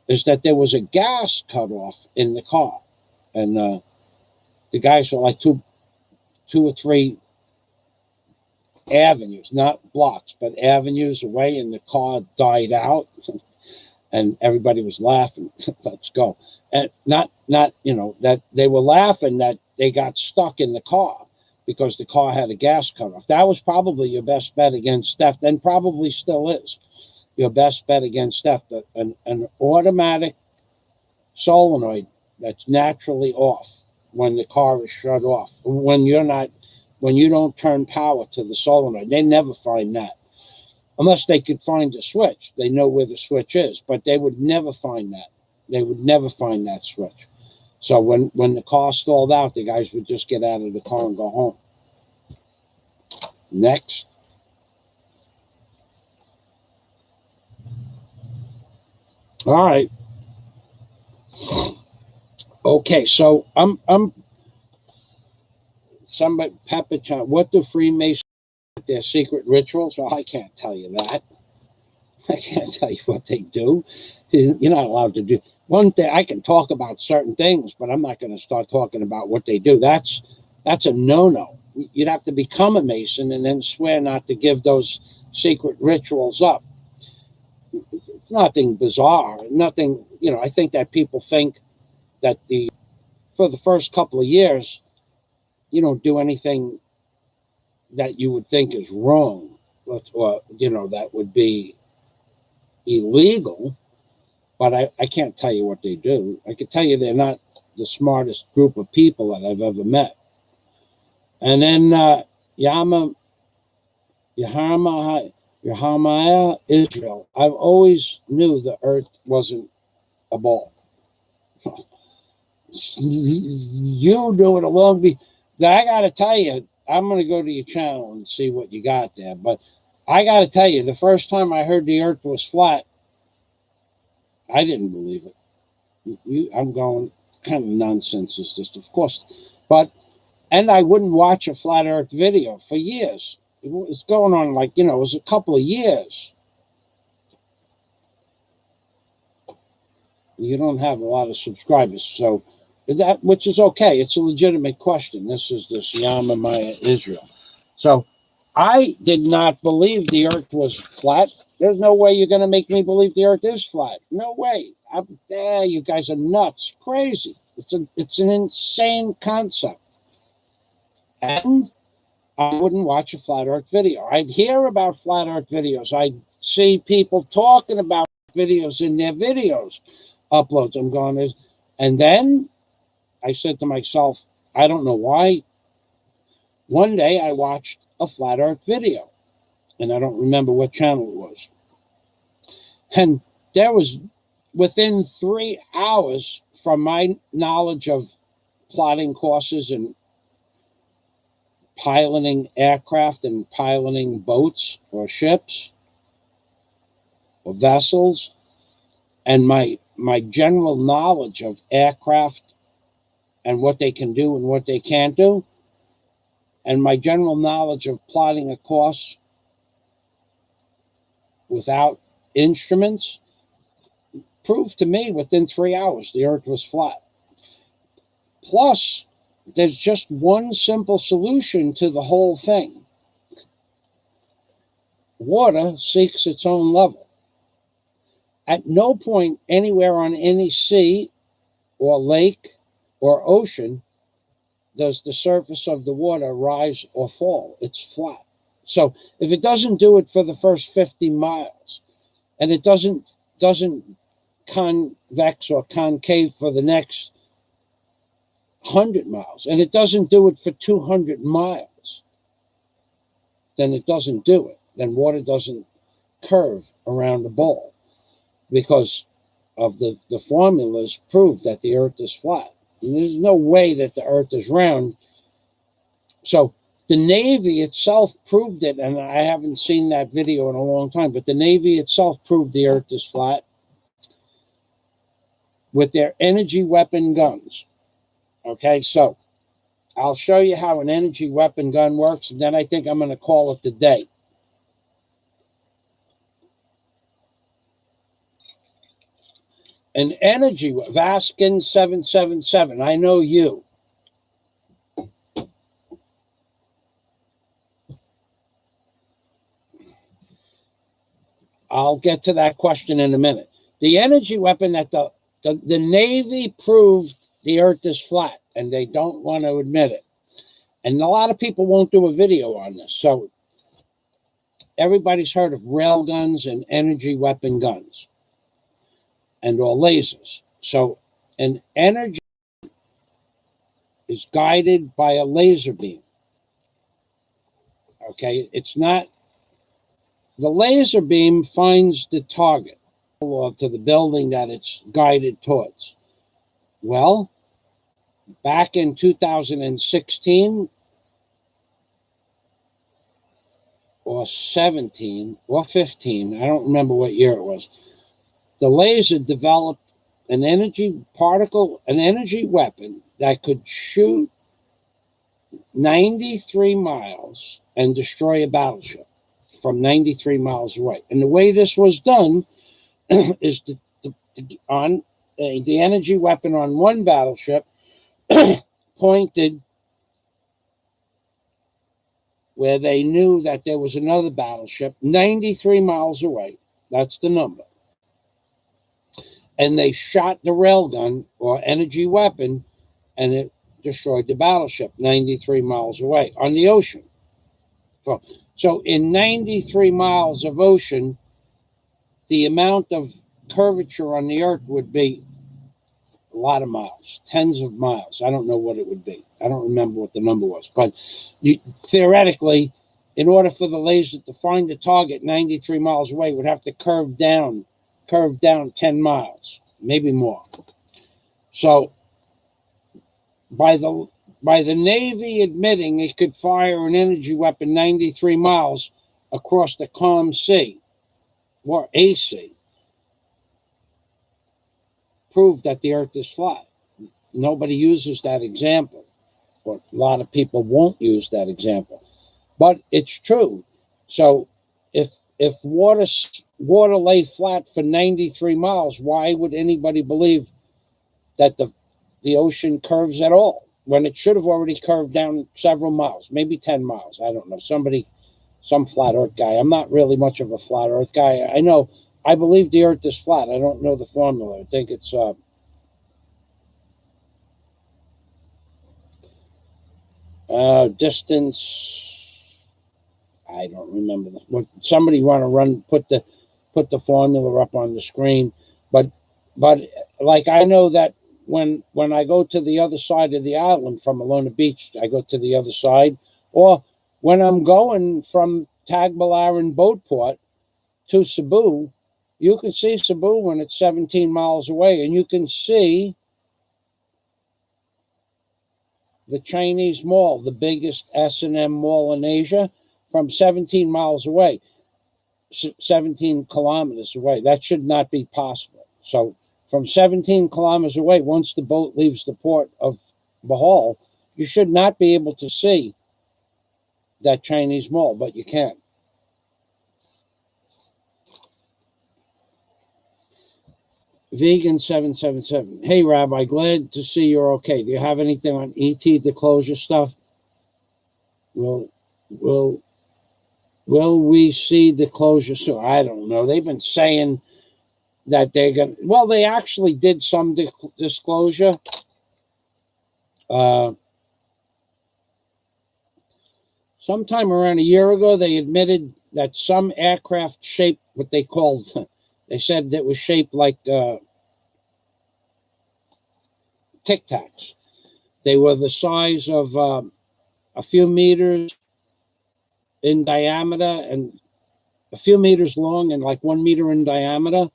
Speaker 1: is that there was a gas cutoff in the car. And the guys were like two or three avenues, not blocks, but avenues away, and the car died out. And everybody was laughing. Let's go. And not that they were laughing that they got stuck in the car because the car had a gas cutoff. That was probably your best bet against theft, and probably still is your best bet against theft. An automatic solenoid that's naturally off when the car is shut off, when you don't turn power to the solenoid. They never find that. Unless they could find the switch. They know where the switch is, but they would never find that. They would never find that switch. So when the car stalled out, the guys would just get out of the car and go home. Next. All right. Okay, so I'm somebody Pepper Chan. What do Freemasons with their secret rituals? Well, I can't tell you that. I can't tell you what they do. You're not allowed to do. One thing, I can talk about certain things, but I'm not going to start talking about what they do. That's a no-no. You'd have to become a Mason and then swear not to give those secret rituals up. Nothing bizarre. Nothing, I think that people think that for the first couple of years, you don't do anything that you would think is wrong, or that would be illegal. But I can't tell you what they do. I can tell you they're not the smartest group of people that I've ever met. And then Yahama Israel. I've always knew the earth wasn't a ball. You do it along. I got to tell you, I'm going to go to your channel and see what you got there. But I got to tell you, the first time I heard the earth was flat, I didn't believe it. I'm going, kind of nonsense is this, of course. But And I wouldn't watch a flat earth video for years. It was going on like, it was a couple of years. You don't have a lot of subscribers, so that, which is okay. It's a legitimate question. This is the Siyama Maya Israel. So I did not believe the earth was flat. There's no way you're going to make me believe the earth is flat. No way. You guys are nuts, crazy. It's an insane concept. And I wouldn't watch a flat earth video. I'd hear about flat earth videos. I'd see people talking about videos in their videos uploads. I'm going, and then I said to myself, I don't know why. One day I watched a flat earth video, and I don't remember what channel it was. And there was, within 3 hours from my knowledge of plotting courses and piloting aircraft and piloting boats or ships or vessels, and my general knowledge of aircraft and what they can do and what they can't do, and my general knowledge of plotting a course without instruments, proved to me within 3 hours the earth was flat. Plus, there's just one simple solution to the whole thing. Water seeks its own level. At no point anywhere on any sea or lake or ocean does the surface of the water rise or fall. It's flat. So if it doesn't do it for the first 50 miles, and it doesn't convex or concave for the next 100 miles, and it doesn't do it for 200 miles, then it doesn't do it. Then water doesn't curve around the ball, because of the formulas prove that the earth is flat. And there's no way that the earth is round. So the Navy itself proved it, and I haven't seen that video in a long time, but the Navy itself proved the earth is flat with their energy weapon guns. Okay, so I'll show you how an energy weapon gun works, and then I think I'm going to call it the day. An energy, Vaskin 777, I know you. I'll get to that question in a minute. The energy weapon that the Navy proved the earth is flat, and they don't want to admit it. And a lot of people won't do a video on this. So everybody's heard of rail guns and energy weapon guns and or lasers. So an energy is guided by a laser beam. Okay, it's not, the laser beam finds the target to the building that it's guided towards. Well, back in 2016 or 17 or 15, I don't remember what year it was, the laser developed an energy weapon that could shoot 93 miles and destroy a battleship from 93 miles away. And the way this was done is on the energy weapon on one battleship pointed where they knew that there was another battleship 93 miles away. That's the number. And they shot the railgun or energy weapon, and it destroyed the battleship 93 miles away on the ocean. So in 93 miles of ocean, the amount of curvature on the earth would be a lot of miles, tens of miles. I don't know what it would be. I don't remember what the number was. But theoretically, in order for the laser to find the target 93 miles away, it would have to curve down 10 miles, maybe more. So by the Navy admitting it could fire an energy weapon 93 miles across the calm sea, or AC, proved that the earth is flat. Nobody uses that example. But a lot of people won't use that example. But it's true. So if water lay flat for 93 miles, why would anybody believe that the ocean curves at all when it should have already curved down several miles, maybe 10 miles? I don't know. Some flat earth guy. I'm not really much of a flat earth guy. I believe the earth is flat. I don't know the formula. I think it's distance. I don't remember what somebody want to put the formula up on the screen, but like I know that when I go to the other side of the island from Alona Beach, I go to the other side, or when I'm going from Tagbilaran Boatport to Cebu, you can see Cebu when it's 17 miles away, and you can see the Chinese Mall, the biggest S&M mall in Asia, from 17 miles away, 17 kilometers away. That should not be possible. So from 17 kilometers away, once the boat leaves the port of Bohol, you should not be able to see that Chinese Mall, but you can. Vegan 777. Hey, Rabbi, glad to see you're okay. Do you have anything on ET disclosure stuff? Will we see disclosure soon? I don't know. They've been saying that they're going to. Well, they actually did some disclosure. Sometime around a year ago, they admitted that some aircraft shaped what they called, they said that was shaped like Tic Tacs. They were the size of a few meters in diameter and a few meters long and like 1 meter in diameter.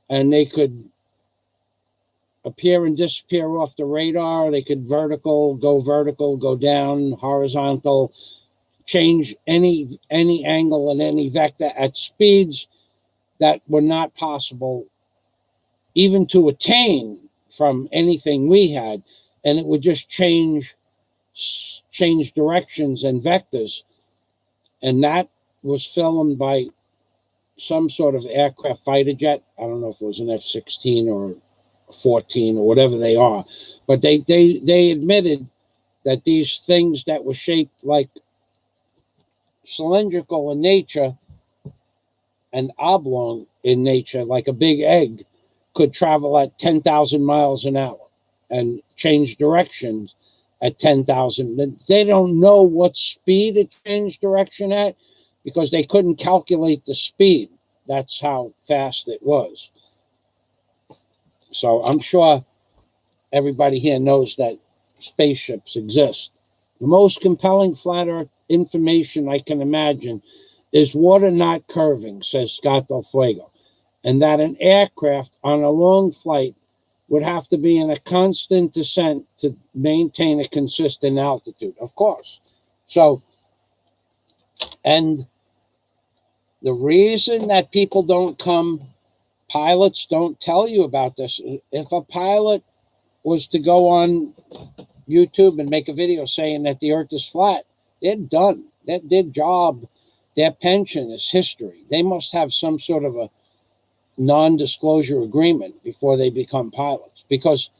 Speaker 1: And they could appear and disappear off the radar. They could go down, horizontal, change any angle and any vector at speeds that were not possible even to attain from anything we had, and it would just change directions and vectors. And that was filmed by some sort of aircraft fighter jet. I don't know if it was an F-16 or 14 or whatever they are, but they admitted that these things that were shaped like cylindrical in nature and oblong in nature, like a big egg, could travel at 10,000 miles an hour and change directions at 10,000. They don't know what speed it changed direction at because they couldn't calculate the speed. That's how fast it was. So I'm sure everybody here knows that spaceships exist. The most compelling flat earth information I can imagine is water not curving, says Scott Del Fuego, and that an aircraft on a long flight would have to be in a constant descent to maintain a consistent altitude, of course. So, and the reason that people don't come, pilots don't tell you about this. If a pilot was to go on YouTube and make a video saying that the earth is flat, they're done. Their job, their pension is history. They must have some sort of a non-disclosure agreement before they become pilots. Because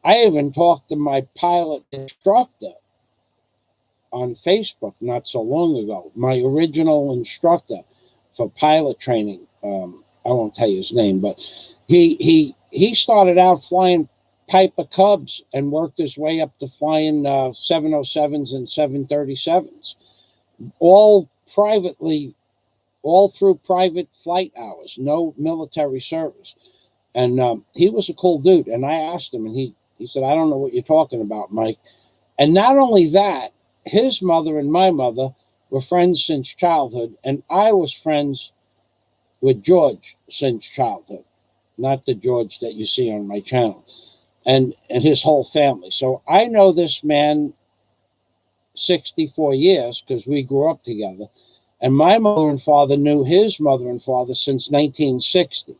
Speaker 1: I even talked to my pilot instructor on Facebook not so long ago, my original instructor for pilot training. I won't tell you his name, but he started out flying Piper Cubs and worked his way up to flying 707s and 737s, all privately, all through private flight hours, no military service. And he was a cool dude. And I asked him, and he said, I don't know what you're talking about, Mike. And not only that, his mother and my mother were friends since childhood, and I was friends with George since childhood, not the George that you see on my channel, and his whole family. So I know this man 64 years because we grew up together. And my mother and father knew his mother and father since 1960.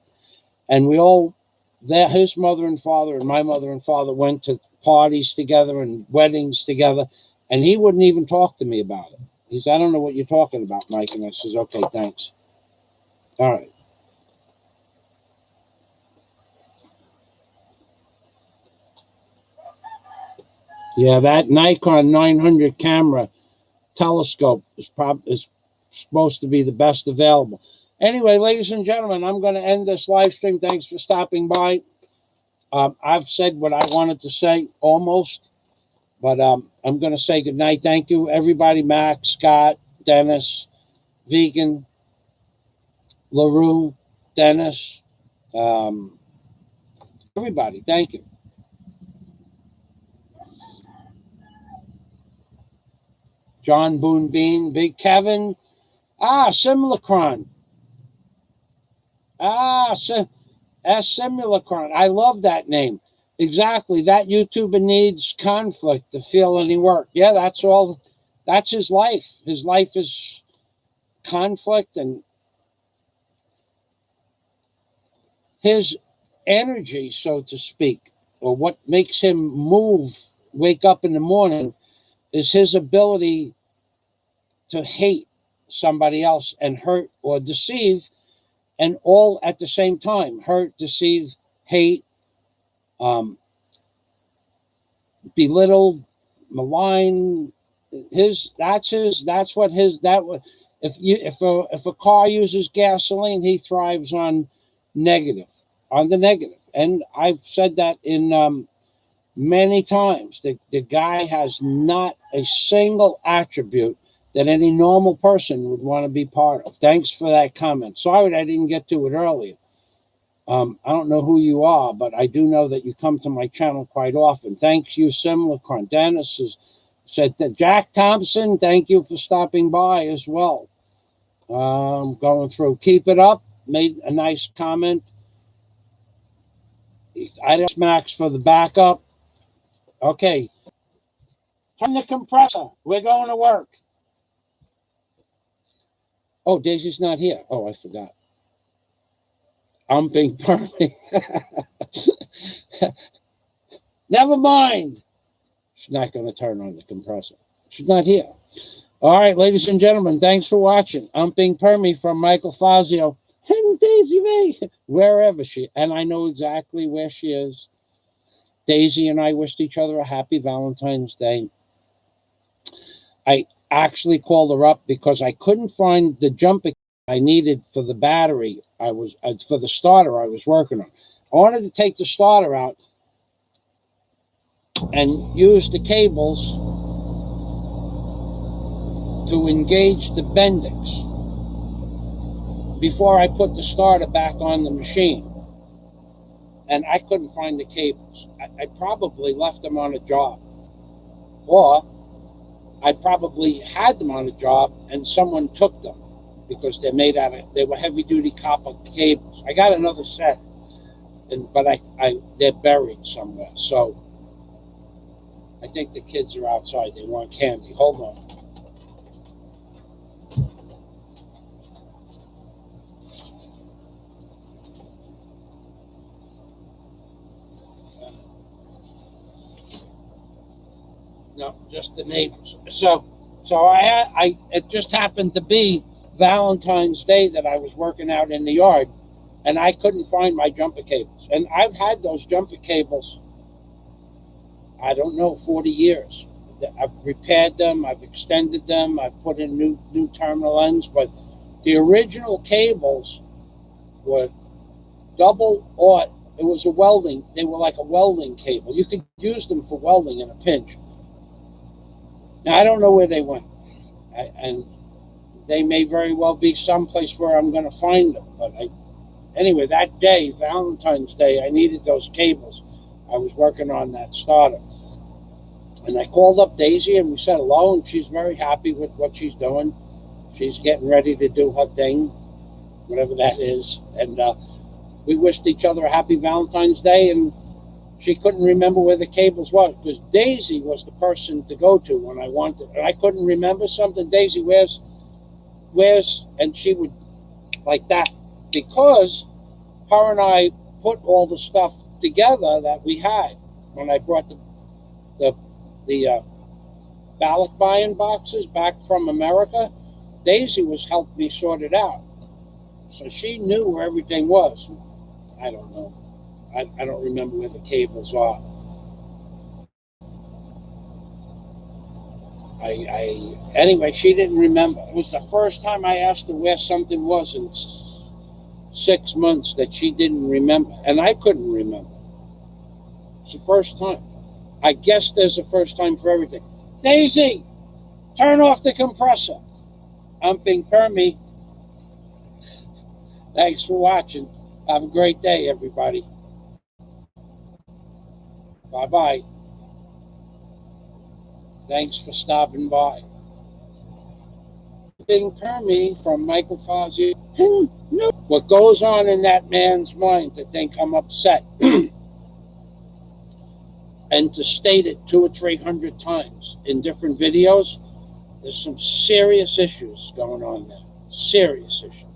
Speaker 1: And his mother and father and my mother and father went to parties together and weddings together, and he wouldn't even talk to me about it. He said, I don't know what you're talking about, Mike. And I says, okay, thanks. All right. Yeah, that Nikon 900 camera telescope is supposed to be the best available. Anyway, ladies and gentlemen, I'm going to end this live stream. Thanks for stopping by. I've said what I wanted to say almost, but I'm going to say good night. Thank you, everybody. Max, Scott, Dennis, Vegan, LaRue, Dennis, everybody. Thank you. John Boone Bean, Big Kevin. Simulacron. Simulacron. I love that name. Exactly. That YouTuber needs conflict to feel any work. Yeah, that's all. That's his life. His life is conflict, and his energy, so to speak, or what makes him move, wake up in the morning, is his ability to hate somebody else and hurt or deceive, and all at the same time. Hurt, deceive, hate, belittle, malign. If a car uses gasoline, he thrives on the negative. And I've said that in many times. The guy has not a single attribute that any normal person would want to be part of. Thanks for that comment. Sorry I didn't get to it earlier. I don't know who you are, but I do know that you come to my channel quite often. Thank you, Simulacron. Dennis has said that. Jack Thompson, thank you for stopping by as well. Going through. Keep it up. Made a nice comment. I asked Max for the backup. Okay. Turn the compressor. We're going to work. Oh, Daisy's not here. Oh, I forgot. I'm being perfect. Never mind. She's not going to turn on the compressor. She's not here. All right, ladies and gentlemen, thanks for watching. I'm being Permy from Michael Fazio and Daisy May, wherever she, and I know exactly where she is. Daisy and I wished each other a happy Valentine's Day. I actually called her up because I couldn't find the jumper I needed for the battery. For the starter I was working on. I wanted to take the starter out and use the cables to engage the Bendix before I put the starter back on the machine. And I couldn't find the cables. I probably left them on a job. Or I probably had them on a job and someone took them because they were heavy duty copper cables. I got another set, but they're buried somewhere. So I think the kids are outside. They want candy. Hold on. No, just the neighbors. So it just happened to be Valentine's Day that I was working out in the yard, and I couldn't find my jumper cables. And I've had those jumper cables, I don't know, 40 years. I've repaired them, I've extended them, I've put in new terminal ends, but the original cables were double aught. It was a welding. They were like a welding cable. You could use them for welding in a pinch. Now, I don't know where they went, and they may very well be someplace where I'm going to find them. But anyway, that day, Valentine's Day, I needed those cables. I was working on that starter. And I called up Daisy, and we said hello, and she's very happy with what she's doing. She's getting ready to do her thing, whatever that is. And we wished each other a happy Valentine's Day, and she couldn't remember where the cables were because Daisy was the person to go to when I wanted. And I couldn't remember something. Daisy, where's, and she would like that because her and I put all the stuff together that we had when I brought the ballot buying boxes back from America. Daisy was helping me sort it out. So she knew where everything was. I don't know. I don't remember where the cables are. Anyway, she didn't remember. It was the first time I asked her where something was in 6 months that she didn't remember. And I couldn't remember. It's the first time. I guess there's a first time for everything. Daisy, turn off the compressor. I'm being Permy. Thanks for watching. Have a great day, everybody. Bye-bye. Thanks for stopping by. Being Permy from Michael Fazio. What goes on in that man's mind to think I'm upset and to state it 200 or 300 times in different videos, there's some serious issues going on there. Serious issues.